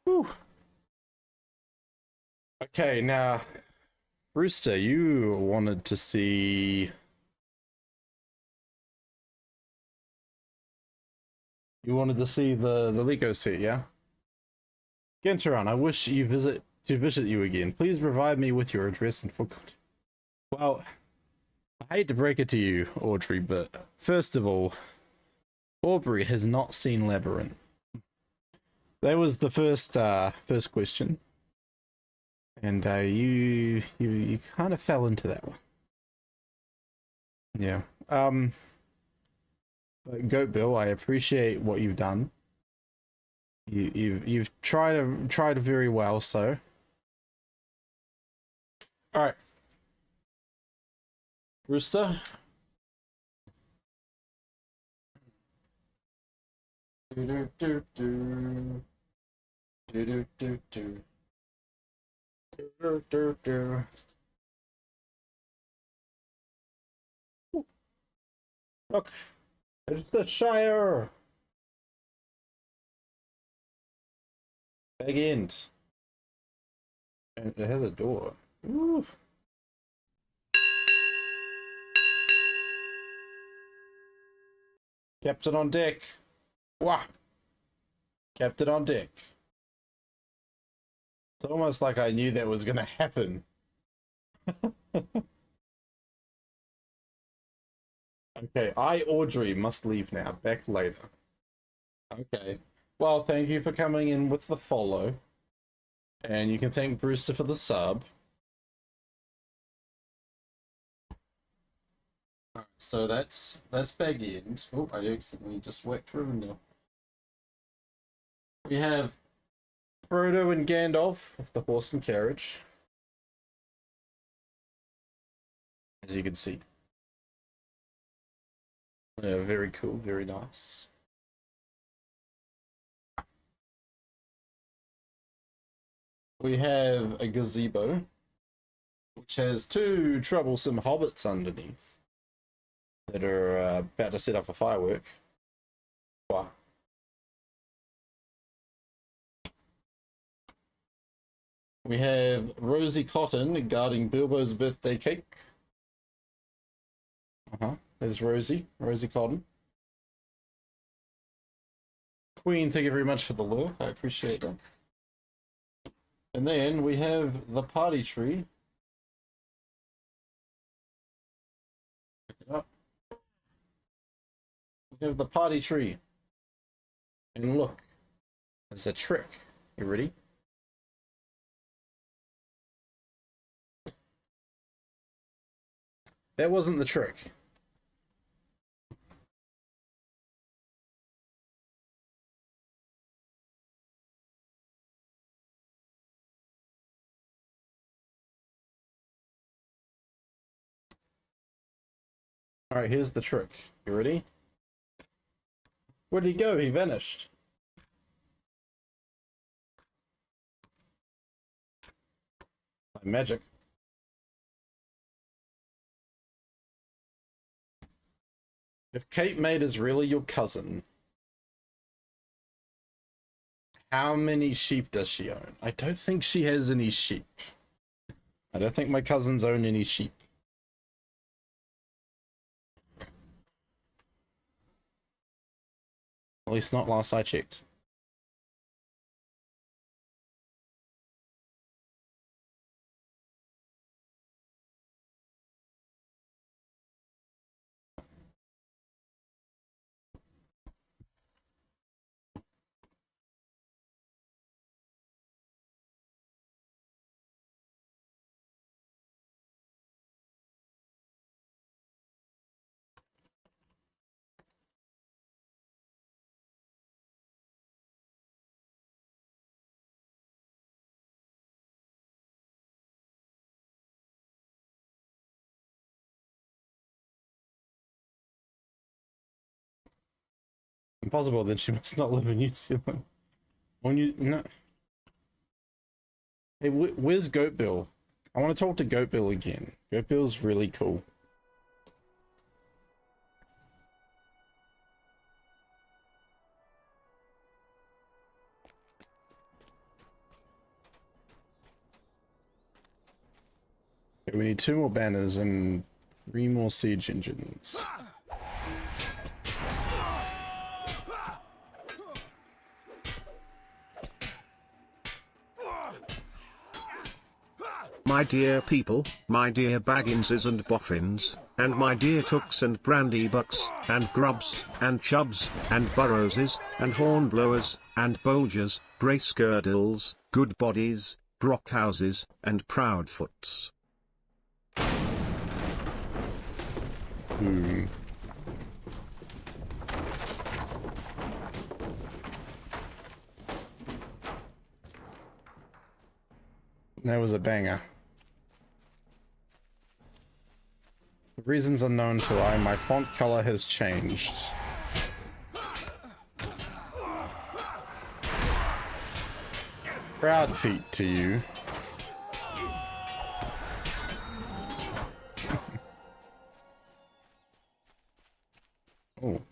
Whew. Okay, now, Brewster, you wanted to see... You wanted to see the Lego set, yeah? Gantoran, I wish to visit you again. Please provide me with your address and forgot. Well, I hate to break it to you, Audrey, but first of all, Aubrey has not seen Labyrinth. That was the first question, and you kind of fell into that one. Yeah. But Goat Bill, I appreciate what you've done. You've tried very well, so. All right, Brewster. Do do do do do do do do do do do. Look, it's the Shire. Big end. And it has a door. Ooh. Captain on deck. Wah. Captain on deck. It's almost like I knew that was gonna happen. Okay, I, Audrey, must leave now. Back later. Okay. Well, thank you for coming in with the follow. And you can thank Brewster for the sub. Alright, so that's Bag End. Oh, I accidentally just whacked Rivendell. We have Frodo and Gandalf with the horse and carriage. As you can see. Yeah, very cool, very nice. We have a gazebo, which has two troublesome hobbits underneath that are about to set off a firework. Wow. We have Rosie Cotton guarding Bilbo's birthday cake. There's Rosie Cotton. Queen, thank you very much for the lure. I appreciate that. And then we have the party tree. Pick it up. We have the party tree. And look, there's a trick. You ready? That wasn't the trick. Alright, here's the trick. You ready? Where'd he go? He vanished. By magic. If Kate Maid is really your cousin, how many sheep does she own? I don't think she has any sheep. I don't think my cousins own any sheep. At least not last I checked. Impossible, then she must not live in New Zealand. When you no. Hey, where's Goat Bill? I want to talk to Goat Bill again. Goat Bill's really cool. Okay, we need 2 more banners and 3 more siege engines. My dear people, my dear Bagginses and Boffins, and my dear Tooks and Brandy Bucks, and Grubs, and Chubs, and Burrowses, and Hornblowers, and Bolgers, Bracegirdles, Good Bodies, Brockhouses, and Proudfoots. That was a banger. For reasons unknown to I, my font color has changed. Proud feat to you. Oh.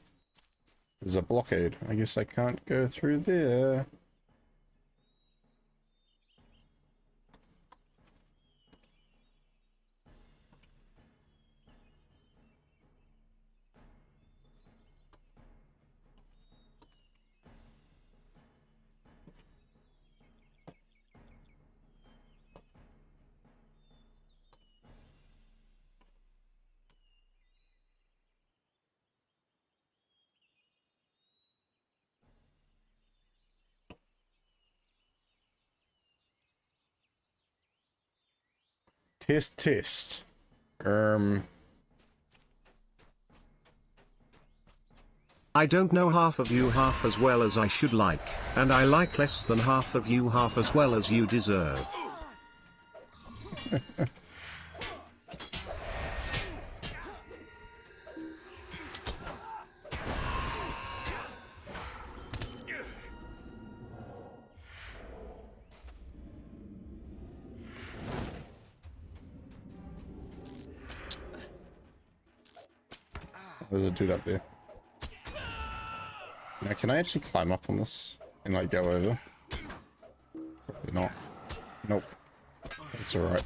There's a blockade. I guess I can't go through there. Test. I don't know half of you half as well as I should like, and I like less than half of you half as well as you deserve. There's a dude up there. Now, can I actually climb up on this and like go over? Probably not. Nope. That's alright.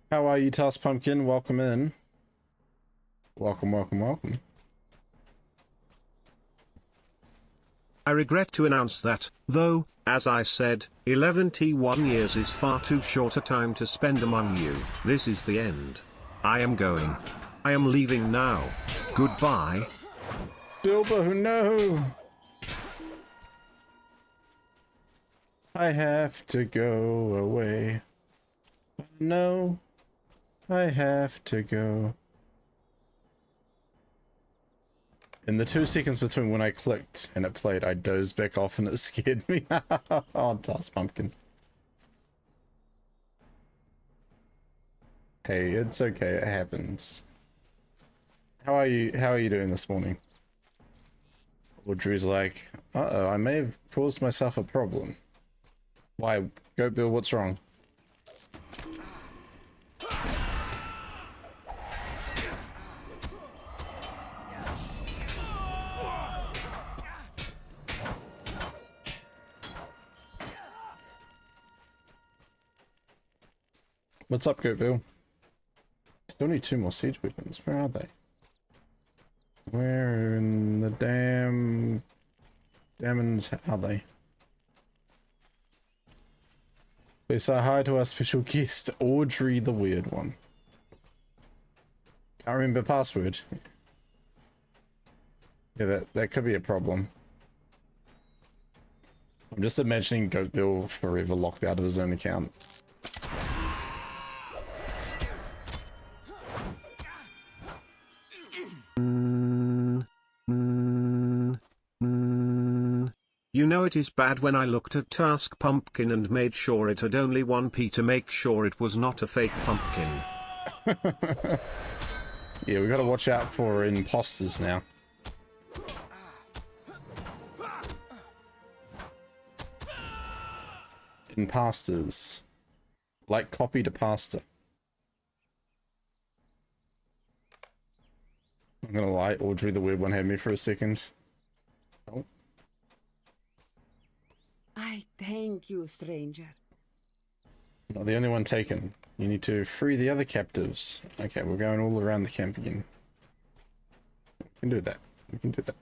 How are you, Toss Pumpkin? Welcome in. Welcome. I regret to announce that, though, as I said, 11T1 years is far too short a time to spend among you. This is the end. I am going. I am leaving now. Goodbye. Bilbo, no! I have to go away. No. I have to go. In the 2 seconds between when I clicked and it played, I dozed back off and it scared me. Oh, Toss Pumpkin. Hey, it's okay, it happens. How are you doing this morning? Audrey's like, uh-oh, I may have caused myself a problem. Why? Go Bill, what's wrong? What's up, Goat Bill? Still need 2 more siege weapons. Where are they? Where in the damns are they? Please say hi to our special guest, Audrey the Weird One. Can't remember password. Yeah, that could be a problem. I'm just imagining Goat Bill forever locked out of his own account. You know it is bad when I looked at Task Pumpkin and made sure it had only 1p to make sure it was not a fake pumpkin. Yeah, we gotta watch out for imposters now. Imposters. Like copy to pasta. I'm gonna lie, Audrey the Weird One had me for a second. Oh. I thank you, stranger. Not the only one taken. You need to free the other captives. Okay, we're going all around the camp again. We can do that. We can do that.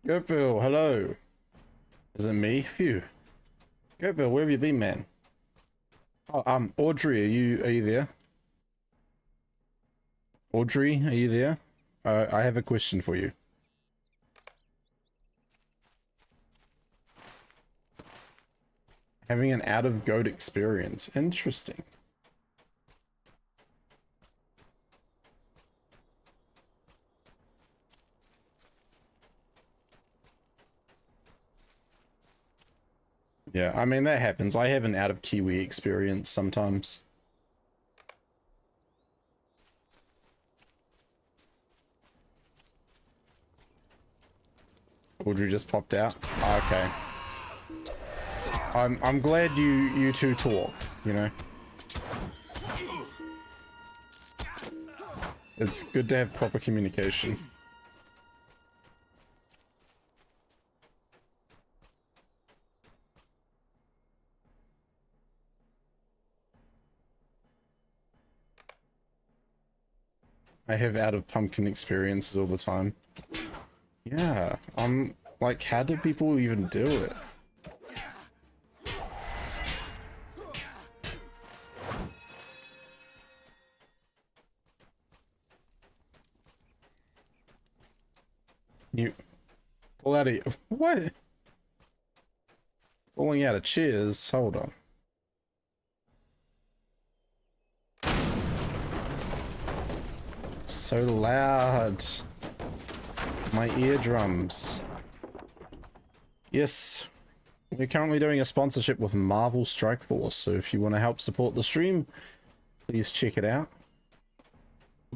Goatville, hello. Is it me? Phew. Goatville, where have you been, man? Oh, Audrey, are you there? Audrey, are you there? I have a question for you. Having an out-of-goat experience. Interesting. Yeah, I mean, that happens. I have an out-of-Kiwi experience sometimes. Audrey just popped out. Okay. I'm glad you two talk, you know. It's good to have proper communication. I have out of pumpkin experiences all the time. Yeah, I'm like, how do people even do it? You pull out of what? Pulling out of chairs. Hold on. So loud. My eardrums. Yes, we're currently doing a sponsorship with Marvel Strike Force, so if you want to help support the stream, please check it out.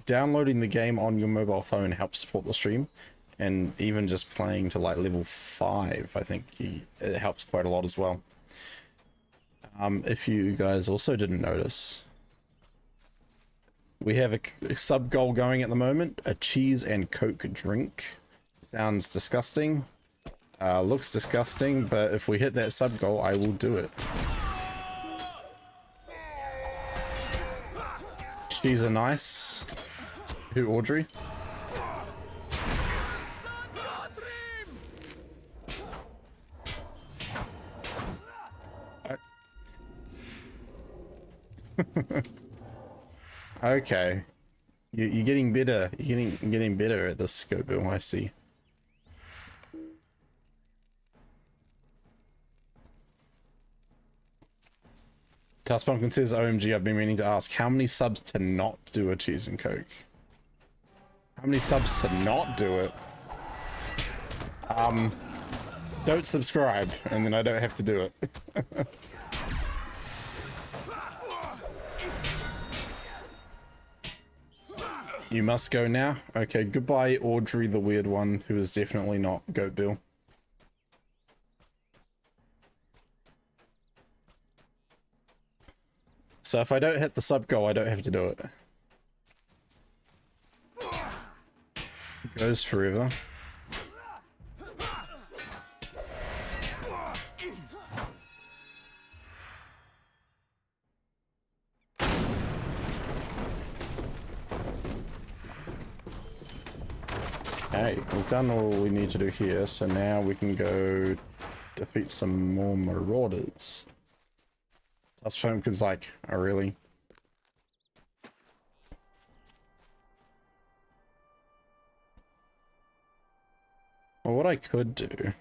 Downloading the game on your mobile phone helps support the stream, and even just playing to like level 5, I think it helps quite a lot as well. If you guys also didn't notice, we have a sub goal going at the moment, a cheese and Coke drink. Sounds disgusting, looks disgusting, but if we hit that sub goal, I will do it. Cheese are nice. Who, Audrey? Okay, you're getting better. You're getting better at this scope. I see. Tuss Pumpkin says, OMG, I've been meaning to ask, how many subs to not do a cheese and Coke? How many subs to not do it? Don't subscribe, and then I don't have to do it. You must go now? Okay, goodbye, Audrey the weird one, who is definitely not Goat Bill. So if I don't hit the sub goal, I don't have to do it. It goes forever. Okay, we've done all we need to do here, so now we can go defeat some more marauders. Tuss Pumpkin's like, oh really? Well, what I could do...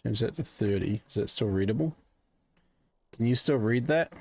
Change that to 30. Is that still readable? Can you still read that?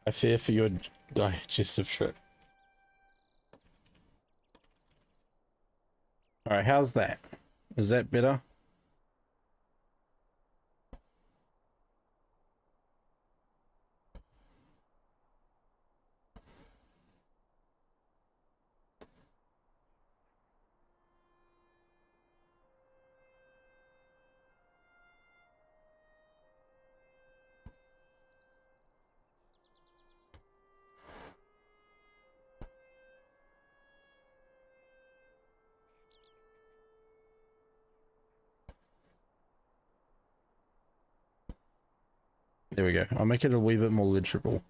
I fear for your digestive tract. Alright, how's that? Is that better? There we go. I'll make it a wee bit more legible.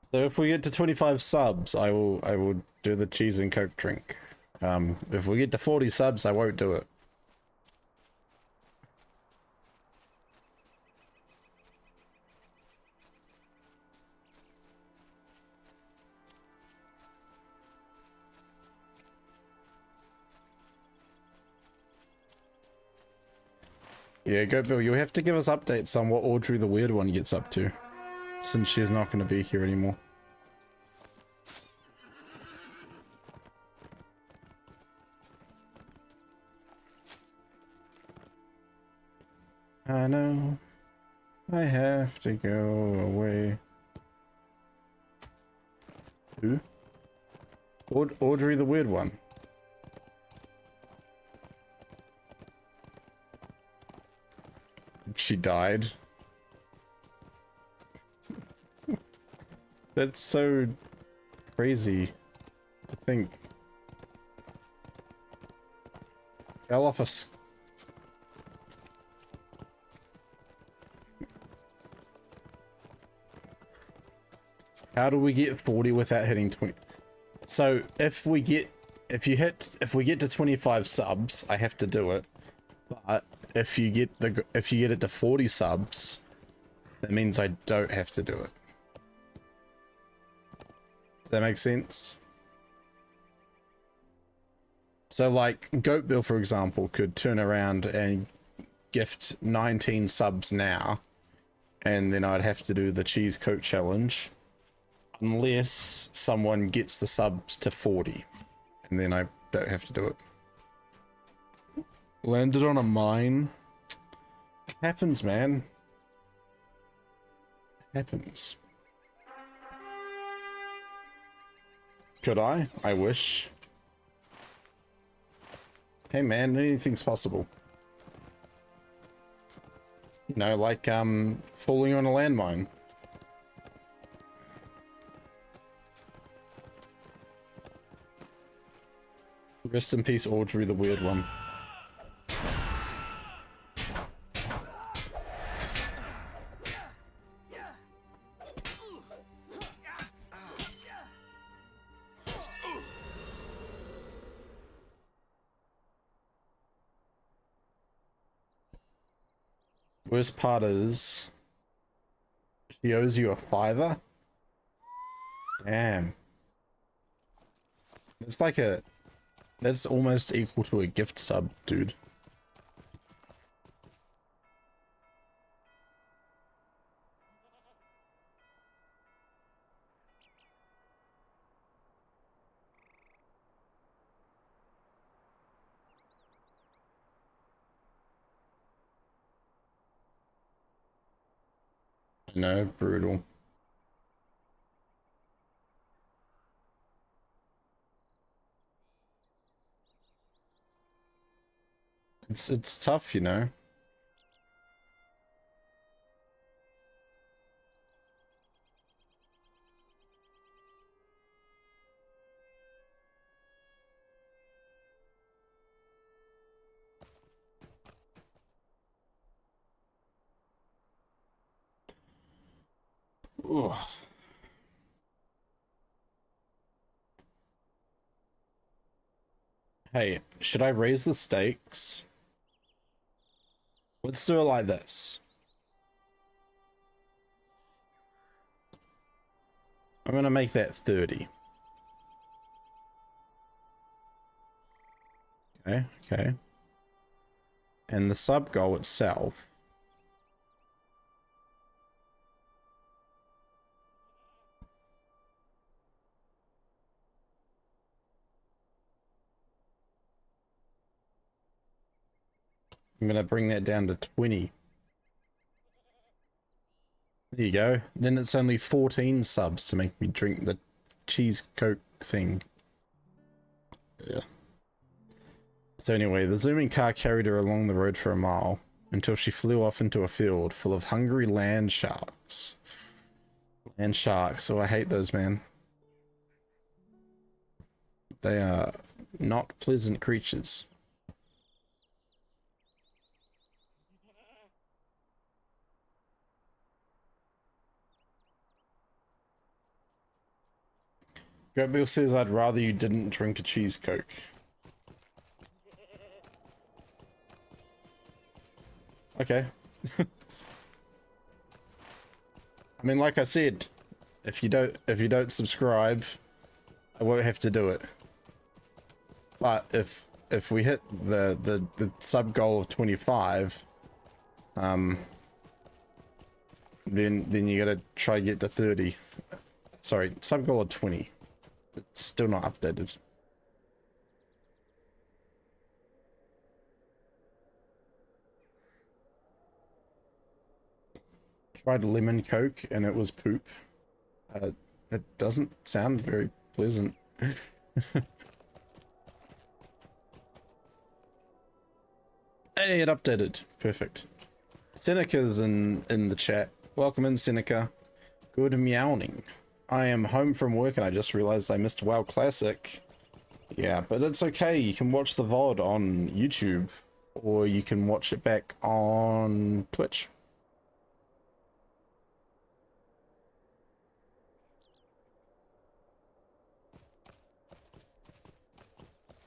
So if we get to 25 subs, I will do the cheese and coke drink. If we get to 40 subs, I won't do it. Yeah, Goat Bill, you'll have to give us updates on what Audrey the Weird One gets up to, since she's not going to be here anymore. I know I have to go away. Who? Audrey the Weird One. She died. That's so crazy to think. Fell off a How do we get 40 without hitting 20? So if we get to 25 subs, I have to do it. But if you get it to 40 subs, that means I don't have to do it. Does that make sense? So like Goat Bill, for example, could turn around and gift 19 subs now, and then I'd have to do the cheese coat challenge unless someone gets the subs to 40, and then I don't have to do it. Landed on a mine. Happens, man. Happens. Could I? I wish. Hey man, anything's possible. You know, like falling on a landmine. Rest in peace, Audrey the Weird One. Worst part is, she owes you a $5. Damn. It's like that's almost equal to a gift sub, dude. No, brutal. It's tough, you know. Ugh. Hey, should I raise the stakes? Let's do it like this. I'm gonna make that 30. Okay, okay. And the sub goal itself. I'm gonna bring that down to 20. There you go. Then it's only 14 subs to make me drink the cheese coke thing. Yeah. So anyway, the zooming car carried her along the road for a mile until she flew off into a field full of hungry land sharks. Land sharks. Oh, I hate those, man. They are not pleasant creatures. Goatbill says, I'd rather you didn't drink a cheese coke. Okay. I mean, like I said, if you don't subscribe, I won't have to do it. But if we hit the sub goal of 25, then you gotta try to get to 30. Sorry, sub goal of 20. It's still not updated. Tried lemon coke and it was poop. It doesn't sound very pleasant. Hey, it updated. Perfect. Seneca's in the chat. Welcome in, Seneca. Good meowing. I am home from work and I just realized I missed WoW Classic. Yeah, but it's okay. You can watch the VOD on YouTube or you can watch it back on Twitch.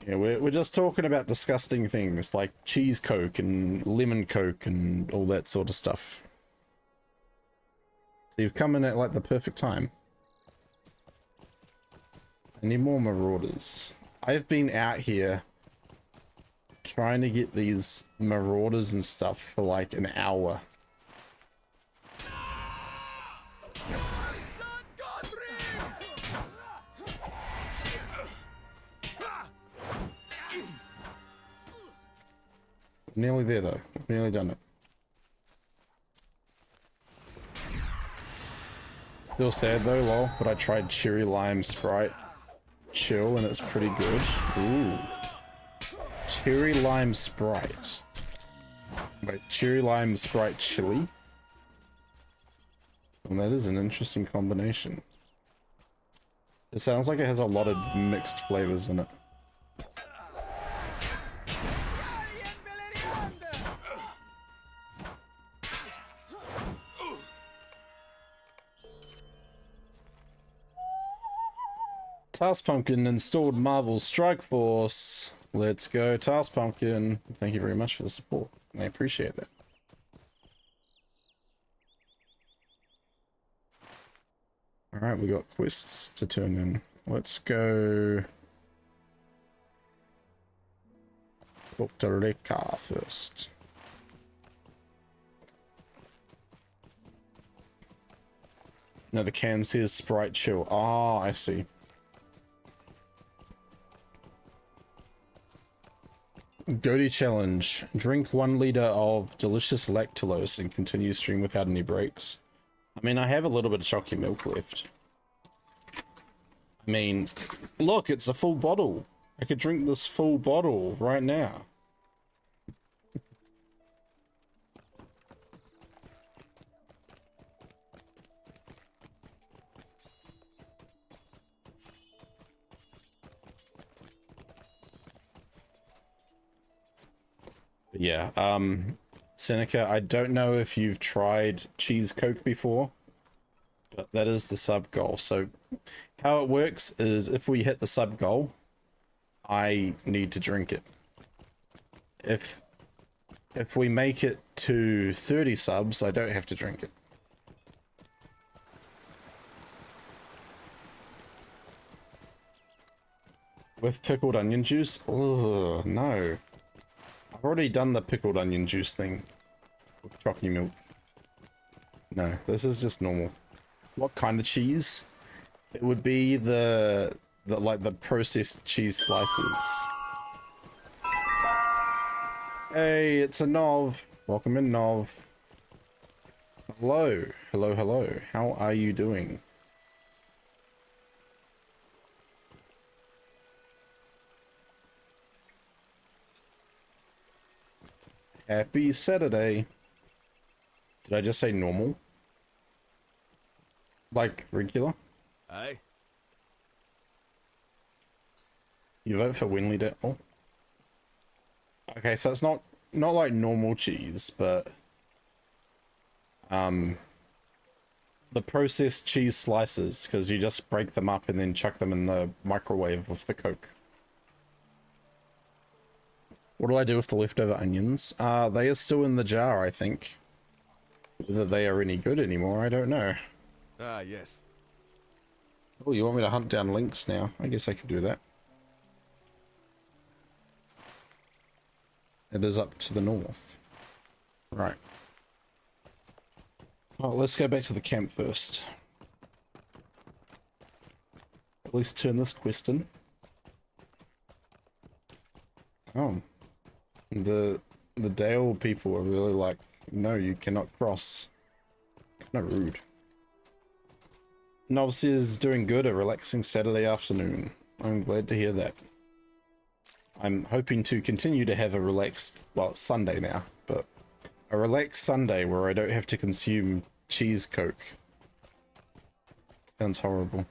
Yeah, we're just talking about disgusting things like cheese coke and lemon coke and all that sort of stuff. So you've come in at like the perfect time. I need more marauders. I've been out here trying to get these marauders and stuff for like an hour. Nearly there though. I've nearly done it. Still sad though, lol, but I tried cherry lime Sprite chill and it's pretty good. Ooh. Cherry lime Sprite. Wait, cherry lime Sprite chili? And that is an interesting combination. It sounds like it has a lot of mixed flavors in it. Task Pumpkin installed Marvel Strike Force. Let's go, Task Pumpkin. Thank you very much for the support. I appreciate that. Alright, we got quests to turn in. Let's go talk to Reka first. No, the can says Sprite Chill. Oh, I see. Goaty challenge. Drink 1 liter of delicious lactulose and continue stream without any breaks. I mean, I have a little bit of chocolate milk left. I mean, look, it's a full bottle. I could drink this full bottle right now. Yeah, Seneca, I don't know if you've tried cheese coke before, But that is the sub goal. So how it works is if we hit the sub goal, I need to drink it. If we make it to 30 subs, I don't have to drink it. With pickled onion juice? Ugh, no. I've already done the pickled onion juice thing with chalky milk. No, this is just normal. What kind of cheese? It would be the processed cheese slices. Hey, it's a Nov. Welcome in, Nov. Hello, hello, hello. How are you doing? Happy Saturday. Did I just say normal? Like regular? Aye. You vote for Winley Devil? Okay, so it's not like normal cheese, but the processed cheese slices, because you just break them up and then chuck them in the microwave with the Coke. What do I do with the leftover onions? They are still in the jar, I think. Whether they are any good anymore, I don't know. Ah, yes. Oh, you want me to hunt down links now? I guess I could do that. It is up to the north. Right. Oh, let's go back to the camp first. At least turn this quest in. Oh. The Dale people are really like, no, you cannot cross. Kind of rude. Novs is doing good, a relaxing Saturday afternoon. I'm glad to hear that. I'm hoping to continue to have a relaxed, well, it's Sunday now, but a relaxed Sunday where I don't have to consume cheese Coke. Sounds horrible.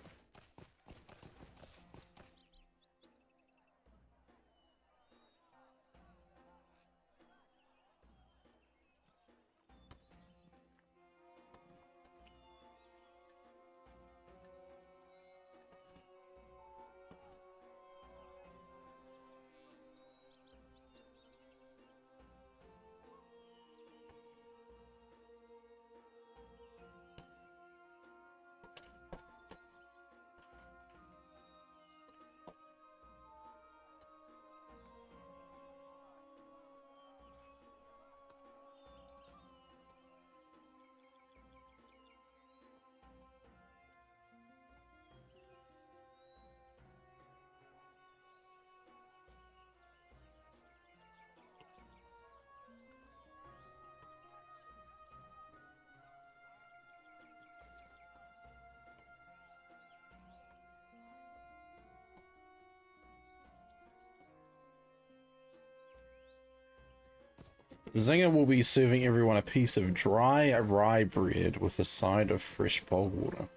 Zinger will be serving everyone a piece of dry rye bread with a side of fresh boiled water.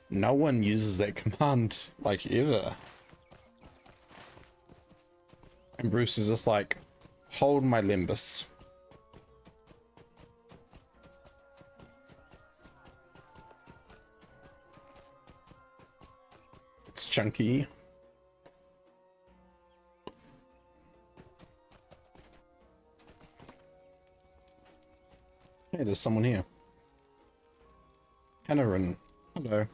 No one uses that command, like, ever. And Bruce is just like, hold my limbus. It's chunky. Hey, there's someone here. Gantoran. Hello.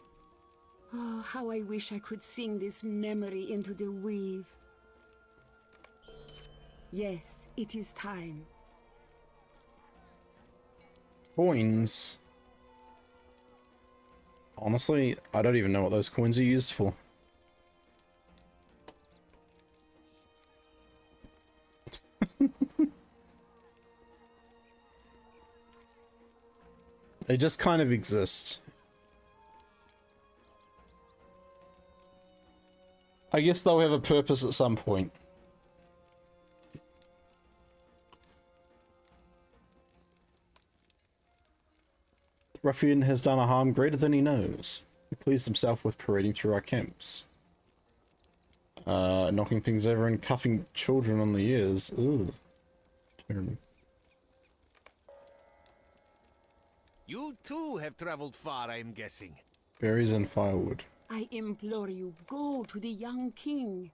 Oh, how I wish I could sing this memory into the weave. Yes, it is time. Coins. Honestly, I don't even know what those coins are used for. They just kind of exist. I guess they'll have a purpose at some point. Ruffian has done a harm greater than he knows. He pleased himself with parading through our camps. Knocking things over and cuffing children on the ears. Ooh. Terrible. You too have traveled far, I'm guessing. Berries and firewood. I implore you, go to the young king.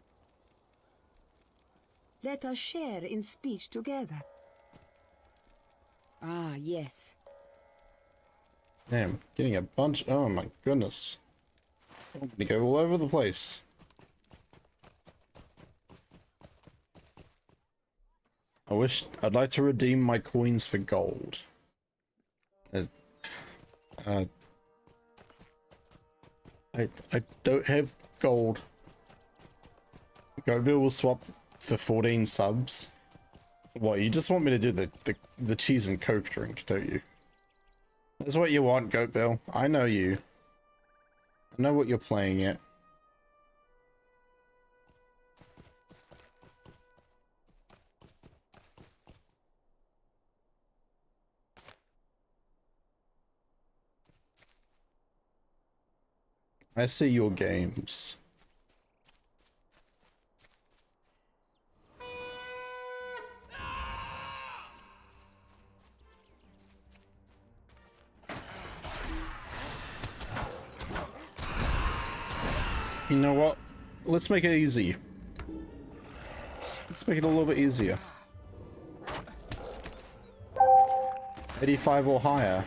Let us share in speech together. Ah, yes. Damn, getting a bunch. Oh my goodness. I'm gonna go all over the place. I'd like to redeem my coins for gold. I don't have gold. Goatbill will swap for 14 subs. What, you just want me to do the cheese and coke drink, don't you? That's what you want, Goatbill. I know you. I know what you're playing at. I see your games. You know what? Let's make it easy. Let's make it a little bit easier. 85 or higher.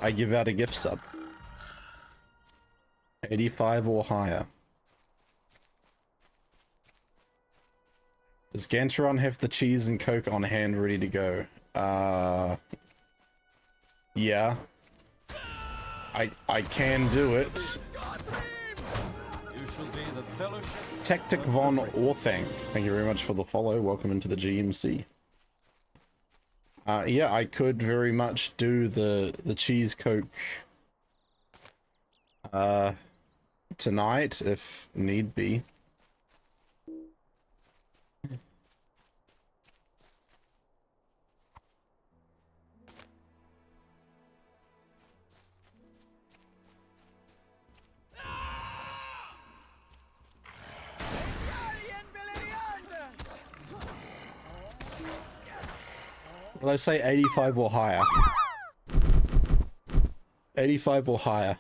I give out a gift sub. 85 or higher. Does Gantoran have the cheese and coke on hand ready to go? Yeah. I can do it. Tactic Von Orthang. Thank you very much for the follow. Welcome into the GMC. Yeah, I could very much do the cheese coke tonight if need be. Well, I say 85 or higher. 85 or higher.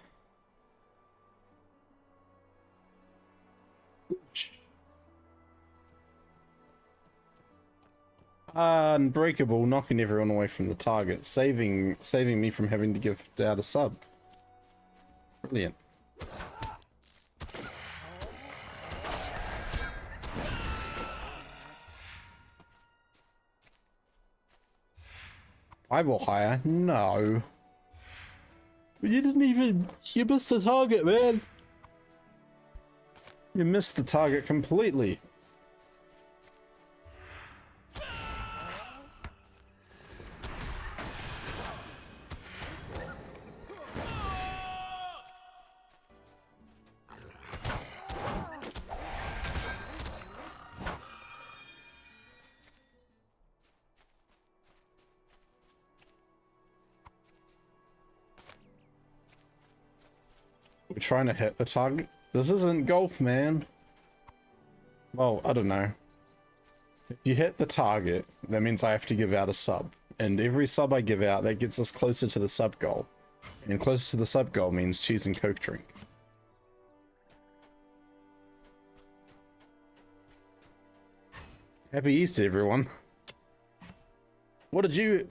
Unbreakable, knocking everyone away from the target, saving me from having to give out a sub. Brilliant. Five or higher? No. You didn't even... You missed the target, man. You missed the target completely. We're trying to hit the target. This isn't golf, man. Well, I don't know. If you hit the target, that means I have to give out a sub. And every sub I give out, that gets us closer to the sub goal. And closer to the sub goal means cheese and coke drink. Happy Easter, everyone. What did you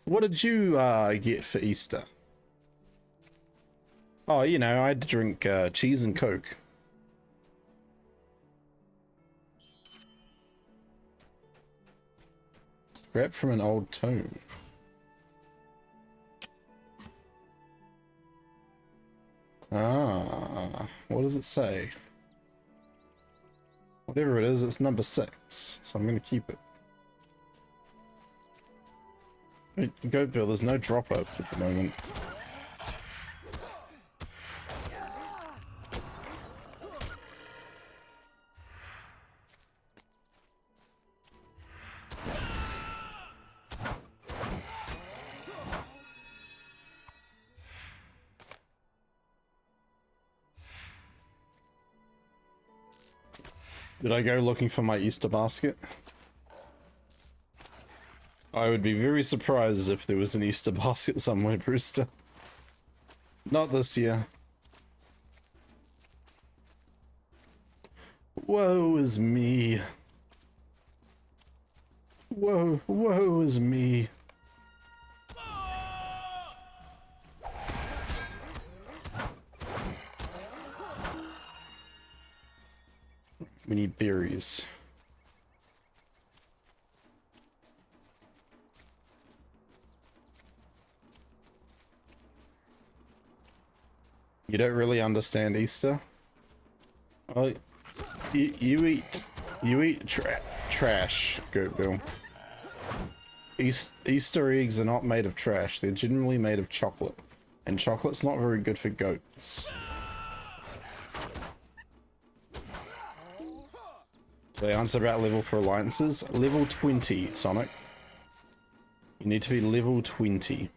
get for Easter? Oh, you know, I had to drink cheese and coke. Scrap from an old tome. Ah, what does it say? Whatever it is, it's number 6, so I'm gonna keep it. Wait, Goat Bill, there's no drop up at the moment. Did I go looking for my Easter basket? I would be very surprised if there was an Easter basket somewhere, Brewster. Not this year. Woe is me. Woe is me. We need berries. You don't really understand Easter? Oh, you eat trash, Goat Bill. Easter eggs are not made of trash. They're generally made of chocolate, and chocolate's not very good for goats. So the answer about level for alliances: level 20, Sonic. You need to be level 20.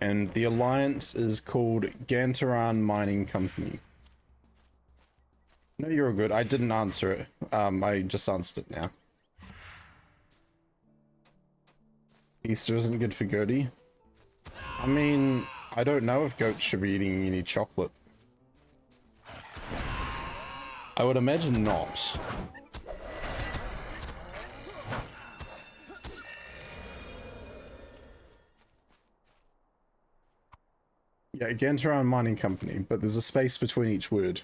And the alliance is called Gantoran Mining Company. No, you're all good. I didn't answer it. I just answered it now. Easter isn't good for goaty. I mean, I don't know if goats should be eating any chocolate. I would imagine not. Yeah, Gantoran Mining Company, but there's a space between each word.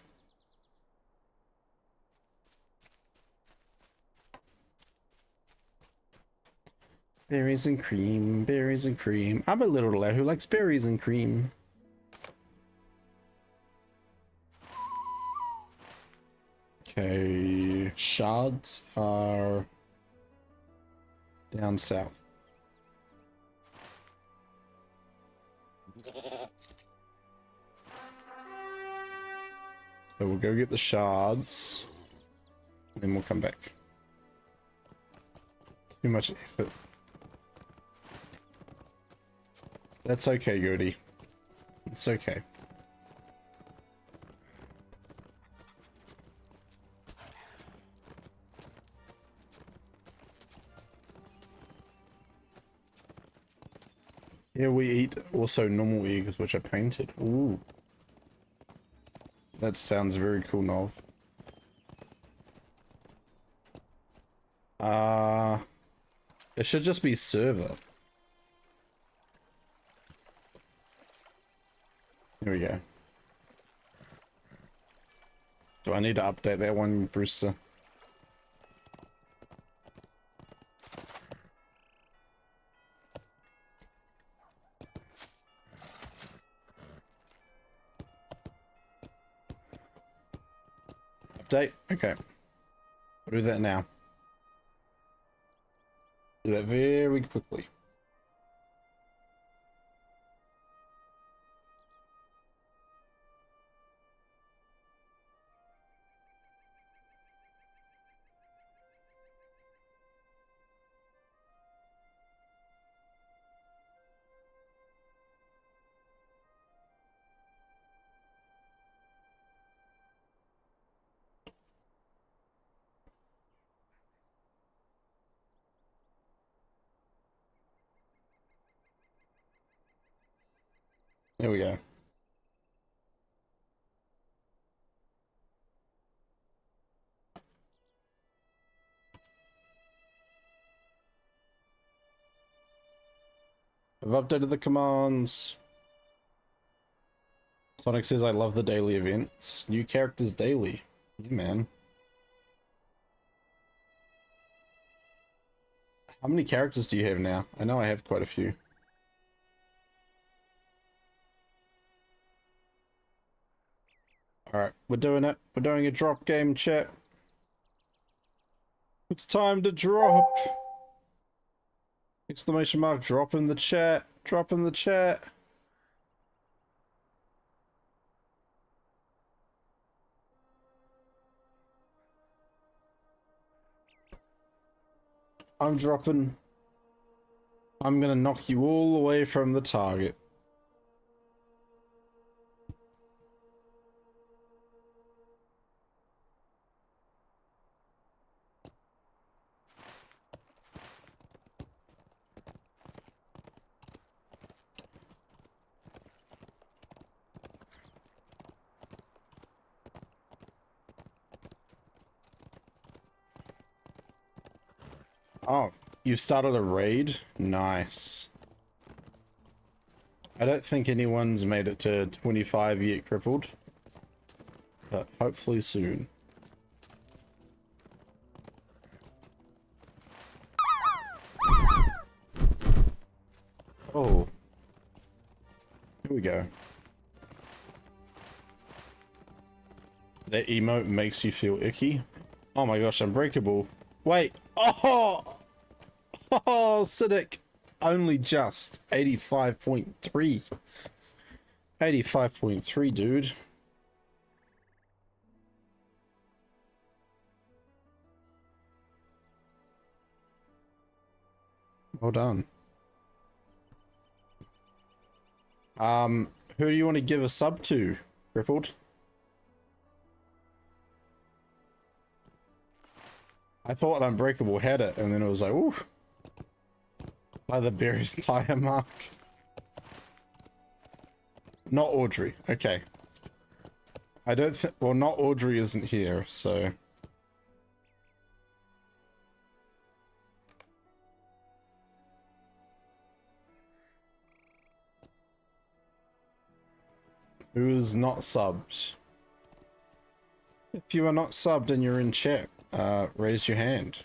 Berries and cream, berries and cream. I'm a little lad who likes berries and cream. Okay, shards are down south. So we'll go get the shards, then we'll come back. Too much effort. That's okay, Goody. It's okay. Here we eat also normal eggs, which are painted. Ooh. That sounds very cool, Nov. It should just be server. There we go. Do I need to update that one, Brewster? Update? Okay. We'll do that now. Do that very quickly. There we go. I've updated the commands. Sonic says I love the daily events. New characters daily. Yeah, man. How many characters do you have now? I know I have quite a few. Alright, we're doing it. We're doing a drop game, chat. It's time to drop. Exclamation mark, drop in the chat. Drop in the chat. I'm dropping. I'm gonna knock you all away from the target. Oh, you've started a raid? Nice. I don't think anyone's made it to 25 yet, crippled. But hopefully soon. Oh. Here we go. That emote makes you feel icky. Oh my gosh, unbreakable. Wait. Oh! Oh, Cynic. Only just 85.3. 85.3, dude. Well done. Who do you want to give a sub to, Crippled? I thought Unbreakable had it, and then it was like, ooh. By the Bear's tire mark. Not Audrey. Okay. I don't think... Well, not Audrey isn't here, so... Who is not subbed? If you are not subbed and you're in chat, raise your hand.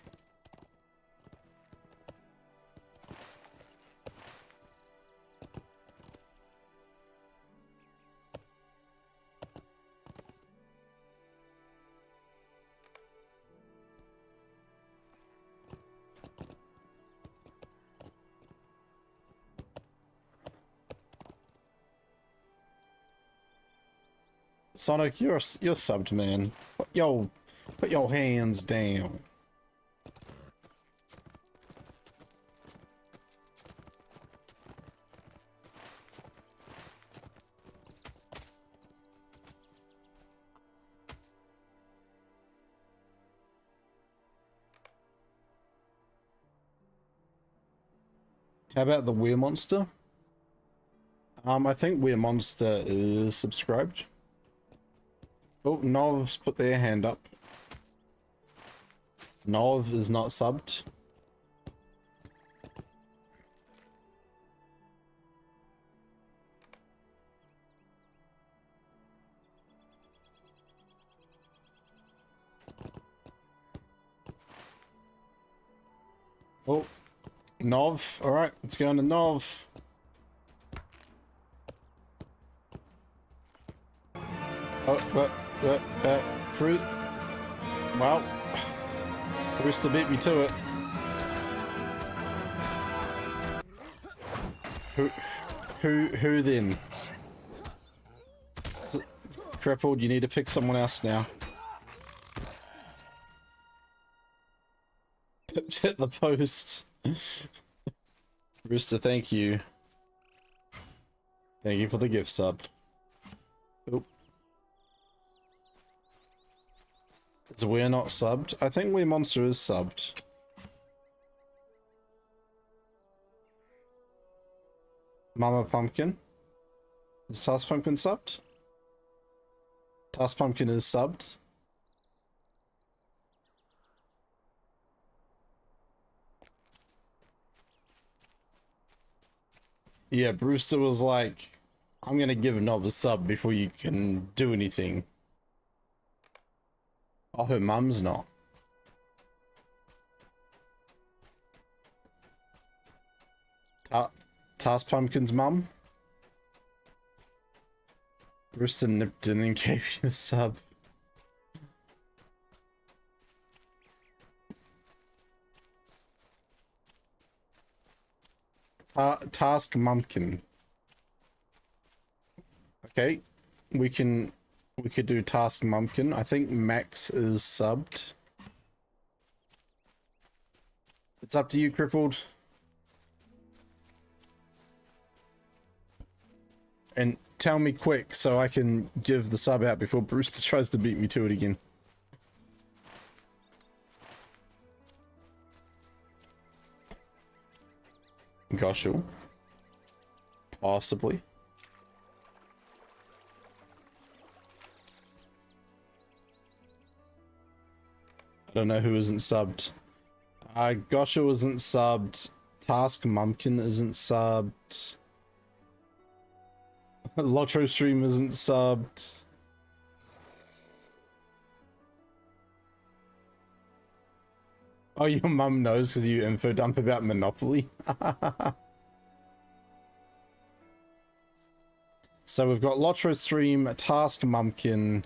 Sonic, you're subbed, man. Put your hands down. How about the Weir Monster? I think Weir Monster is subscribed. Oh, Nov's put their hand up. Nov is not subbed. Oh, Nov. All right, let's go on to Nov. Oh, fruit. Well, Rooster beat me to it. Who then? Crippled, you need to pick someone else now. Hit the post. Rooster, thank you. Thank you for the gift sub. Oop. Is We're not subbed? I think We're Monster is subbed. Mama Pumpkin. Is Task Pumpkin subbed? Task Pumpkin is subbed. Yeah, Brewster was like, I'm gonna give Nov a sub before you can do anything. Oh, her mum's not. Task Pumpkin's mum? Brewster nipped in and gave you the sub. Task Mumpkin. Okay, we could do Task Mumpkin. I think Max is subbed. It's up to you, Crippled. And tell me quick so I can give the sub out before Brewster tries to beat me to it again. Goshel. Possibly. I don't know who isn't subbed. Gosha isn't subbed. Task Mumpkin isn't subbed. Lotro Stream isn't subbed. Oh, your mum knows because you info dump about Monopoly. So we've got Lotro Stream, Task Mumpkin,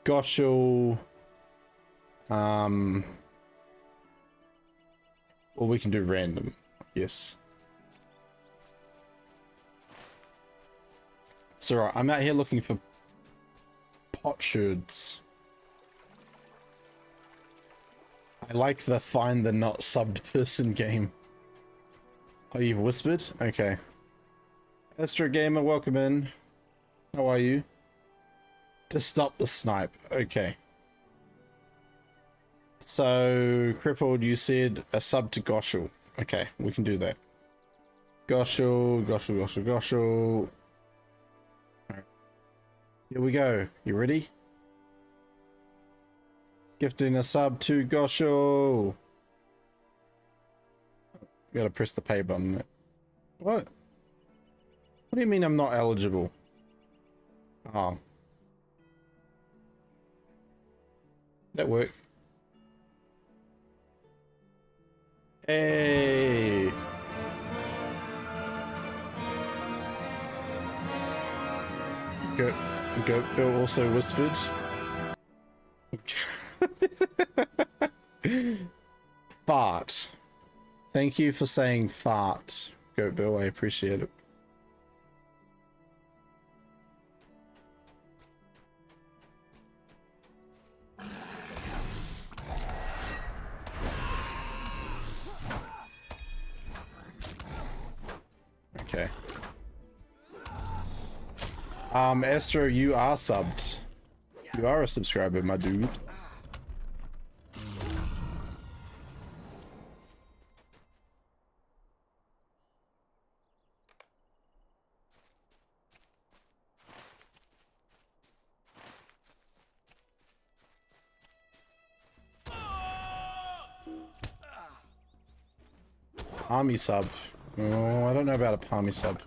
Goshel, or we can do random, yes. So right, I'm out here looking for potsherds. I like the find the not subbed person game. Oh, you've whispered? Okay. Astro Gamer, welcome in. How are you? To stop the snipe. Okay. So, Crippled, you said a sub to Goshel. Okay, we can do that. Goshel. Alright. Here we go. You ready? Gifting a sub to Goshel. Gotta press the pay button. What? What do you mean I'm not eligible? Oh. That work. Hey. Goat Bill also whispered. Fart. Thank you for saying fart, Goat Bill. I appreciate it. Okay. Astro, you are subbed. You are a subscriber, my dude. Army sub. Oh, I don't know about a palmy sub.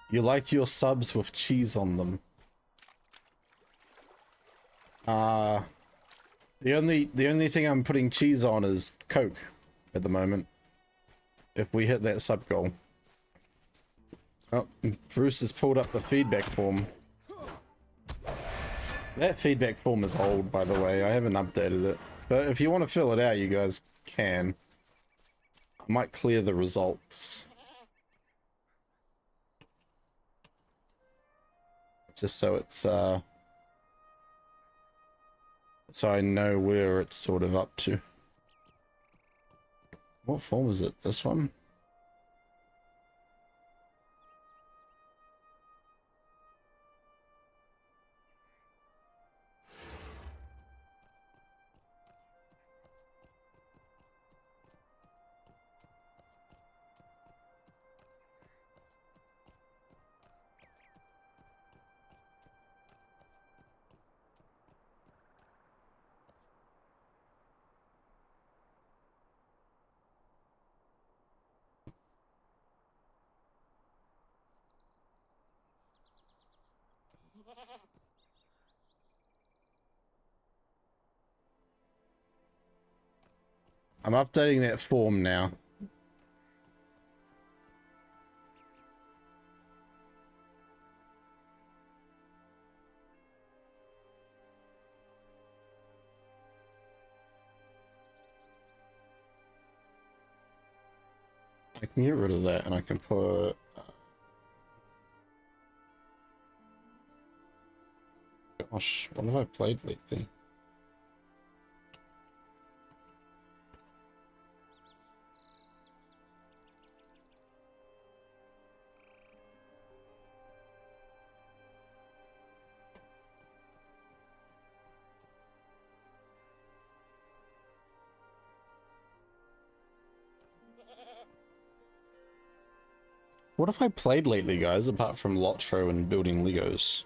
You like your subs with cheese on them. The only thing I'm putting cheese on is Coke at the moment. If we hit that sub goal. Oh, Bruce has pulled up the feedback form. That feedback form is old, by the way. I haven't updated it. But if you want to fill it out, you guys can. I might clear the results. Just so it's, so I know where it's sort of up to. What form is it? This one? I'm updating that form now. I can get rid of that and I can put... Gosh, what have I played lately? What have I played lately, guys, apart from LOTRO and building Legos?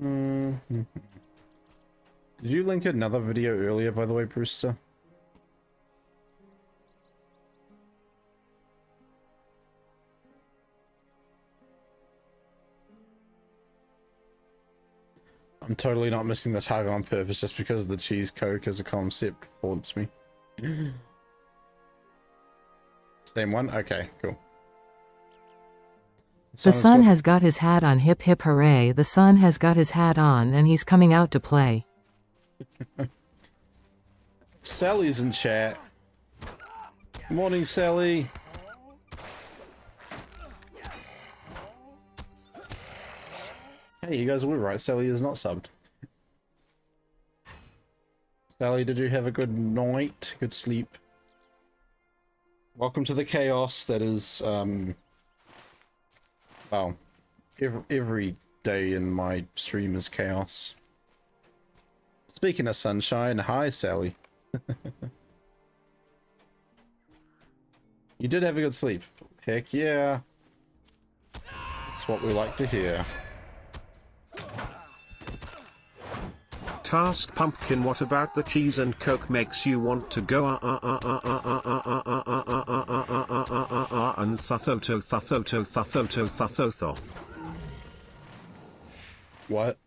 Did you link another video earlier, by the way, Brewster? I'm totally not missing the target on purpose just because the cheese coke as a concept haunts me. Same one? Okay, cool. The sun has got his hat on, hip hip hooray, the sun has got his hat on and he's coming out to play. Sally's in chat. Morning, Sally. Hey, you guys were right, Sally is not subbed. Sally, did you have a good night? Good sleep? Welcome to the chaos that is, well, every day in my stream is chaos. Speaking of sunshine, hi, Sally. You did have a good sleep. Heck yeah. That's what we like to hear. Task Pumpkin, what about the cheese and coke makes you want to go and thuthoto thuthoto thuthoto thuthoth? What?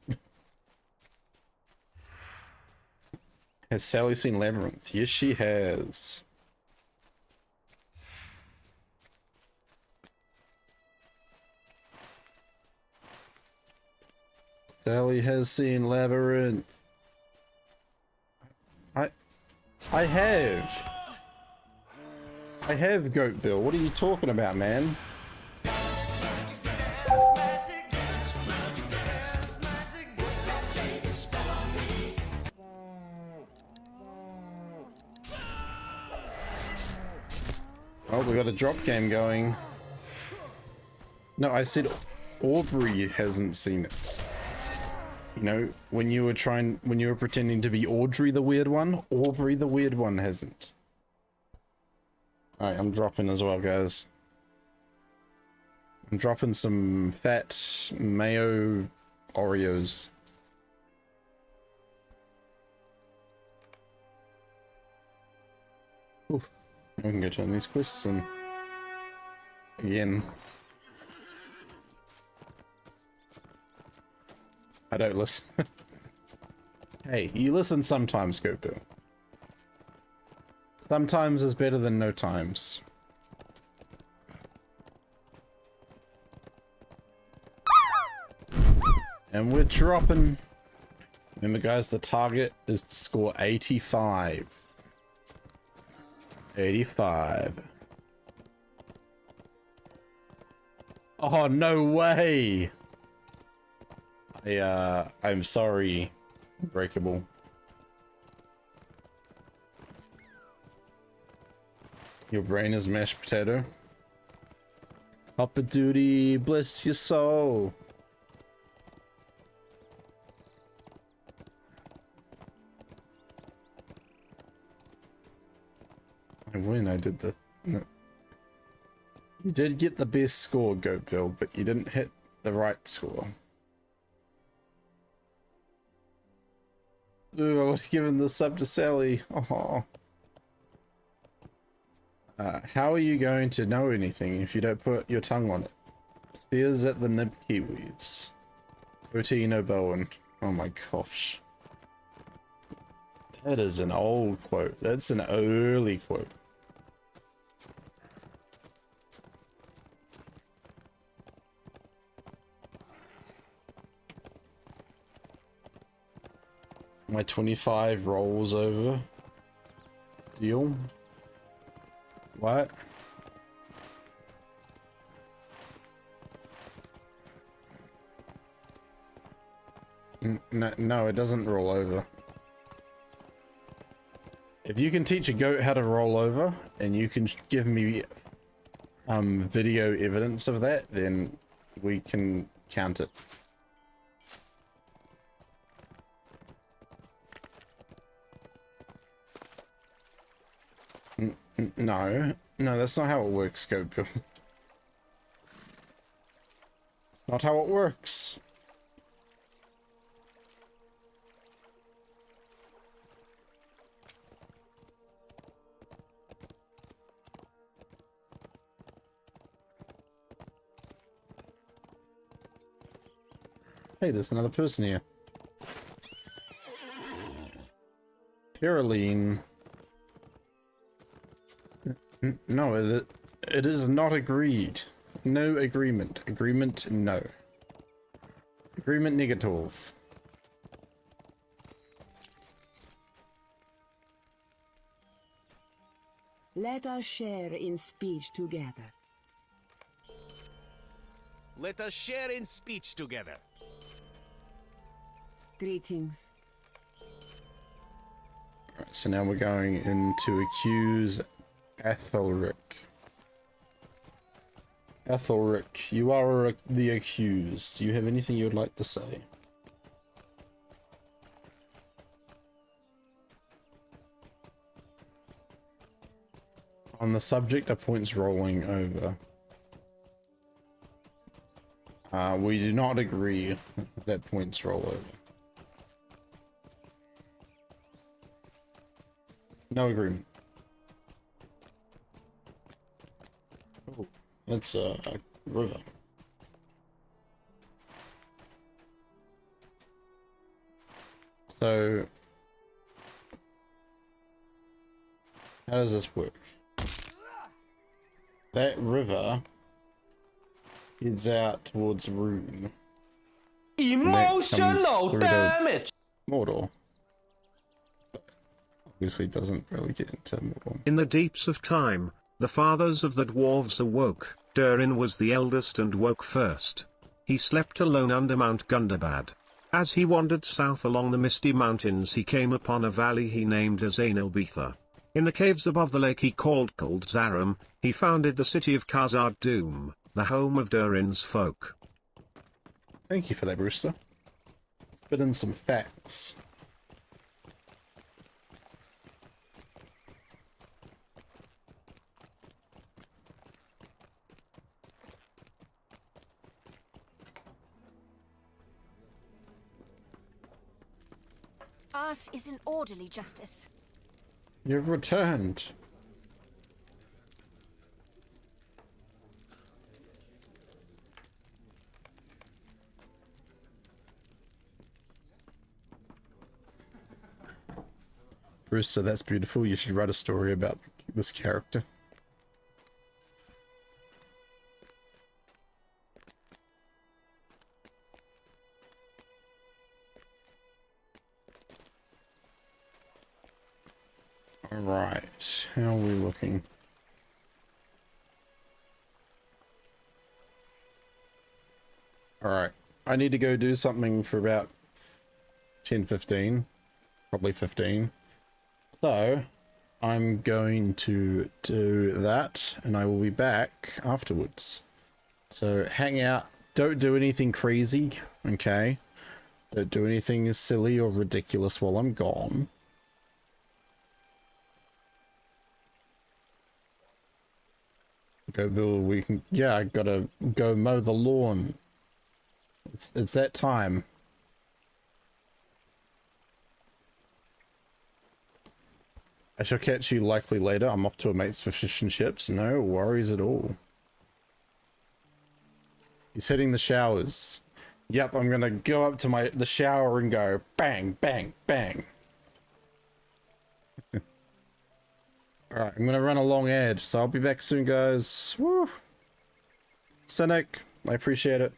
Has Sally seen Labyrinth? Yes, she has. Sally has seen Labyrinth. I have, Goat Bill. What are you talking about, man? Oh, we got a drop game going. No, I said Aubrey hasn't seen it. You know, when you were pretending to be Audrey the weird one, Aubrey the weird one hasn't. Alright, I'm dropping as well, guys. I'm dropping some fat mayo Oreos. Oof. I can go turn these quests in. Again. I don't listen. Hey, you listen sometimes, Goku. Sometimes is better than no times. And we're dropping. Remember, guys, the target is to score 85. 85. Oh, no way! I'm sorry, Breakable. Your brain is mashed potato. Up a duty, bless your soul. I win, I did the... No. You did get the best score, Goat Bill, but you didn't hit the right score. Ooh, I would have given the sub to Sally. Oh. How are you going to know anything if you don't put your tongue on it? Spears at the nib kiwis. OT no Bowen. Oh my gosh. That is an old quote. That's an early quote. My 25 rolls over. Deal. What? No, it doesn't roll over. If you can teach a goat how to roll over, and you can give me video evidence of that, then we can count it. No, that's not how it works, Goat Bill. It's not how it works. Hey, there's another person here. Pyroline. No, it is not agreed. No agreement. Agreement, no. Agreement negative. Let us share in speech together. Let us share in speech together. Greetings. Alright, so now we're going in to accuse Ethelric. Ethelric, you are the accused. Do you have anything you would like to say? On the subject of points rolling over. We do not agree that points roll over. No agreement. Oh, that's a river. So, how does this work? That river heads out towards Rune. Emotional damage! Mordor. Obviously doesn't really get into Mordor. In the deeps of time, the fathers of the dwarves awoke. Durin was the eldest and woke first. He slept alone under Mount Gundabad. As he wandered south along the misty mountains, he came upon a valley he named as Ainelbetha. In the caves above the lake he called Zarum, he founded the city of Khazad Dûm, the home of Durin's folk. Thank you for that, Brewster. Spit in some facts. Ours is an orderly justice. You've returned. Brewster, that's beautiful. You should write a story about this character. Alright, how are we looking? Alright, I need to go do something for about 10-15, probably 15. So, I'm going to do that, and I will be back afterwards. So, hang out, don't do anything crazy, okay? Don't do anything silly or ridiculous while I'm gone. Go Bill, we can, yeah, I gotta go mow the lawn. It's that time. I shall catch you likely later. I'm off to a mate's for fish and chips. No worries at all. He's hitting the showers. Yep, I'm gonna go up to the shower and go bang, bang, bang. Alright, I'm gonna run a long ad, so I'll be back soon, guys. Woo! Cynic, I appreciate it.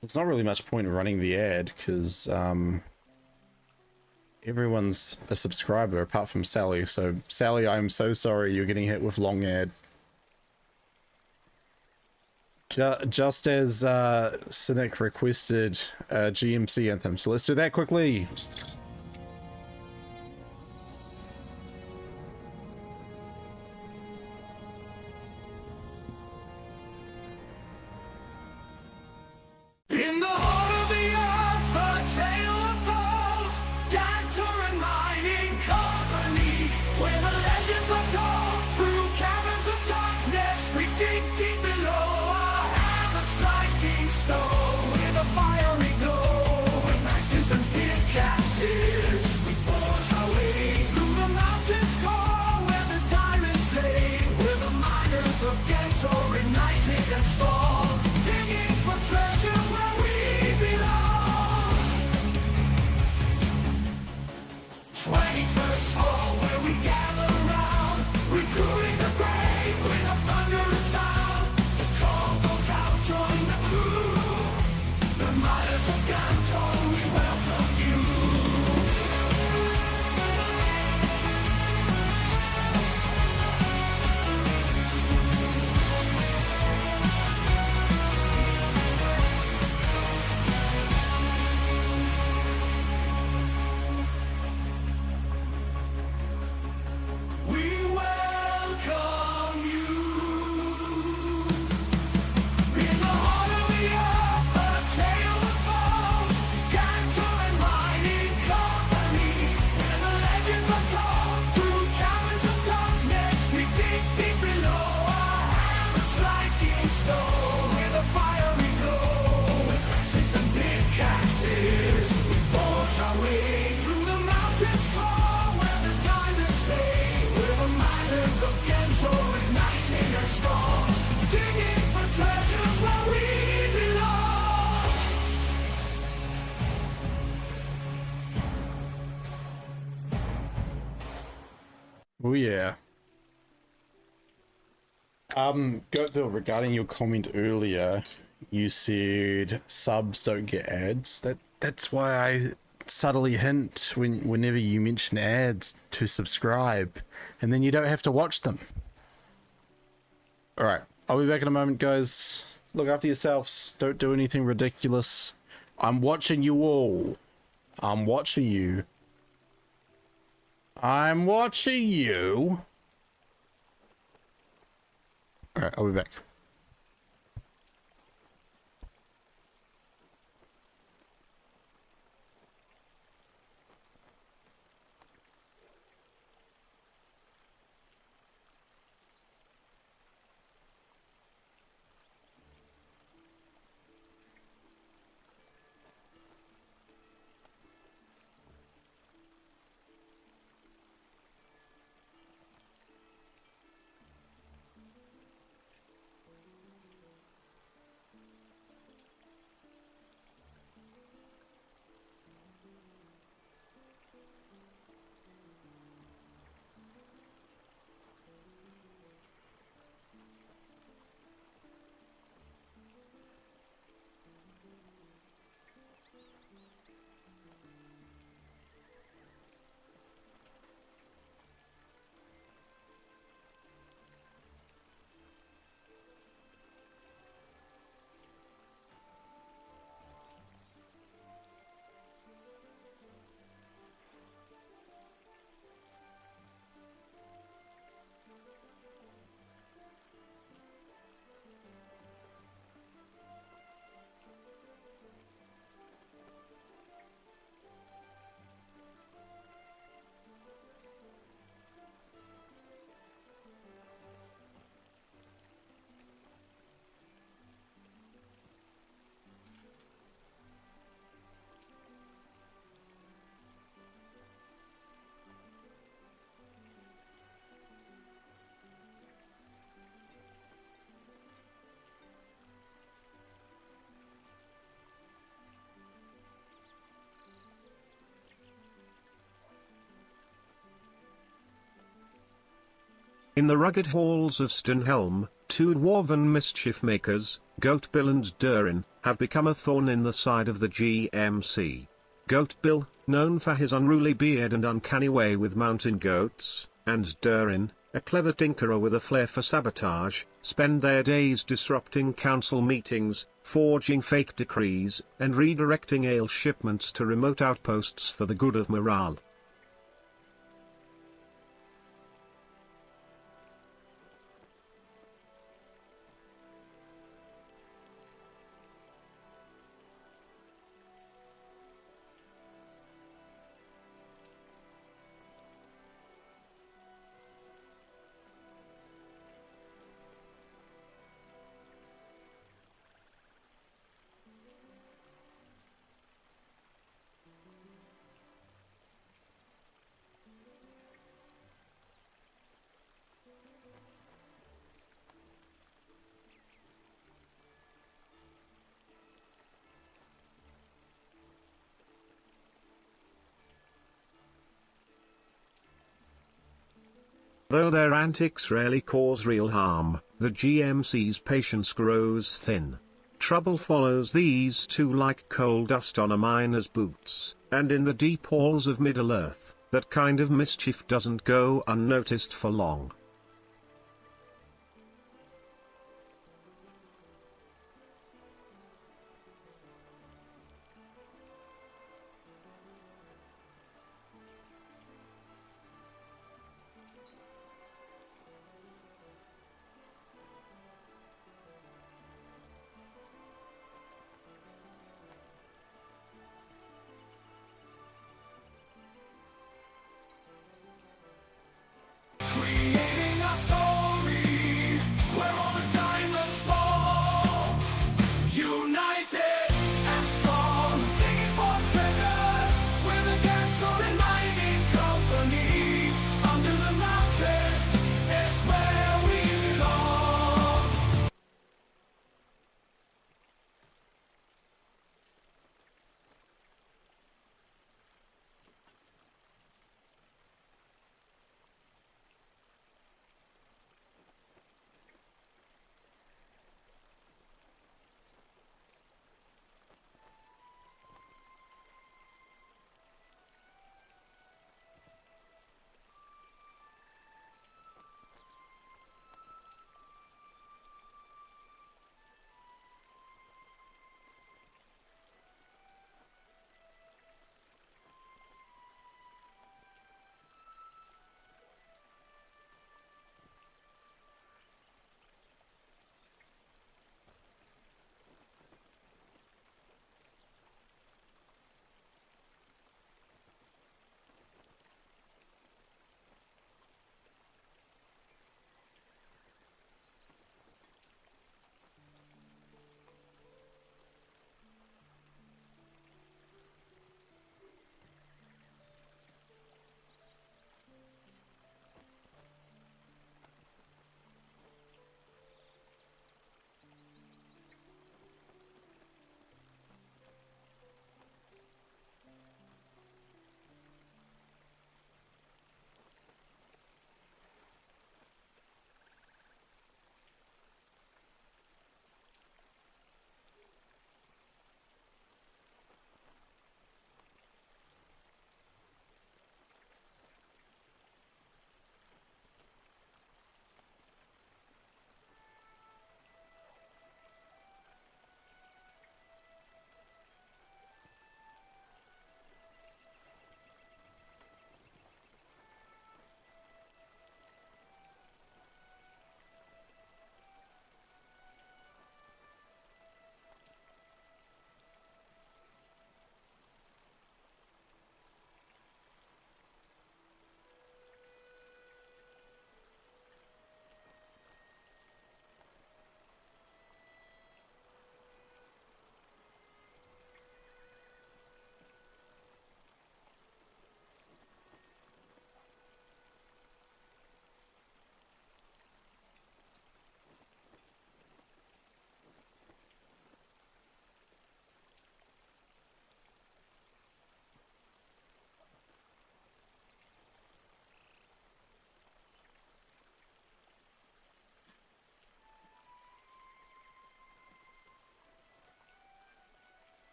There's not really much point in running the ad, because, everyone's a subscriber apart from Sally, so Sally, I'm so sorry you're getting hit with long ad. Just as, Cynic requested a GMC anthem, so let's do that quickly. In the heart of the earth, a tale unfolds. Gantoran mining company, where the legends are told. Through caverns of darkness, we dig deep below. Our hammer striking stone with a fiery glow. With axes and pickaxes. 21st hall where we gather around, recruiting the brave with a thunderous sound. The call goes out, join the crew. The miners of Gantoran, we welcome you. Oh yeah. Bill, regarding your comment earlier, you said subs don't get ads. That's why I subtly hint whenever you mention ads to subscribe, and then you don't have to watch them. Alright, I'll be back in a moment, guys. Look after yourselves. Don't do anything ridiculous. I'm watching you all. I'm watching you. I'm watching you. Alright, I'll be back. In the rugged halls of Stenhelm, two dwarven mischief makers, Goatbill and Durin, have become a thorn in the side of the GMC. Goatbill, known for his unruly beard and uncanny way with mountain goats, and Durin, a clever tinkerer with a flair for sabotage, spend their days disrupting council meetings, forging fake decrees, and redirecting ale shipments to remote outposts for the good of morale. Though their antics rarely cause real harm, the GMC's patience grows thin. Trouble follows these two like coal dust on a miner's boots, and in the deep halls of Middle-earth, that kind of mischief doesn't go unnoticed for long. Created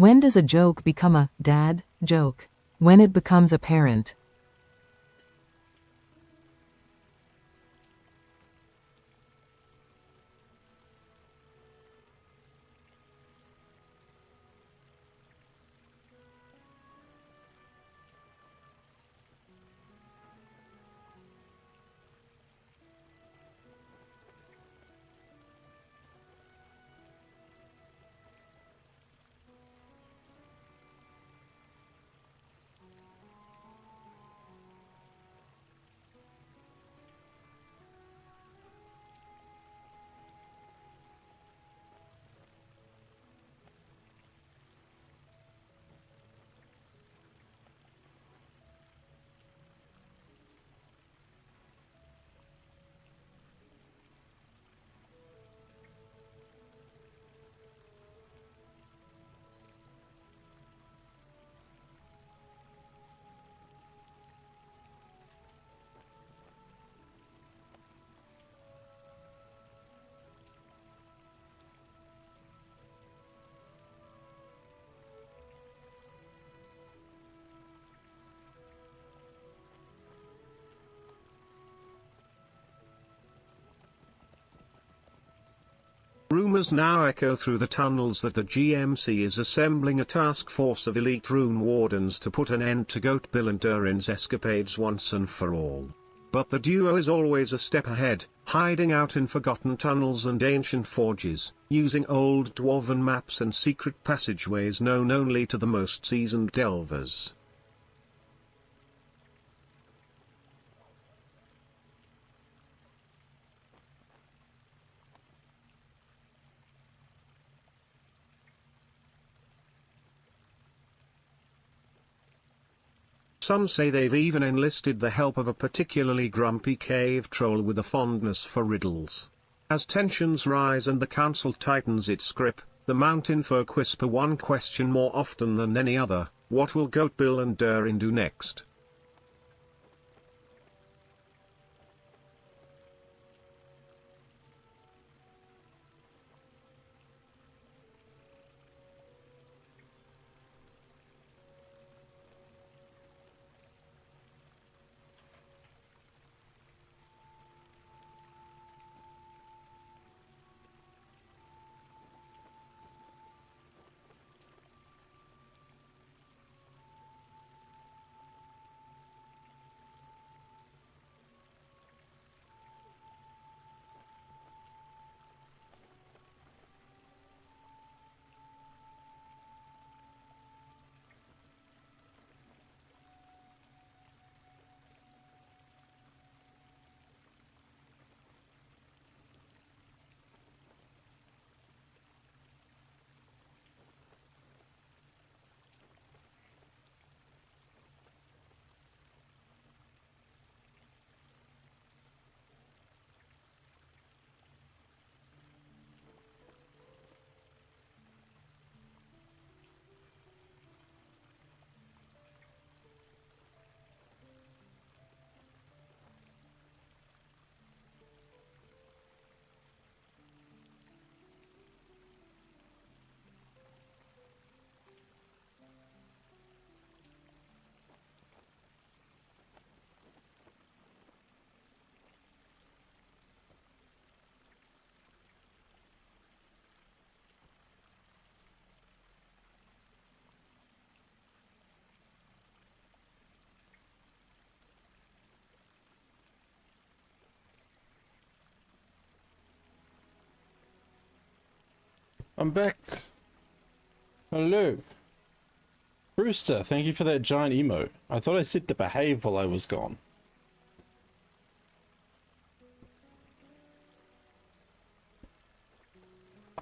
When does a joke become a dad joke? When it becomes apparent. Rumors now echo through the tunnels that the GMC is assembling a task force of elite rune wardens to put an end to Goat Bill and Durin's escapades once and for all. But the duo is always a step ahead, hiding out in forgotten tunnels and ancient forges, using old dwarven maps and secret passageways known only to the most seasoned delvers. Some say they've even enlisted the help of a particularly grumpy cave troll with a fondness for riddles. As tensions rise and the council tightens its grip, the mountain folk whisper one question more often than any other: what will Goat Bill and Durin do next? I'm back. Hello. Brewster, thank you for that giant emote. I thought I said to behave while I was gone.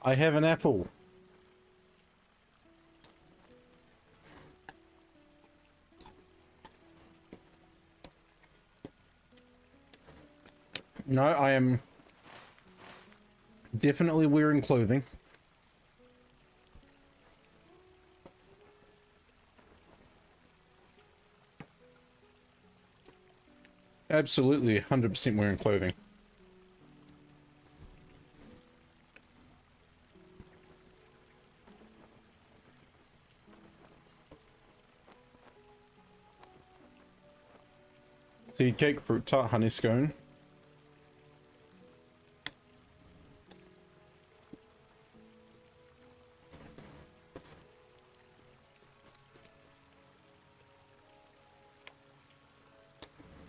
I have an apple. No, I am definitely wearing clothing. Absolutely 100% wearing clothing. Tea cake, fruit tart, honey scone.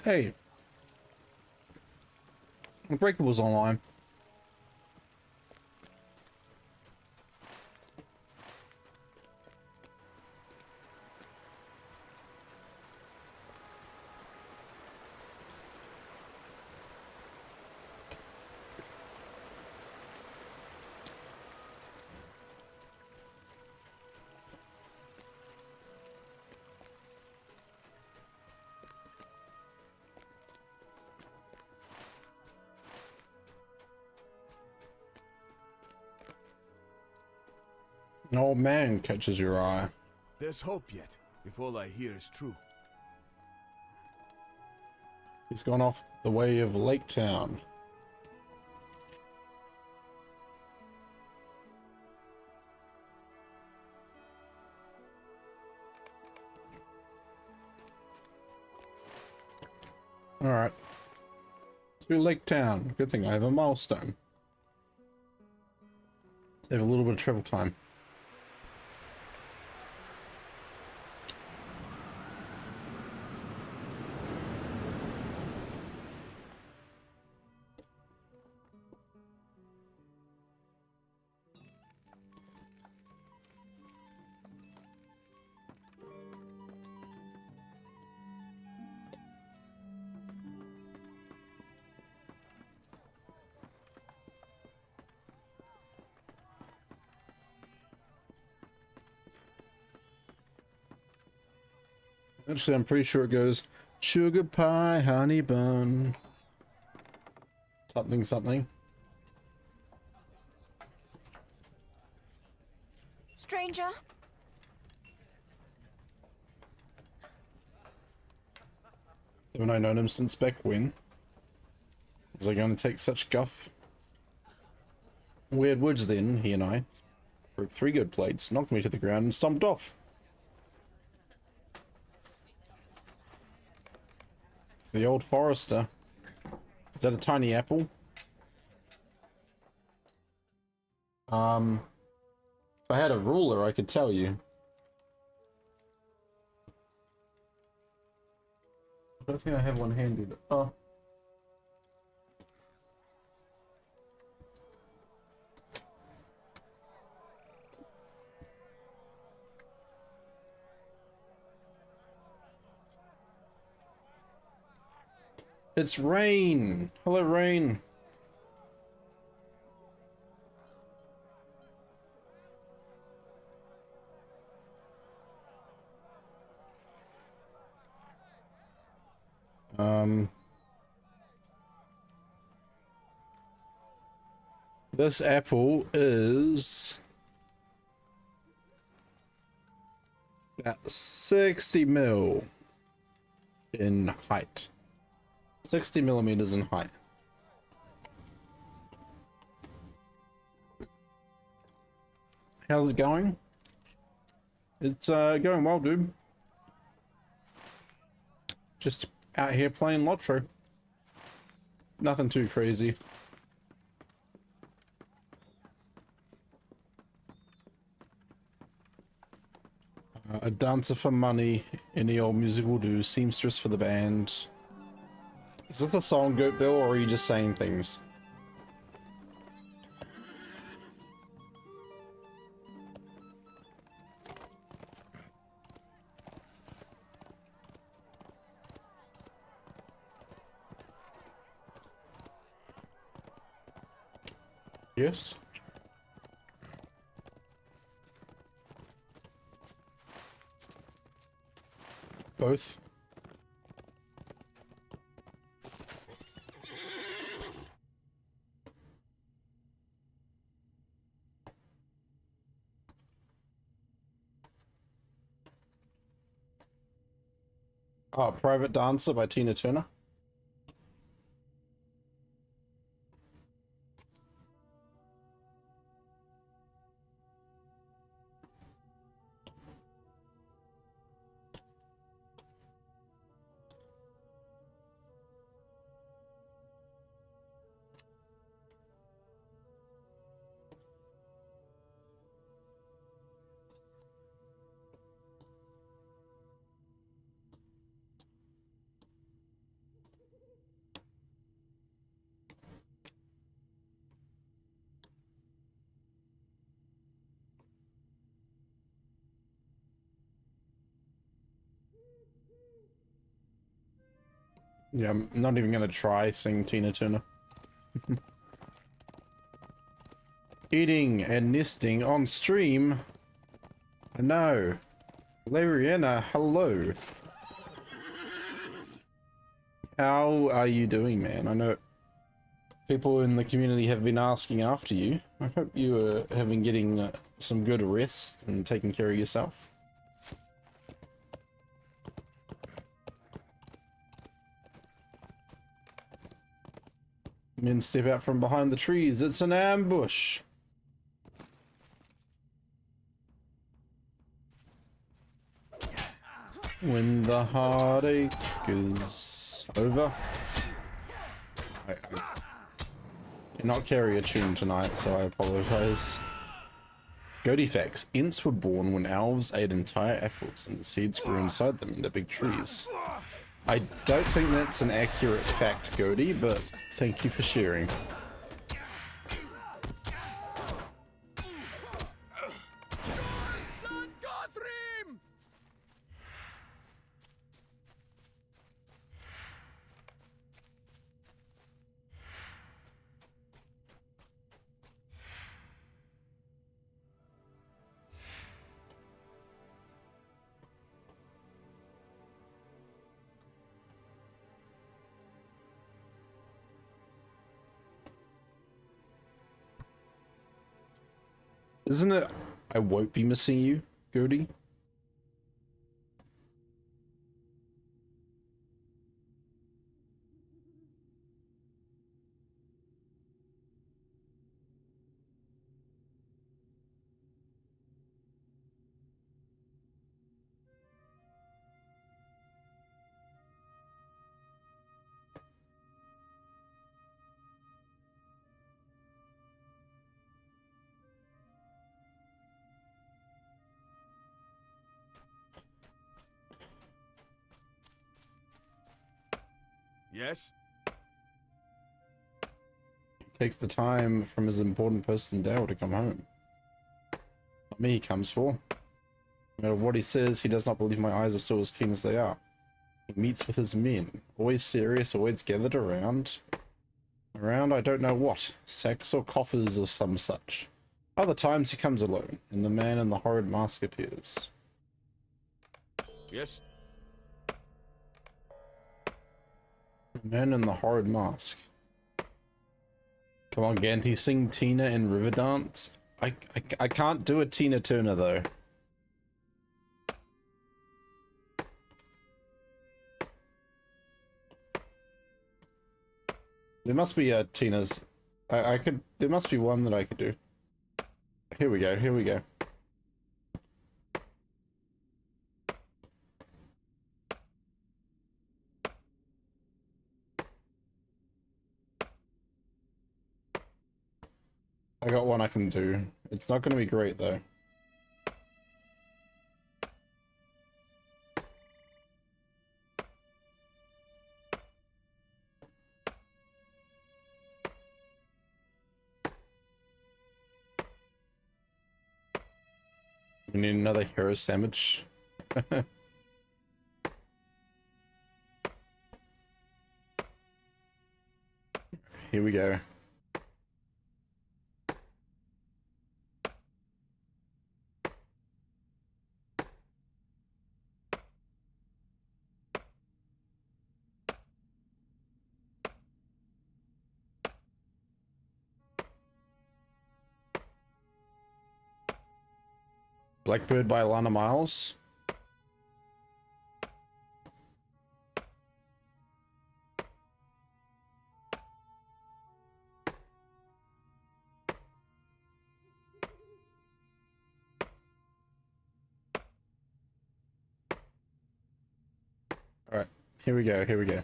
Hey, Unbreakable's online. An old man catches your eye. There's hope yet, if all I hear is true. He's gone off the way of Lake Town. Alright. To Lake Town. Good thing I have a milestone. Save a little bit of travel time. Actually, I'm pretty sure it goes sugar pie, honey bun. Something, something. Stranger? Haven't I known him since back when? Was I going to take such guff? We had words then, he and I. Broke 3 good plates, knocked me to the ground, and stomped off. The old forester. Is that a tiny apple? If I had a ruler, I could tell you. I don't think I have one handy. Oh. It's Rain. Hello, Rain. This apple is about 60 mil in height. 60 millimeters in height. How's it going? It's going well, dude. Just out here playing LOTRO. Nothing too crazy. A dancer for money, any old music will do. Seamstress for the band. Is this a song, Goat Bill, or are you just saying things? Yes. Both. Oh, Private Dancer by Tina Turner. Yeah, I'm not even gonna try sing Tina Turner. Eating and nesting on stream. No. Lariana, hello. How are you doing, man? I know people in the community have been asking after you. I hope you have been getting some good rest and taking care of yourself. Men step out from behind the trees. It's an ambush. When the heartache is over. I did not carry a tune tonight, so I apologize. Goaty facts. Ents were born when elves ate entire apples and the seeds grew inside them into big trees. I don't think that's an accurate fact, Goaty, but thank you for sharing. Isn't it I won't be missing you, Goaty? Yes? Takes the time from his important person Dale to come home. Not me he comes for. No matter what he says, he does not believe my eyes are still as keen as they are. He meets with his men, always serious, always gathered around. Around I don't know what, sacks or coffers or some such. Other times he comes alone, and the man in the horrid mask appears. Yes? The man in the horrid mask. Come on, Ganty, sing Tina in Riverdance. I can't do a Tina Turner though. There must be a Tina's. I could. There must be one that I could do. Here we go. Here we go. I got one I can do. It's not going to be great though. We need another hero sandwich. Here we go. Blackbird by Alana Miles. All right, here we go. Here we go.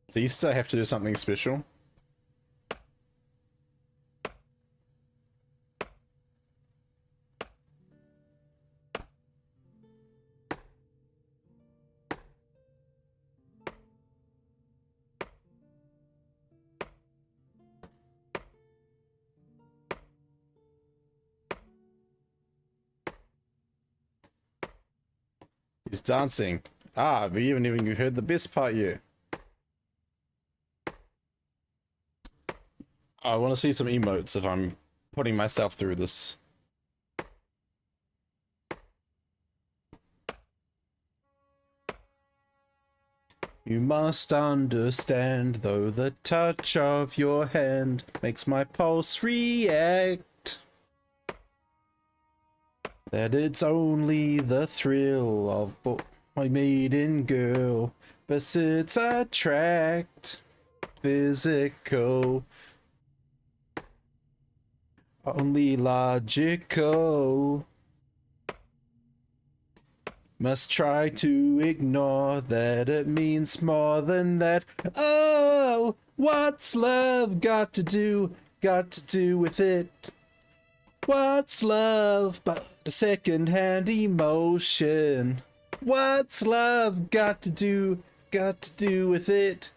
It's Easter. I have to do something special. He's dancing. Ah, we haven't even heard the best part yet. I want to see some emotes if I'm putting myself through this. You must understand, though the touch of your hand makes my pulse react, that it's only the thrill of my maiden girl, but it's attract, physical, only logical. Must try to ignore that it means more than that. Oh, what's love got to do with it? What's love but a second-hand emotion? What's love got to do with it?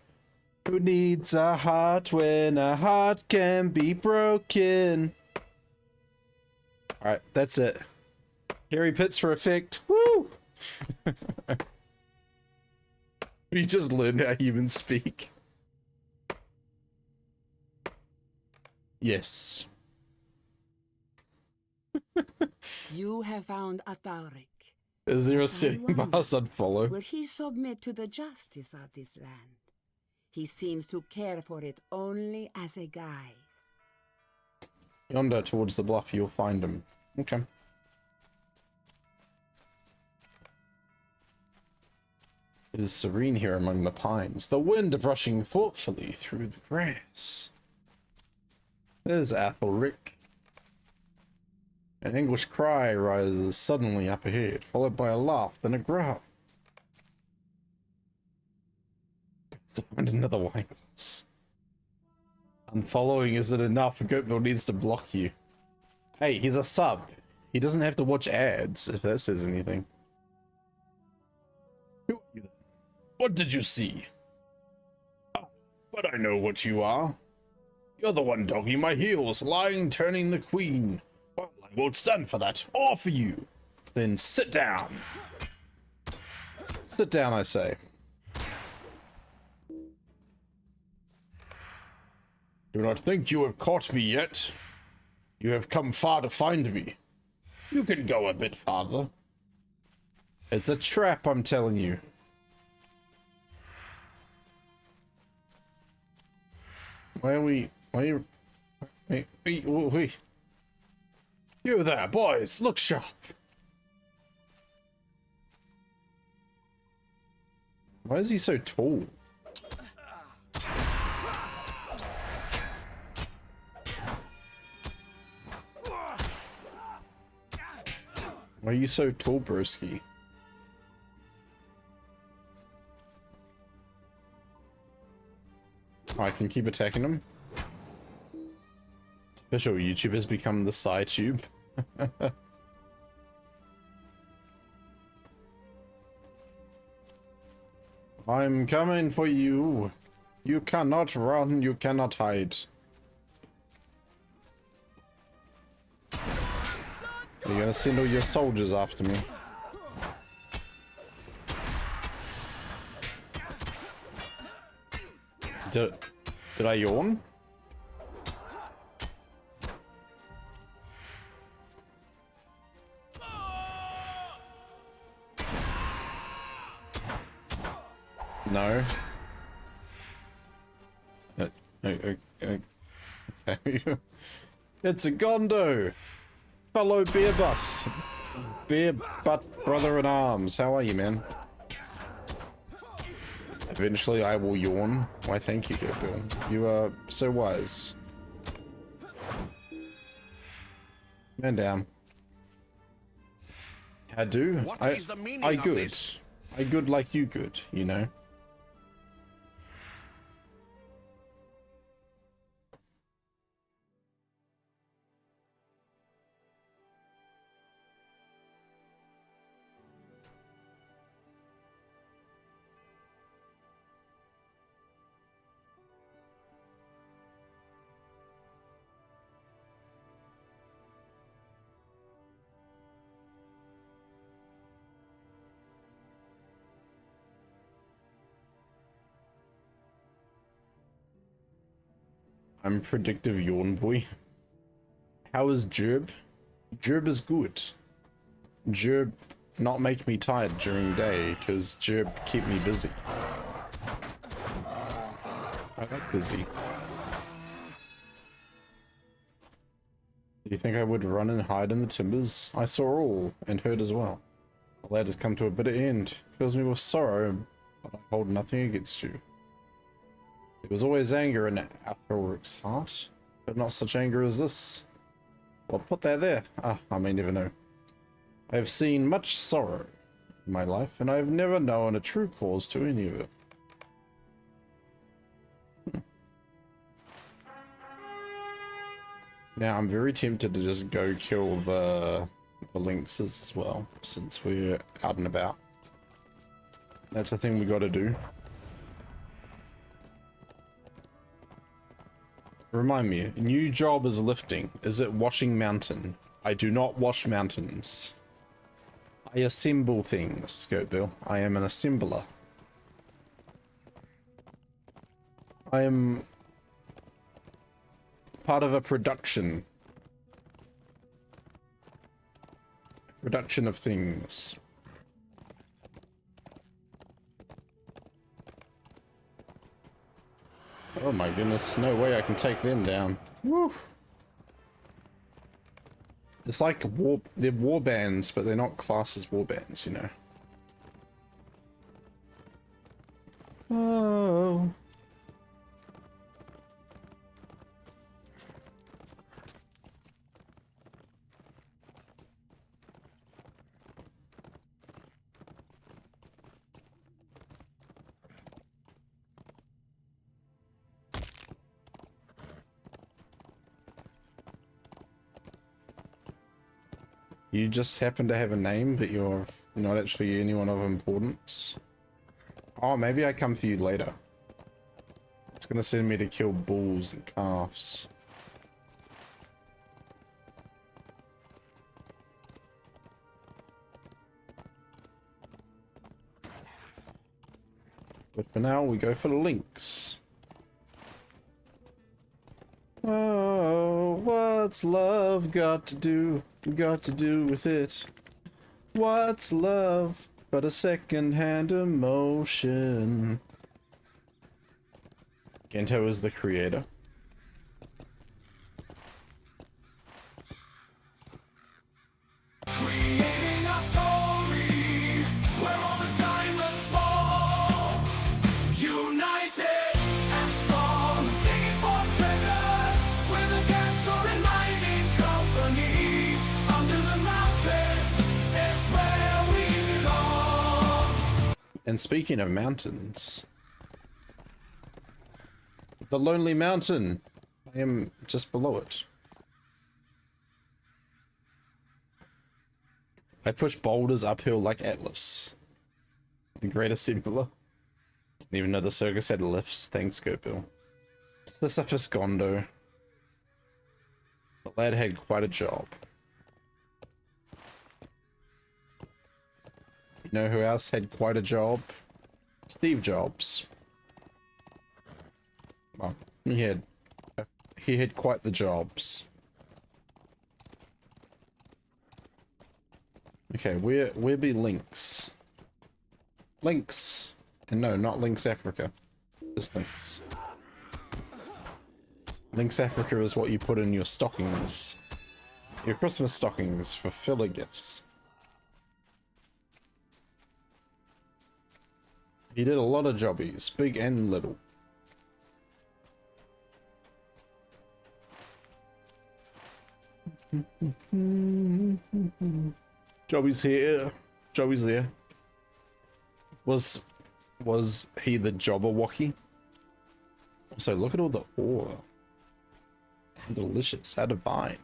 Who needs a heart when a heart can be broken? Alright, that's it. Harry Pitts for effect. Woo! We just learned how humans speak. Yes. You have found Ataric. Is there a setting pass unfollow? Will he submit to the justice of this land? He seems to care for it only as a guise. Yonder towards the bluff, you'll find him. Okay. It is serene here among the pines, the wind brushing thoughtfully through the grass. There's Athelric. An English cry rises suddenly up ahead, followed by a laugh, then a growl. To find another wine glass. Unfollowing isn't enough. Goatbill needs to block you. Hey, he's a sub. He doesn't have to watch ads, if that says anything. Who are you? What did you see? Oh, but I know what you are. You're the one dogging my heels, lying turning the queen. Well, I won't stand for that, or for you. Then sit down. Sit down, I say. Do not think you have caught me yet. You have come far to find me. You can go a bit farther. It's a trap, I'm telling you. Why are we... Why are you... Wait. You there, boys, look sharp. Why is he so tall? Why are you so tall, broski? Oh, I can keep attacking him. Official YouTube has become the side tube. I'm coming for you. You cannot run, you cannot hide. You're gonna send all your soldiers after me. Did I yawn? No. Okay. It's a Gondo! Fellow beer bus! Beer butt brother in arms. How are you, man? Eventually I will yawn. Why, thank you, Gabriel. You are so wise. Man down. I do. I good. I good like you good, you know? I'm predictive yawn boy. How is Gerb? Gerb is good. Gerb not make me tired during day, because Gerb keep me busy. I like busy. Do you think I would run and hide in the timbers? I saw all, and heard as well. The lad has come to a bitter end. Fills me with sorrow, but I hold nothing against you. There was always anger in Athelric's heart, but not such anger as this. Well, put that there. I may never know. I have seen much sorrow in my life, and I have never known a true cause to any of it. Now, I'm very tempted to just go kill the lynxes as well, since we're out and about. That's the thing we gotta do. Remind me, new job is lifting. Is it washing mountain? I do not wash mountains. I assemble things, Goatbill. I am an assembler. I am part of a production. Production of things. Oh my goodness, no way I can take them down. Woo! It's like they're war bands, but they're not classed as war bands, you know. Oh. You just happen to have a name, but you're not actually anyone of importance. Oh, maybe I come for you later. It's gonna send me to kill bulls and calves. But for now, we go for the lynx. Oh, what's love got to do with it? What's love but a second-hand emotion? Ganto is the creator. Creating a story where all the diamonds fall. United and strong, digging for treasures with a Gantoran mining company. Under the mountains is where we belong. And speaking of mountains, the Lonely Mountain. I am just below it. I push boulders uphill like Atlas, the great assembler. Didn't even know the circus had lifts. Thanks, Goatbill. Sisyphus Gondo. The lad had quite a job. You know who else had quite a job? Steve Jobs. Well, he had quite the jobs. Okay, where be Lynx? Lynx! And no, not Lynx Africa. Just Lynx. Lynx Africa is what you put in your stockings. Your Christmas stockings for filler gifts. He did a lot of jobbies, big and little. Joey's here. Joey's there. Was he the Jobberwocky? Also, look at all the ore. Delicious. How divine.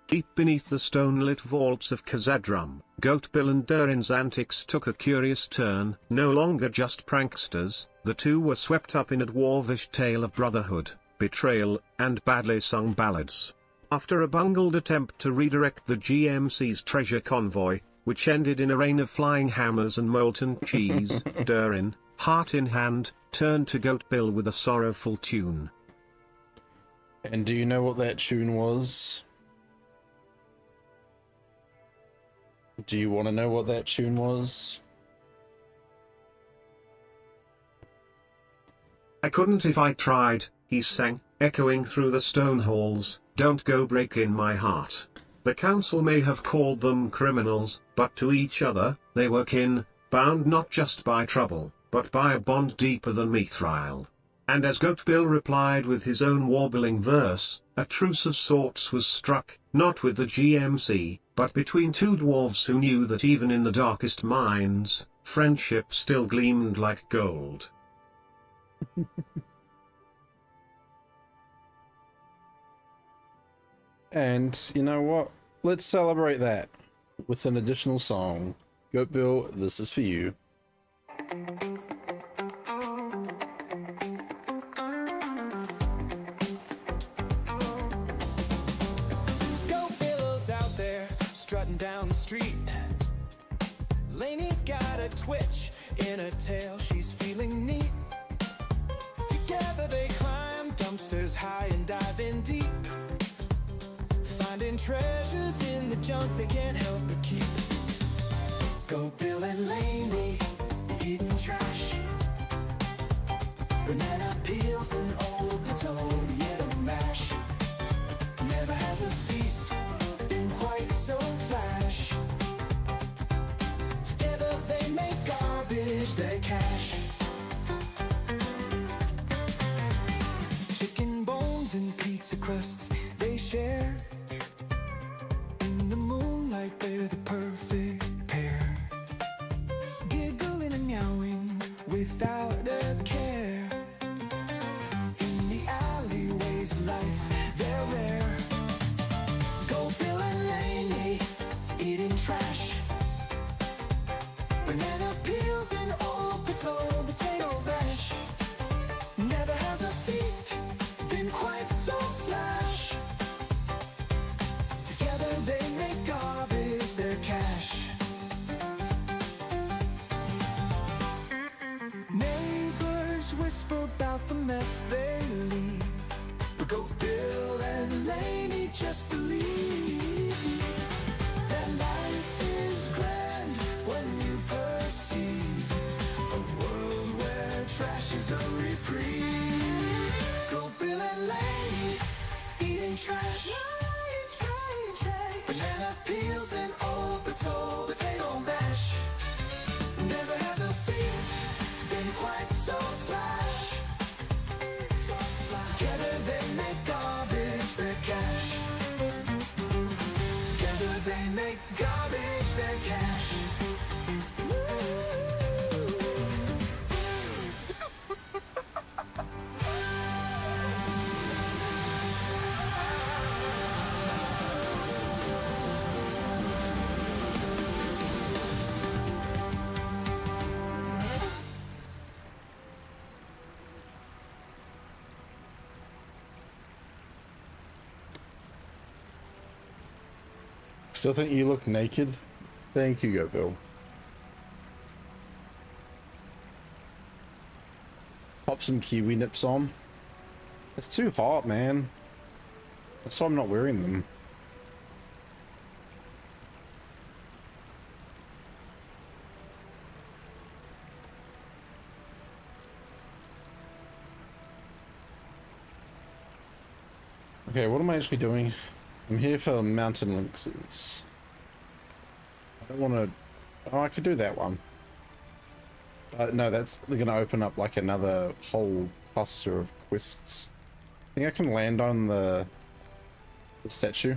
Deep beneath the stone-lit vaults of Khazad-dûm, Goatbill and Durin's antics took a curious turn. No longer just pranksters, the two were swept up in a dwarvish tale of brotherhood, betrayal, and badly sung ballads. After a bungled attempt to redirect the GMC's treasure convoy, which ended in a rain of flying hammers and molten cheese, Durin, heart in hand, turned to Goatbill with a sorrowful tune. And do you know what that tune was? Do you want to know what that tune was? I couldn't if I tried, he sang, echoing through the stone halls, don't go break in my heart. The council may have called them criminals, but to each other, they were kin, bound not just by trouble, but by a bond deeper than mithril. And as Goat Bill replied with his own warbling verse, a truce of sorts was struck, not with the GMC, but between two dwarves who knew that even in the darkest mines, friendship still gleamed like gold. And you know what? Let's celebrate that with an additional song. Goat Bill, this is for you. Goat Bill's out there strutting down the street. Laney's got a twitch in her tail, she's feeling neat. Together they climb dumpsters high and dive in deep, finding treasures in the junk they can't help but keep. Go Bill and Laney, eating trash, banana peels and old potato, yet a mash. Never has a feast been quite so flash. Together they make garbage their cash. Chicken bones and pizza crusts they share. In the moonlight they're the perfect pair, giggling and meowing without a care. In the alleyways of life they're rare. Go Bill and Laney, eating trash, banana peels and old potato mash. Never has a feast been quite so flash. Together they make garbage their cash. Neighbors whisper about the mess they leave, but Goat Bill and Laney just believe that life is grand when you perceive a world where trash is a reprieve. Goat Bill and Laney, eating trash, banana peels and old potato mash. Never has a feast been quite so flash. Together they make garbage their cash. Together they make garbage their cash. Still think you look naked? Thank you, Goat Bill. Pop some kiwi nips on. It's too hot, man. That's why I'm not wearing them. Okay, what am I actually doing? I'm here for mountain lynxes. I don't want to... Oh, I could do that one. No, that's going to open up like another whole cluster of quests. I think I can land on the statue.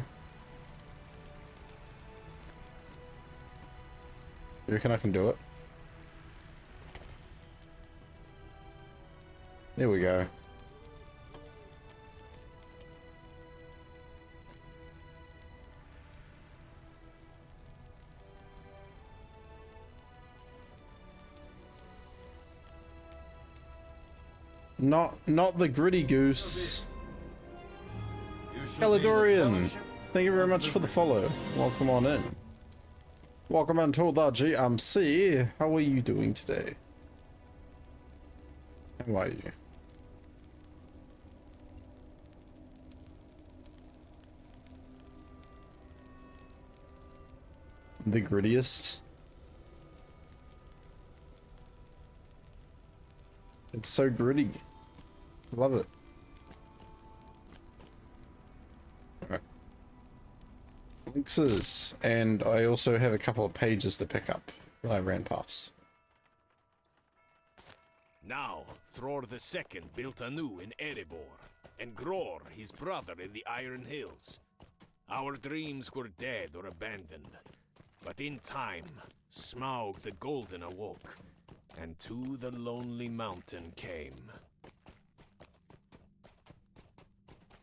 You reckon I can do it? There we go. Not the gritty goose. Caledorian, thank you very much for the follow. Welcome on in. Welcome into the GMC. How are you doing today? How are you? the grittiest. It's so gritty. Love it. Alright. Links, and I also have a couple of pages to pick up that I ran past. Now, Thror II built anew in Erebor, and Gror his brother in the Iron Hills. Our dreams were dead or abandoned, but in time, Smaug the Golden awoke, and to the Lonely Mountain came.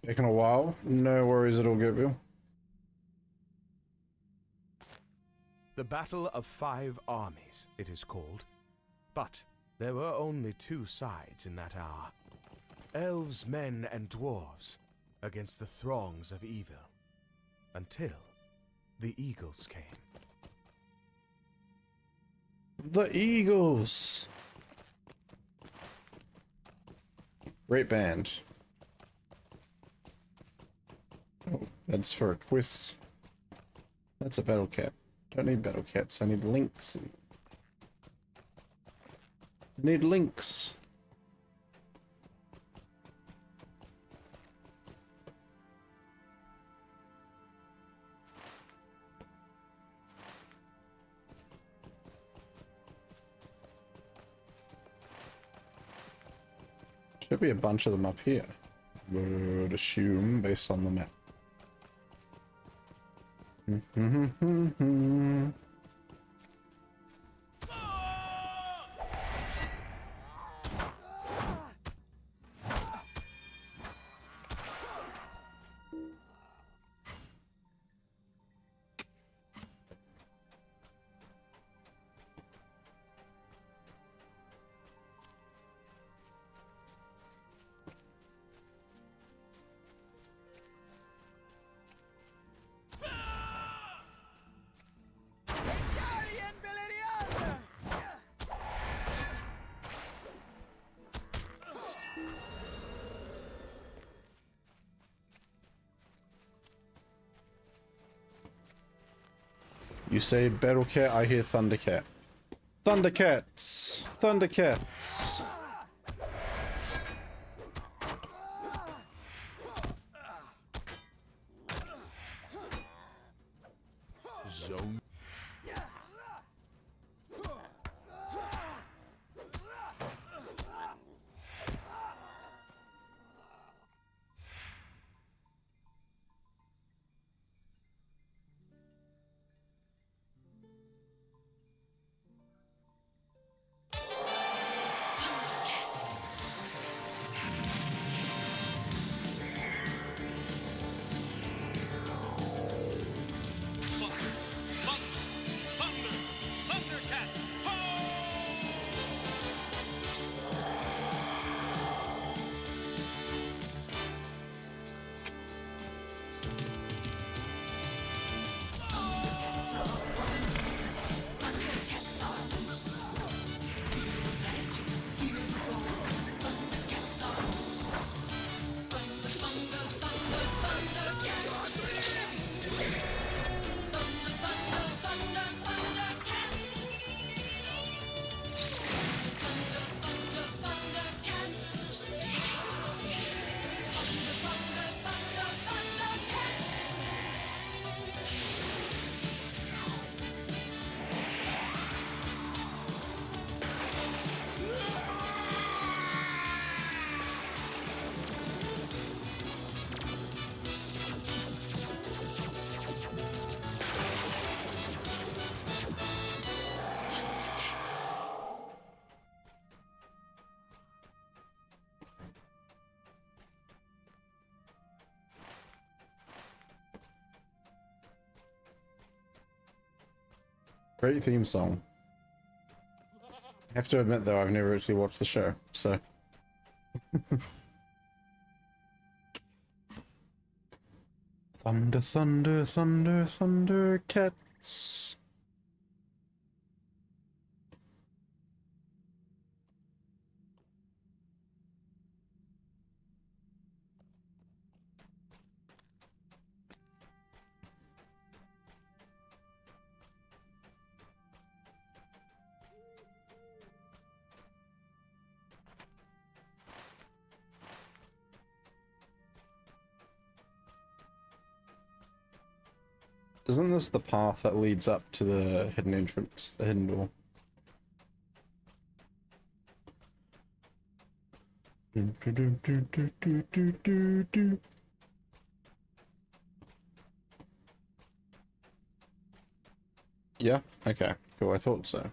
Taking a while. No worries at all, Gabriel. The Battle of 5 Armies, it is called. But there were only 2 sides in that hour. Elves, men, and dwarves against the throngs of evil. Until the Eagles came. The Eagles! Great band. Oh, that's for a quest. That's a battle cat. Don't need battle cats, I need links. I need links. Should be a bunch of them up here. Would assume based on the map. You say battle cat, I hear thundercat. Thundercats! Thundercats! Zone. Great theme song. I have to admit though, I've never actually watched the show, so. Thunder, thunder, thunder, thunder, cats. Isn't this the path that leads up to the hidden entrance, the hidden door? Yeah, okay, cool, I thought so.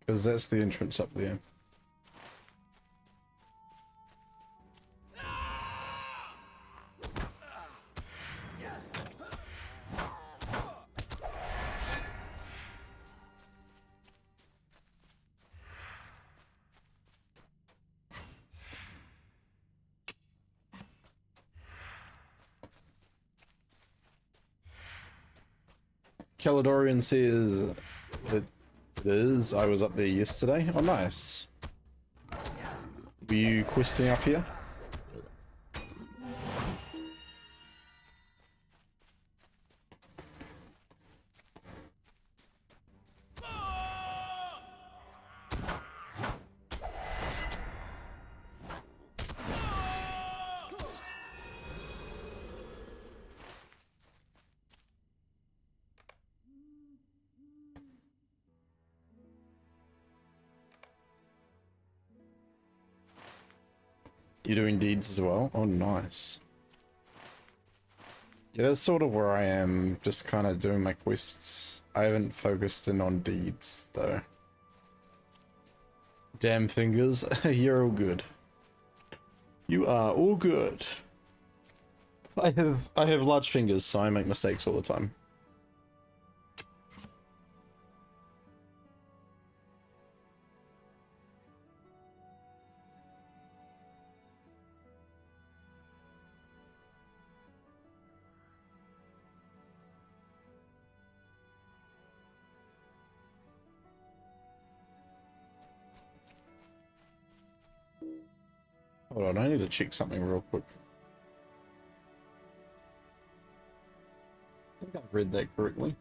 Because that's the entrance up there. Caledorian says it is. I was up there yesterday. Oh, nice. Were you questing up here? You're doing deeds as well? Oh, nice. Yeah, that's sort of where I am, just kind of doing my quests. I haven't focused in on deeds, though. Damn fingers, you're all good. You are all good. I have large fingers, so I make mistakes all the time. Hold on, I need to check something real quick. I think I read that correctly.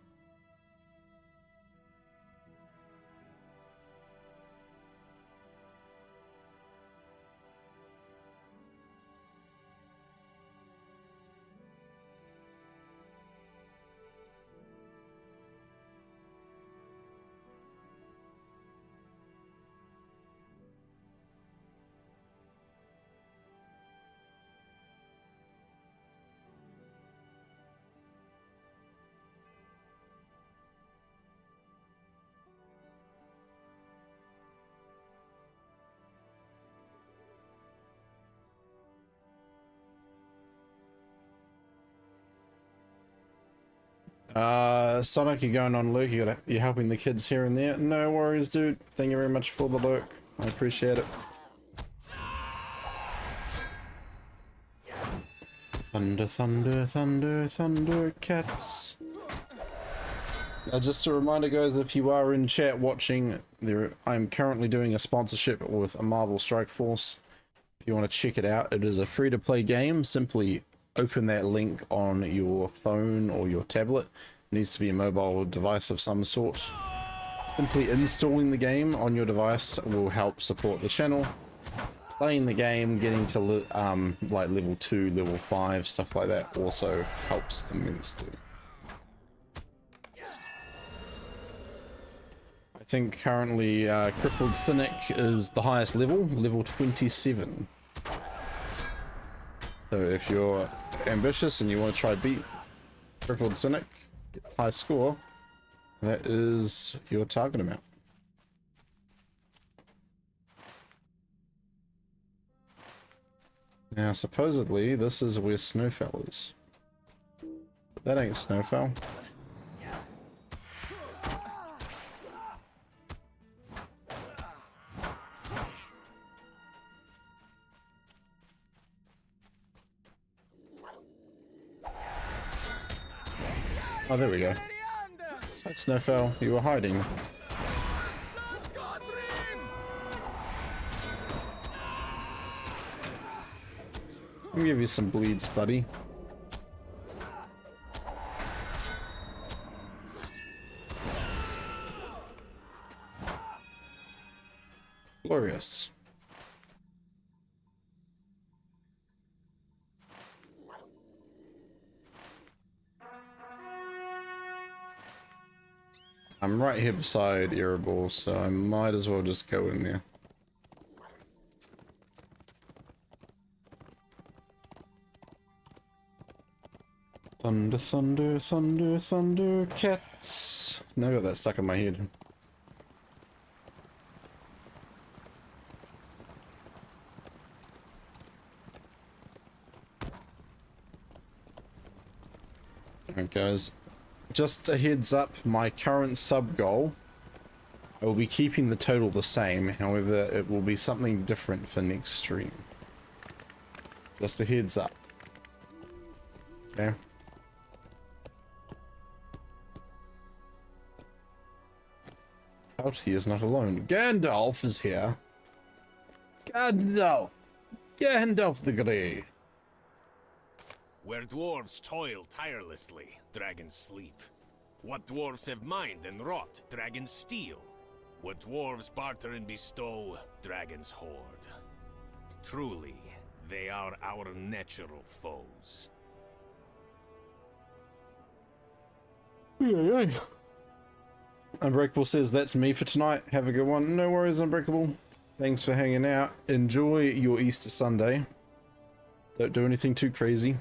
Sonic, you're going on lurk, you're helping the kids here and there. No worries, dude. Thank you very much for the lurk. I appreciate it. Thunder, thunder, thunder, thunder, cats. Just a reminder, guys, if you are in chat watching, I'm currently doing a sponsorship with a Marvel Strike Force. If you want to check it out, it is a free-to-play game. Simply open that link on your phone or your tablet. It needs to be a mobile device of some sort. Simply installing the game on your device will help support the channel. Playing the game, getting to like level 2, level 5, stuff like that also helps immensely. I think currently Crippled Cynic is the highest level, level 27. So if you're ambitious and you want to try beat Crippled Cynic, get a high score, that is your target amount. Now supposedly this is where Snowfell is. But that ain't Snowfell. Oh, there we go. That's Snowfell. You were hiding. Let me give you some bleeds, buddy. Glorious. I'm right here beside Erebor, so I might as well just go in there. Thunder, thunder, thunder, thunder, cats. Now I got that stuck in my head. Alright guys, just a heads up, my current sub goal, I will be keeping the total the same, however it will be something different for next stream. Just a heads up. Okay. He is not alone. Gandalf is here. Gandalf! Gandalf the Grey. Where dwarves toil tirelessly, dragons sleep. What dwarves have mined and wrought, dragons steal. What dwarves barter and bestow, dragons hoard. Truly, they are our natural foes. Unbreakable says, that's me for tonight. Have a good one. No worries, Unbreakable. Thanks for hanging out. Enjoy your Easter Sunday. Don't do anything too crazy.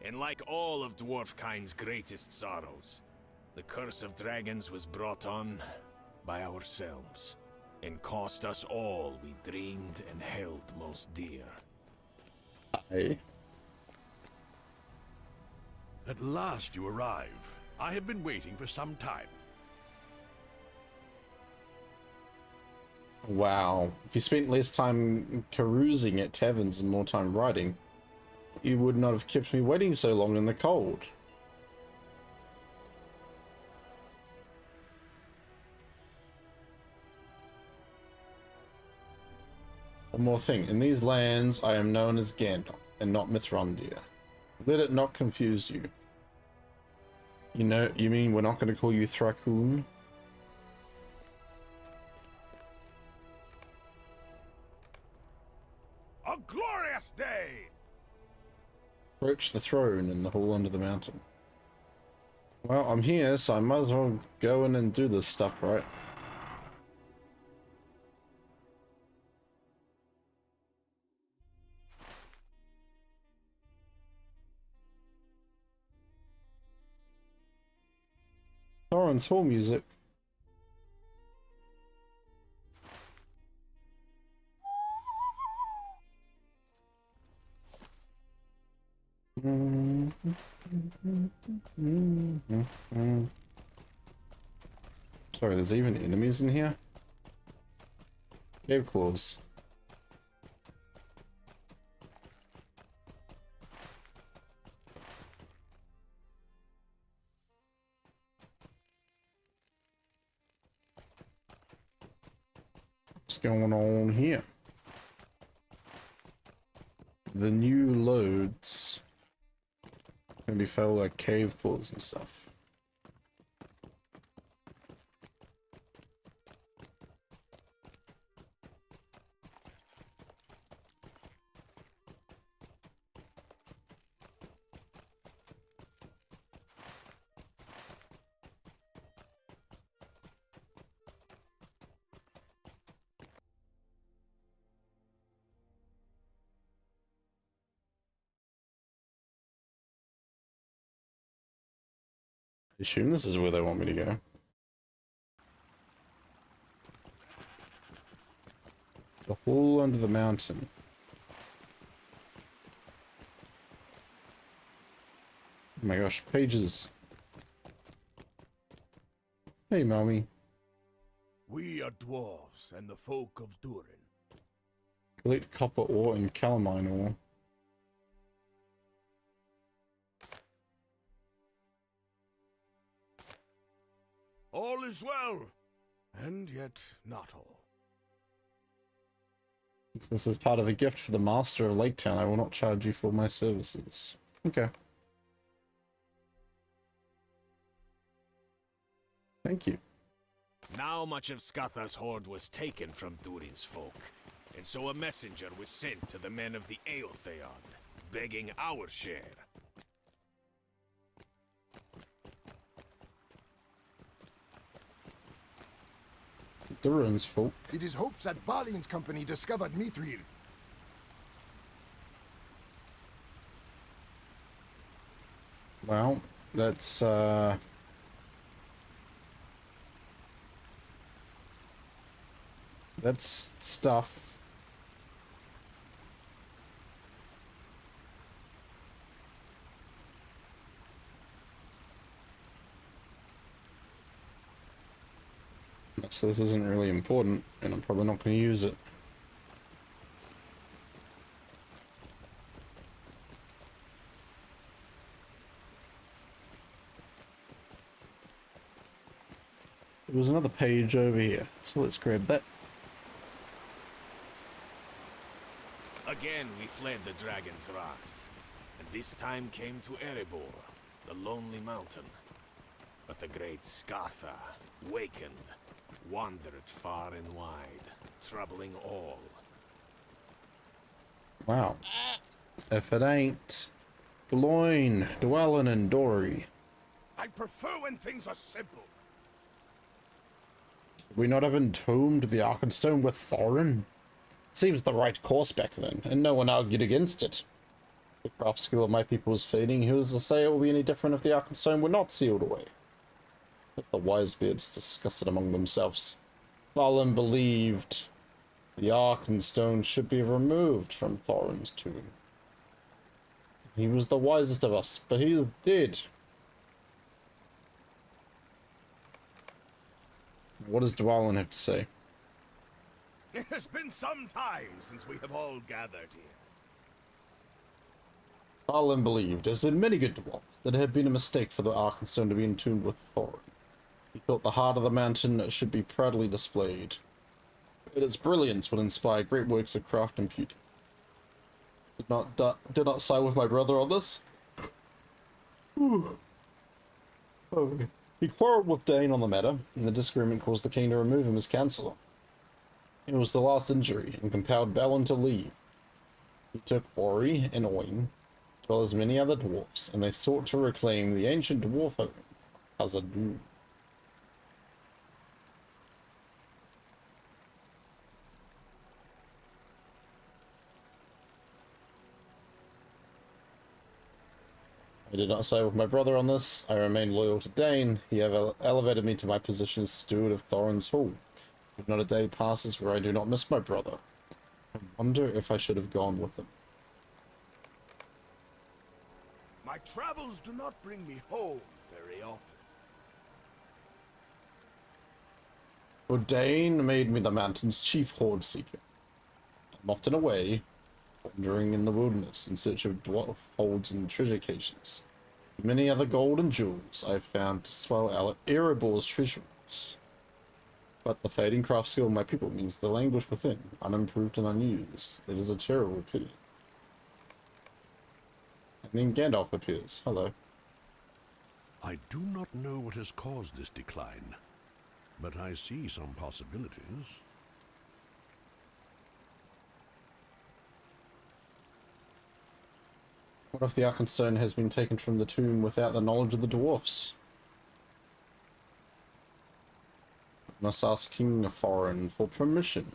And like all of dwarfkind's greatest sorrows, the curse of dragons was brought on by ourselves, and cost us all we dreamed and held most dear. Aye. At last you arrive. I have been waiting for some time. Wow. If you spent less time carousing at taverns and more time riding, you would not have kept me waiting so long in the cold. One more thing. In these lands, I am known as Gandalf, and not Mithrandir. Let it not confuse you. You know, you mean we're not going to call you Thrakoon? A glorious day! Approach the throne in the hall under the mountain. Well, I'm here, so I might as well go in and do this stuff, right? Thorin's hall music. Sorry, there's even enemies in here? Cave claws. What's going on here? The new loads can be filled like cave claws and stuff. I assume this is where they want me to go. The hall under the mountain. Oh my gosh, pages. Hey, mommy. We are dwarves and the folk of Durin. Collect copper ore and calamine ore. All is well, and yet not all. Since this is part of a gift for the master of Lake Town, I will not charge you for my services. Okay. Thank you. Now much of Skathar's hoard was taken from Durin's folk, and so a messenger was sent to the men of the Eotheon, begging our share. Durin's folk. It is hopes that Balian's company discovered Mithril. Well, that's stuff. So this isn't really important, and I'm probably not going to use it. There was another page over here, so let's grab that. Again we fled the dragon's wrath, and this time came to Erebor, the lonely mountain. But the great Skatha wakened, wandered far and wide, troubling all. Wow. If it ain't Gloin, Dwellin, and Dory. I prefer when things are simple. Did we not have entombed the Arkenstone with Thorin? Seems the right course back then, and no one argued against it. The craft skill of my people was fading. Who was to say it would be any different if the Arkenstone were not sealed away? Let the Wisebeards discuss it among themselves. Thalin believed the Arkenstone should be removed from Thorin's tomb. He was the wisest of us, but he is dead. What does Dwalin have to say? It has been some time since we have all gathered here. Thalin believed, as did many good dwarves, that it had been a mistake for the Arkenstone to be entombed with Thorin. He thought the heart of the mountain should be proudly displayed. But its brilliance would inspire great works of craft and beauty. Did not side with my brother on this. Oh. He quarreled with Dane on the matter, and the disagreement caused the king to remove him as councillor. It was the last injury, and compelled Balin to leave. He took Ori and Oin, as well as many other dwarfs, and they sought to reclaim the ancient dwarf home, Khazad-dûm. I did not side with my brother on this. I remained loyal to Dane. He have elevated me to my position as steward of Thorin's Hall. But not a day passes where I do not miss my brother. I wonder if I should have gone with him. My travels do not bring me home very often. For Dane made me the mountain's chief hoard seeker. I'm often away, wandering in the wilderness in search of dwarf holds and treasure caches. Many other gold and jewels I have found to swell Erebor's treasuries. But the fading craft skill of my people means the language within, unimproved and unused. It is a terrible pity. And then Gandalf appears. Hello. I do not know what has caused this decline, but I see some possibilities. What if the Arkenstone has been taken from the tomb without the knowledge of the dwarfs? I must ask King Thorin for permission.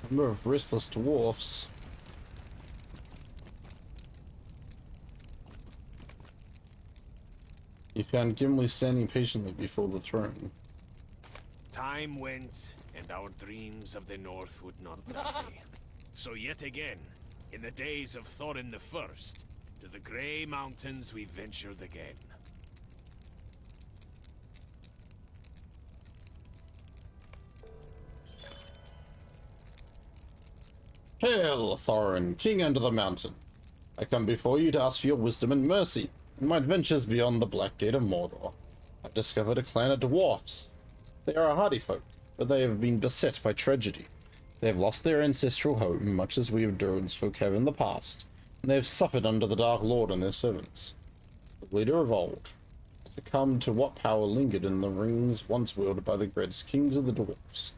Number of restless dwarfs. He found Gimli standing patiently before the throne. Time went, and our dreams of the North would not die. So yet again, in the days of Thorin the First, to the Grey Mountains we ventured again. Hail, Thorin, King under the mountain. I come before you to ask for your wisdom and mercy in my adventures beyond the Black Gate of Mordor. I've discovered a clan of dwarfs. They are a hardy folk, but they have been beset by tragedy. They have lost their ancestral home, much as we of Durin's folk have in the past, and they have suffered under the Dark Lord and their servants. The leader of old succumbed to what power lingered in the rings once wielded by the greatest kings of the dwarfs,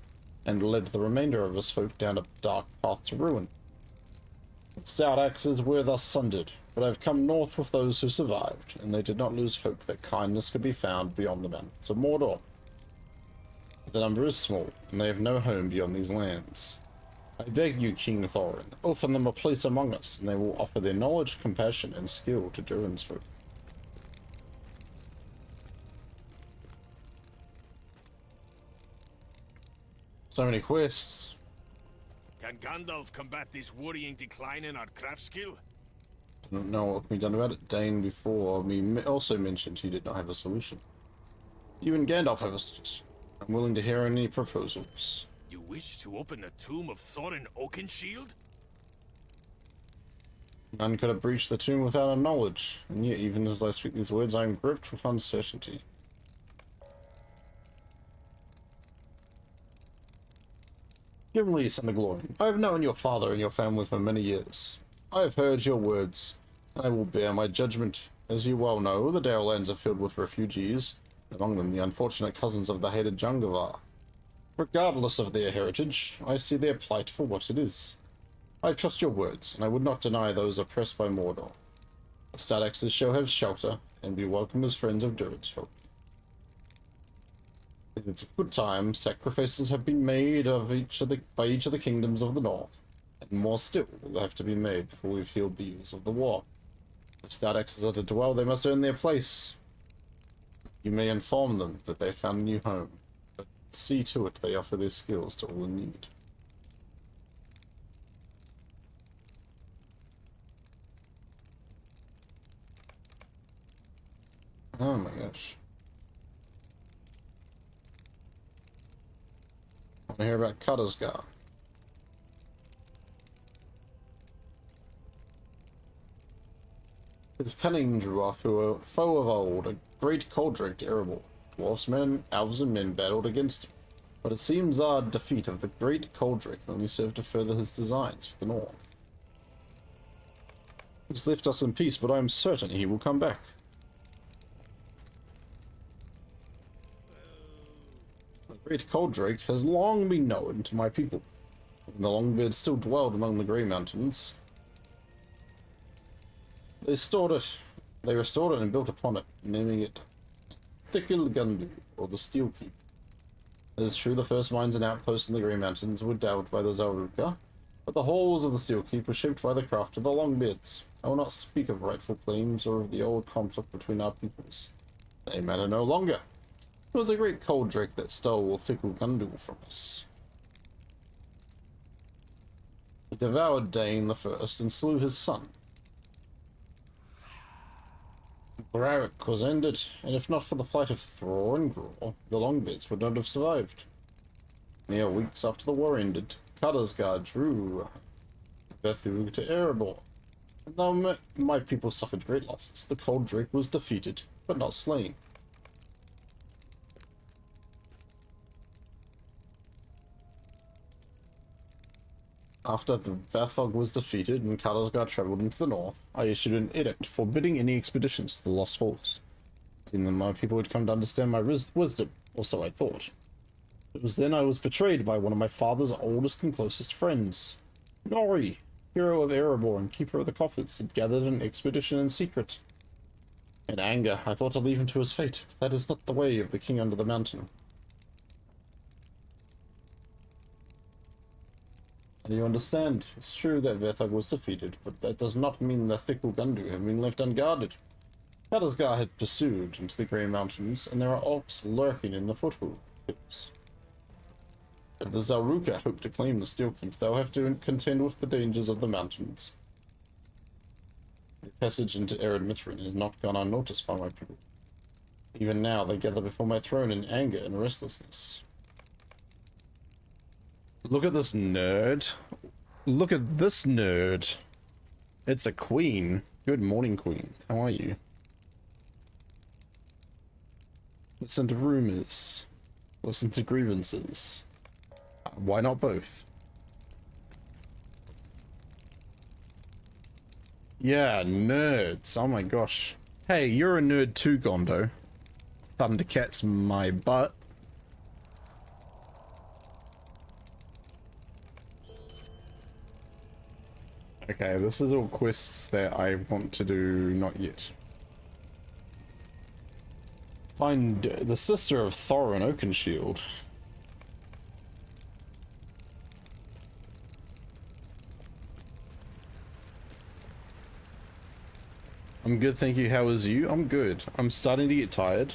and led the remainder of his folk down a dark path to ruin. With stout axes were thus sundered, but I have come north with those who survived, and they did not lose hope that kindness could be found beyond the mountains of Mordor. The number is small, and they have no home beyond these lands. I beg you, King Thorin, offer them a place among us, and they will offer their knowledge, compassion, and skill to Durin's folk. So many quests. Can Gandalf combat this worrying decline in our craft skill? I don't know what can be done about it. Dane before me also mentioned he did not have a solution. You and Gandalf have a suggestion. I'm willing to hear any proposals. You wish to open the tomb of Thorin Oakenshield? None could have breached the tomb without our knowledge, and yet even as I speak these words I am gripped with uncertainty. Gimli, son of Glorian, I have known your father and your family for many years. I have heard your words, and I will bear my judgment. As you well know, the Dale lands are filled with refugees, among them the unfortunate cousins of the hated Jungavar. Regardless of their heritage, I see their plight for what it is. I trust your words, and I would not deny those oppressed by Mordor. The Stadaxes shall have shelter, and be welcome as friends of Durin's folk. It's a good time. Sacrifices have been made by each of the kingdoms of the north, and more still will have to be made before we've healed the evils of the war. If Stadaxes are to dwell, they must earn their place. You may inform them that they found a new home, but see to it they offer their skills to all in need. Oh my gosh. I want to hear about Kuttersgar. His cunning drew off to a foe of old, a great cold-drink Erebor. Dwarfs, men, elves, and men battled against him, but it seems our defeat of the great cold-drink only served to further his designs for the north. He's left us in peace, but I am certain he will come back. The great cold-drake has long been known to my people, and the Longbeards still dwelled among the Grey Mountains. They restored it and built upon it, naming it Thikil Gundu, or the Steel Keep. It is true the first mines and outposts in the Grey Mountains were delved by the Zaruka, but the halls of the Steel Keep were shaped by the craft of the Longbeards. I will not speak of rightful claims or of the old conflict between our peoples. They matter no longer. It was a great cold drake that stole Thikil Gundu from us. He devoured Dane the First and slew his son. Barak was ended, and if not for the flight of Thror and Gror, the Longbeards would not have survived. Mere weeks after the war ended, Kuttersgar drew Bethug to Erebor, and though my people suffered great losses, the cold drake was defeated, but not slain. After the Vathog was defeated and Kuttersgar travelled into the north, I issued an edict forbidding any expeditions to the Lost Halls. Seeing that my people had come to understand my wisdom, or so I thought. It was then I was betrayed by one of my father's oldest and closest friends. Nori, hero of Erebor and keeper of the coffers, had gathered an expedition in secret. In anger, I thought to leave him to his fate, but that is not the way of the king under the mountain. And you understand, it's true that Vathog was defeated, but that does not mean the Thikil Gundu have been left unguarded. Kuttersgar had pursued into the Grey Mountains, and there are orcs lurking in the foothills. If the Zaruka hope to claim the Steel Keep, they'll have to contend with the dangers of the mountains. The passage into Arid Mithrin has not gone unnoticed by my people. Even now, they gather before my throne in anger and restlessness. Look at this nerd Look at this nerd. It's a queen. Good morning, queen. How are you? Listen to rumors. Listen to grievances. Why not both? Yeah, nerds. Oh my gosh. Hey, you're a nerd too, Gondo. Thundercat's my butt. Okay, this is all quests that I want to do not yet. Find the sister of Thorin Oakenshield. I'm good, thank you. How is you? I'm good. I'm starting to get tired,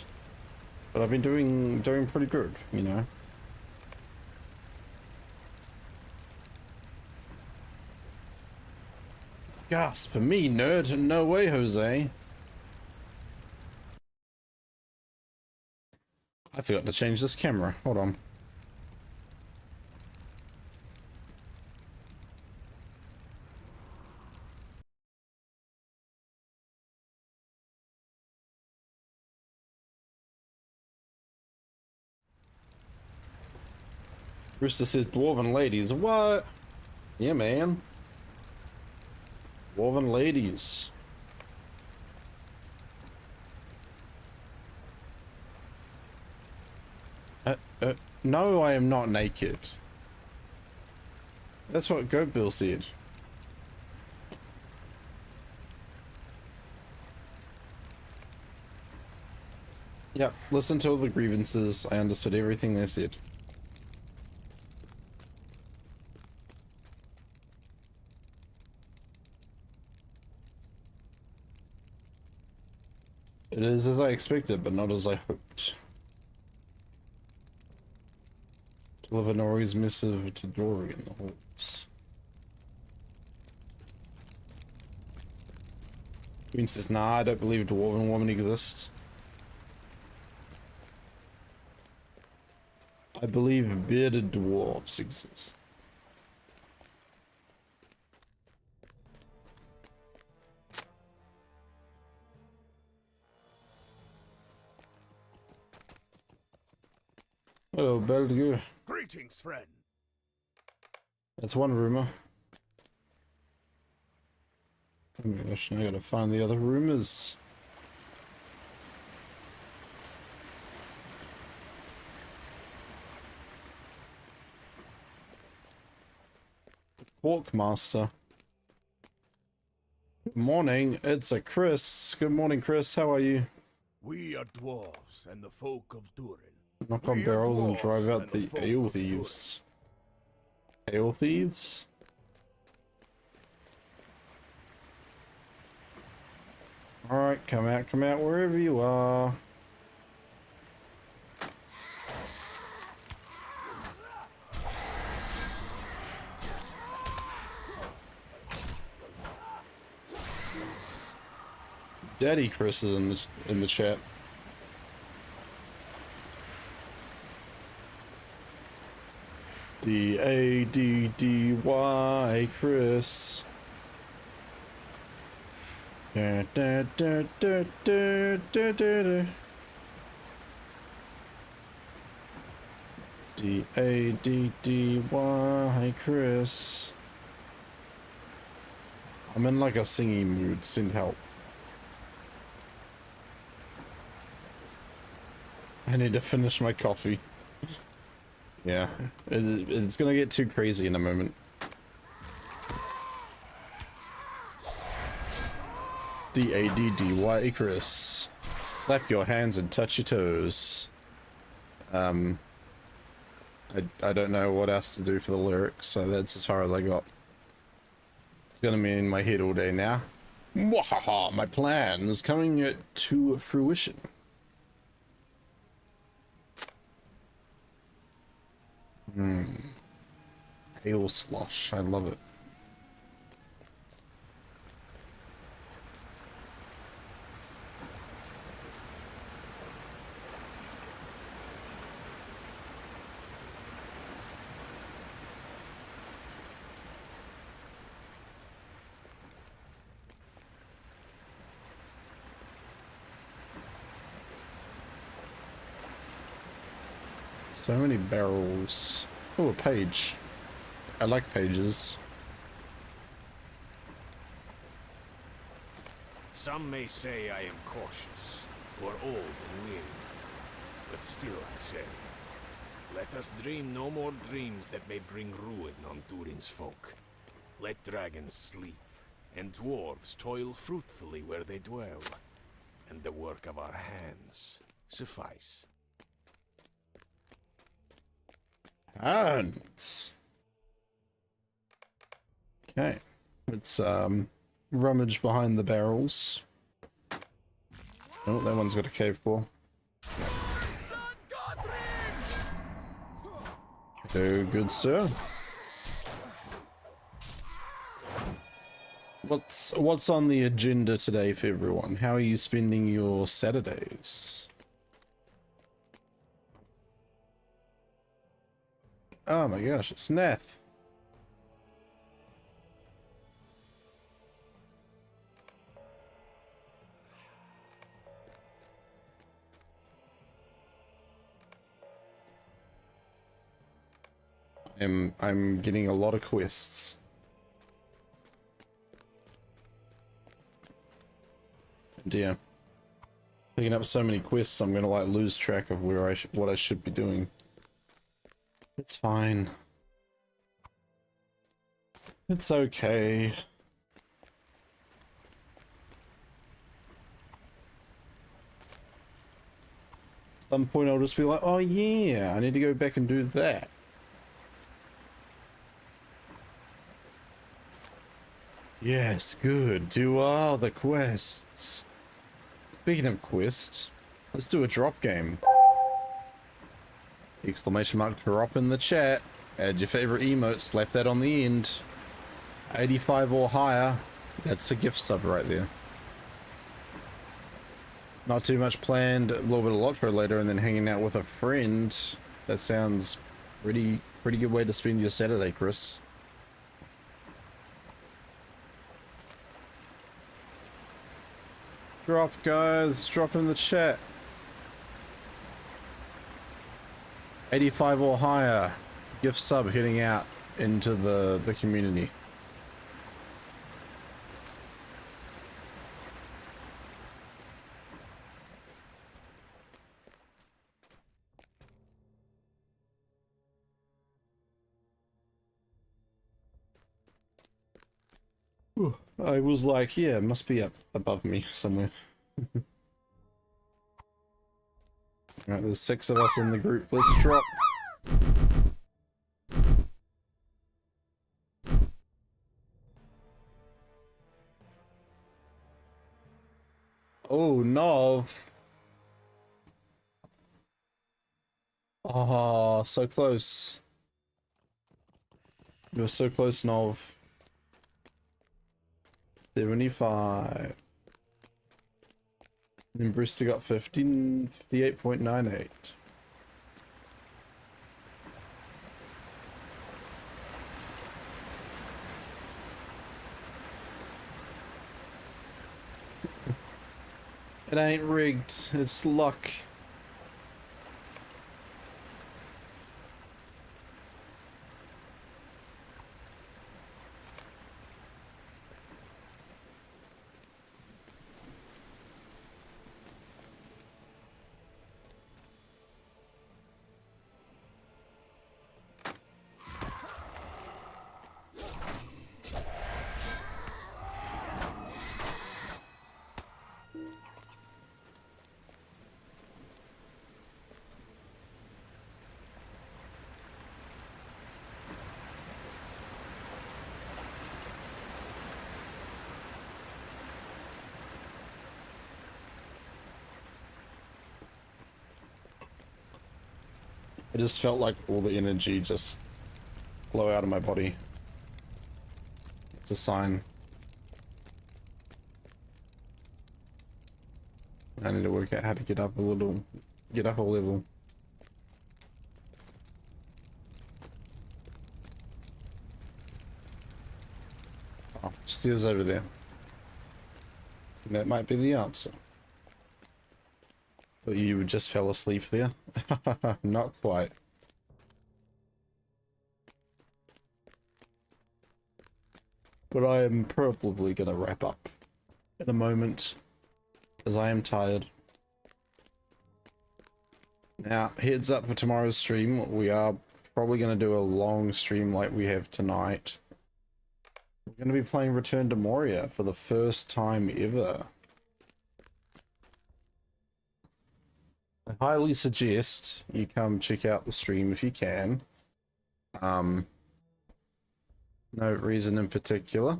but I've been doing pretty good, you know. Gasp, me, nerd. No way, Jose. I forgot to change this camera. Hold on. Rooster says dwarven ladies. What? Yeah, man. Dwarven ladies. No, I am not naked. That's what Goat Bill said. Yep, listen to all the grievances. I understood everything they said. It is as I expected, but not as I hoped. Deliver Nori's missive to Dorian the Hawks. Queen says, nah, I don't believe a dwarven woman exists. I believe bearded dwarves exist. Hello, Belgier. Greetings, friend. That's one rumor. Oh my gosh, I gotta find the other rumors. Hawkmaster. Good morning, it's a Chris. Good morning, Chris. How are you? We are dwarves and the folk of Durin. Knock on barrels and drive out the ale thieves. Ale thieves? Alright, come out wherever you are. Daddy Chris is in the chat. D-A-D-D-Y Chris. Da, da, da, da, da, da, da. D-A-D-D-Y Chris. I'm in like a singing mood. Send help. I need to finish my coffee. Yeah, it's gonna get too crazy in a moment. D-A-D-D-Y Chris. Slap your hands and touch your toes. I don't know what else to do for the lyrics, so that's as far as I got. It's gonna be in my head all day now. Mwahaha, my plan is coming to fruition. Ale slosh, I love it. So many barrels. Oh, a page. I like pages. Some may say I am cautious, or old and weary. But still I say, let us dream no more dreams that may bring ruin on Durin's folk. Let dragons sleep, and dwarves toil fruitfully where they dwell, and the work of our hands suffice. Hands. Okay. Let's rummage behind the barrels. Oh, that one's got a cave ball. Oh, good sir. What's on the agenda today for everyone? How are you spending your Saturdays? Oh my gosh, it's Nath. I'm getting a lot of quests. Dear. Picking up so many quests, I'm gonna like lose track of where what I should be doing. It's fine. It's okay. At some point I'll just be like, oh yeah, I need to go back and do that. Yes, good. Do all the quests. Speaking of quests, let's do a drop game. Exclamation mark drop in the chat. Add your favorite emote, slap that on the end. 85 or higher. That's a gift sub right there. Not too much planned, a little bit of LOTRO later and then hanging out with a friend. That sounds pretty good way to spend your Saturday, Chris. Drop, guys. Drop in the chat. 85 or higher. Gift sub heading out into the community. I was like, yeah, it must be up above me somewhere. Alright, there's 6 of us in the group. Let's drop. Oh, no. Oh, so close. You're so close, Nov. 75. Then Brewster got 58.98. It ain't rigged, it's luck. I just felt like all the energy just flow out of my body. It's a sign. I need to work out how to get up a level. Oh, stairs over there. That might be the answer. But you just fell asleep there? Not quite. But I am probably going to wrap up in a moment, because I am tired. Now, heads up for tomorrow's stream. We are probably going to do a long stream like we have tonight. We're going to be playing Return to Moria for the first time ever. I highly suggest you come check out the stream if you can. No reason in particular.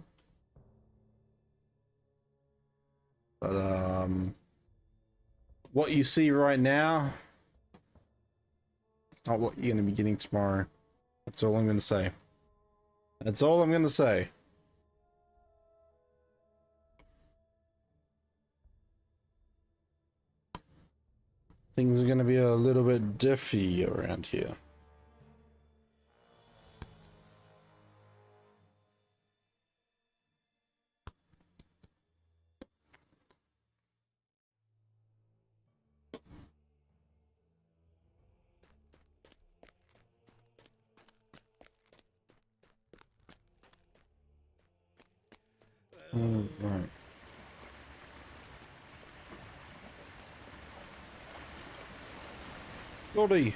But what you see right now, it's not what you're going to be getting tomorrow. That's all I'm going to say. That's all I'm going to say. Things are going to be a little bit diffy around here. All right. Lordy.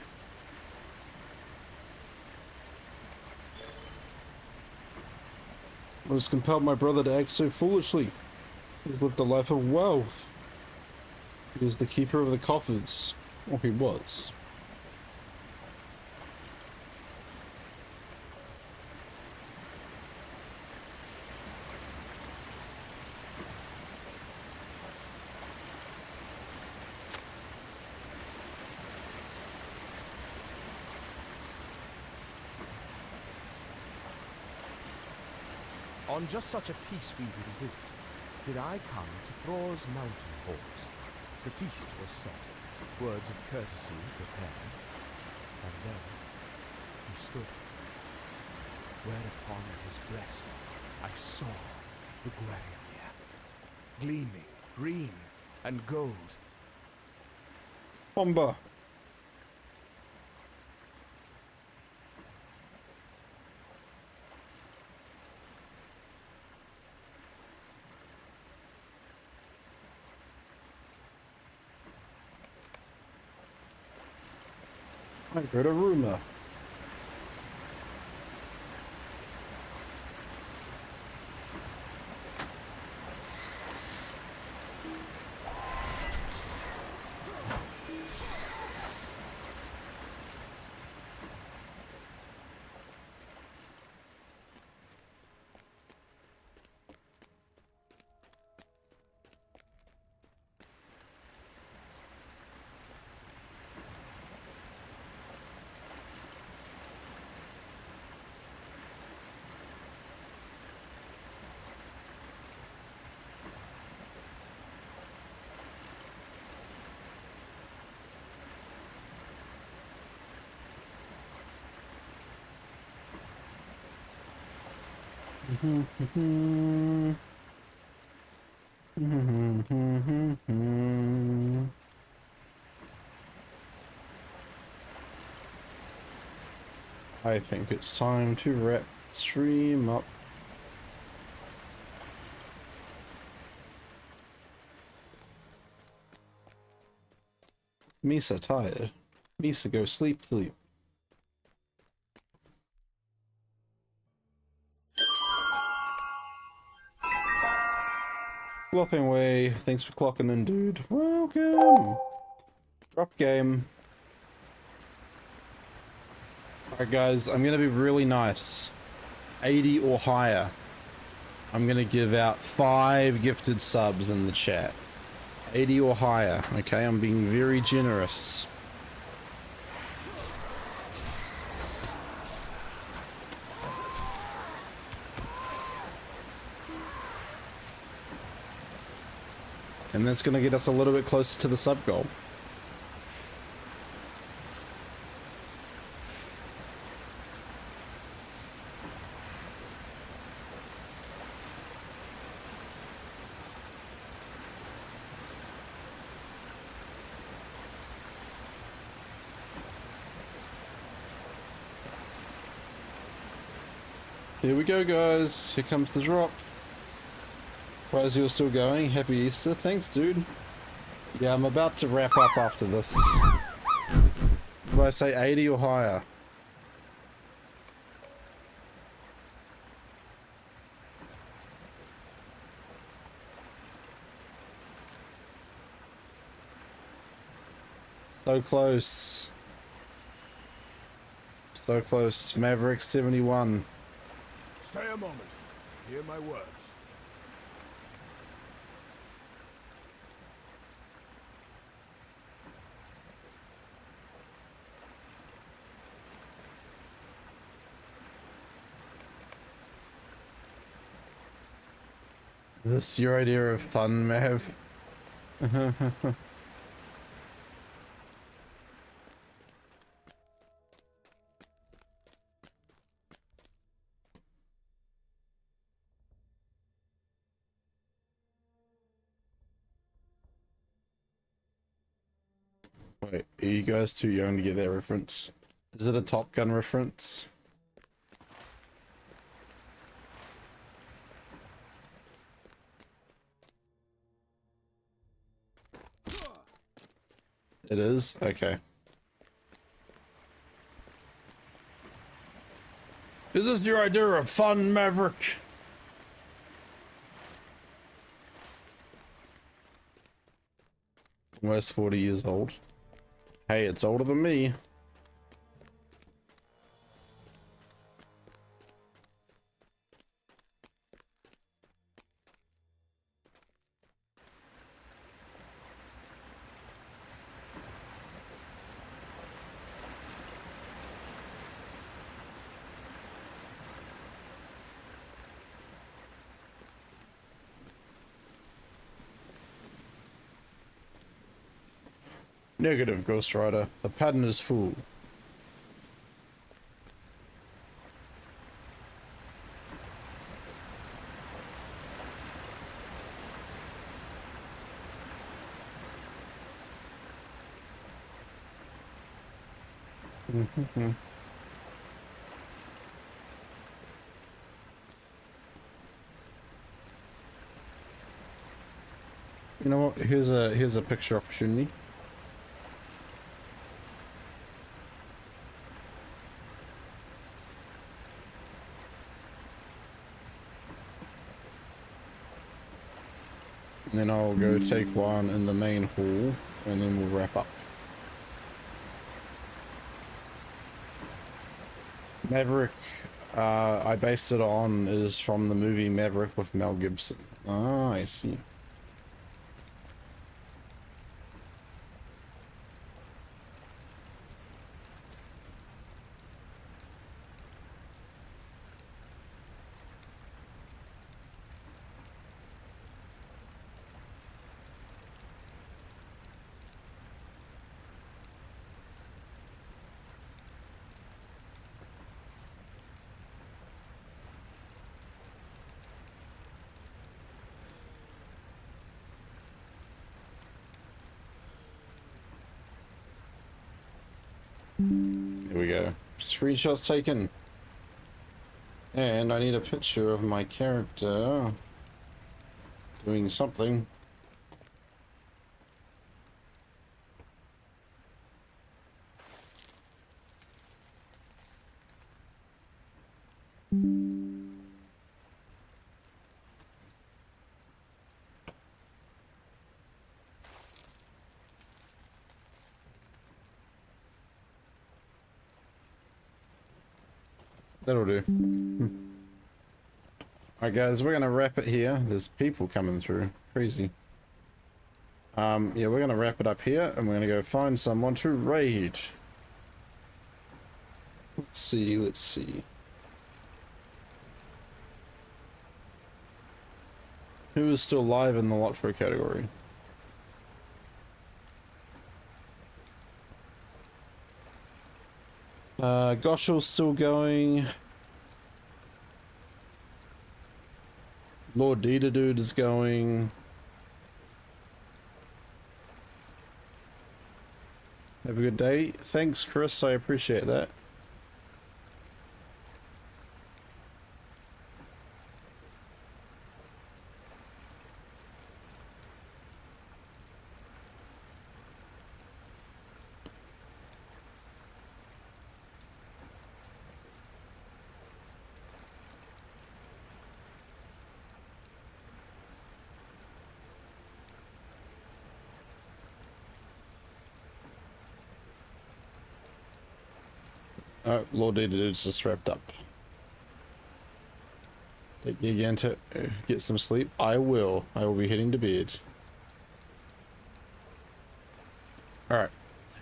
What has compelled my brother to act so foolishly? He has lived a life of wealth. He is the keeper of the coffers. Or he was. On just such a peace-weaving visit, did I come to Thror's mountain halls. The feast was set, words of courtesy prepared, and then he stood. Whereupon his breast I saw the Guerriere, gleaming green and gold. Bomba. I heard a rumor. I think it's time to wrap the stream up. Misa tired. Misa go sleep. Flopping away. Thanks for clocking in, dude. Welcome. Drop game. Alright guys, I'm gonna be really nice. 80 or higher. I'm gonna give out 5 gifted subs in the chat. 80 or higher, okay? I'm being very generous. And that's gonna get us a little bit closer to the sub goal. Here we go, guys. Here comes the drop. Whereas you're still going, happy Easter. Thanks, dude. Yeah, I'm about to wrap up after this. Did I say 80 or higher? So close. So close. Maverick 71. Stay a moment. Hear my words. Is this your idea of fun, Mav? Wait, are you guys too young to get that reference? Is it a Top Gun reference? It is? Okay. Is this your idea of fun, Maverick? Almost 40 years old. Hey, it's older than me. Negative, Ghost Rider. The pattern is full. You know what? Here's a picture opportunity. And then I'll go take one in the main hall, and then we'll wrap up. Maverick, I based it on, is from the movie Maverick with Mel Gibson. Ah, I see. There we go. Screenshots taken. And I need a picture of my character doing something. That'll do. Alright guys, we're gonna wrap it here. There's people coming through. Crazy. Yeah, we're gonna wrap it up here and we're gonna go find someone to raid. Let's see. Who is still live in the LOTRO category? Goshel's still going. Lord Dita Dude is going. Have a good day. Thanks, Chris. I appreciate that. Oh, Lord Dude's just wrapped up. Take you again to get some sleep. I will be heading to bed. Alright.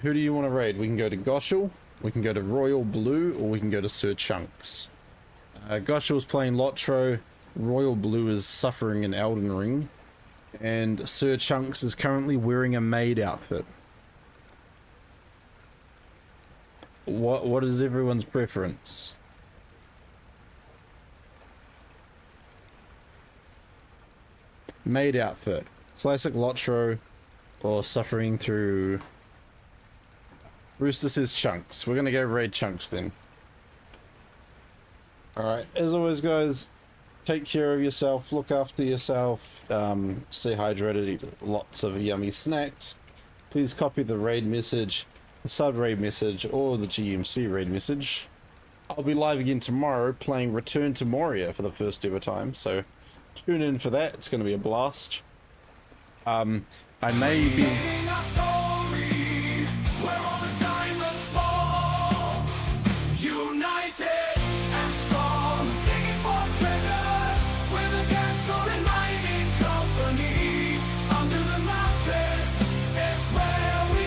Who do you want to raid? We can go to Goshel, we can go to Royal Blue, or we can go to Sir Chunks. Goshel's playing Lotro, Royal Blue is suffering an Elden Ring, and Sir Chunks is currently wearing a maid outfit. What is everyone's preference? Maid outfit, classic Lotro, or suffering through... Rooster says Chunks. We're gonna go raid Chunks then. Alright, as always guys, take care of yourself, look after yourself, stay hydrated, eat lots of yummy snacks. Please copy the raid message, the sub raid message, or the GMC raid message. I'll be live again tomorrow playing Return to Moria for the first ever time, so tune in for that. It's going to be a blast. I may be... United and strong, digging for treasures with a Gantoran mining company. Under the mountains is where we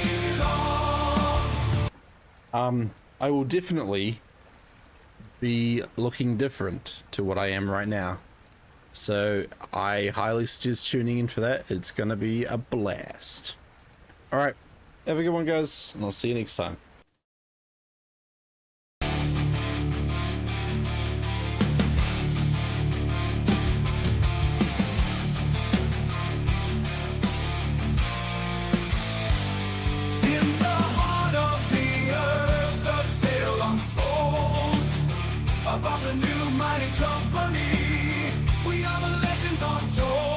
belong. I will definitely be looking different to what I am right now. So I highly suggest tuning in for that. It's gonna be a blast. Alright, have a good one guys, and I'll see you next time. About the new mining company, we are the legends untold.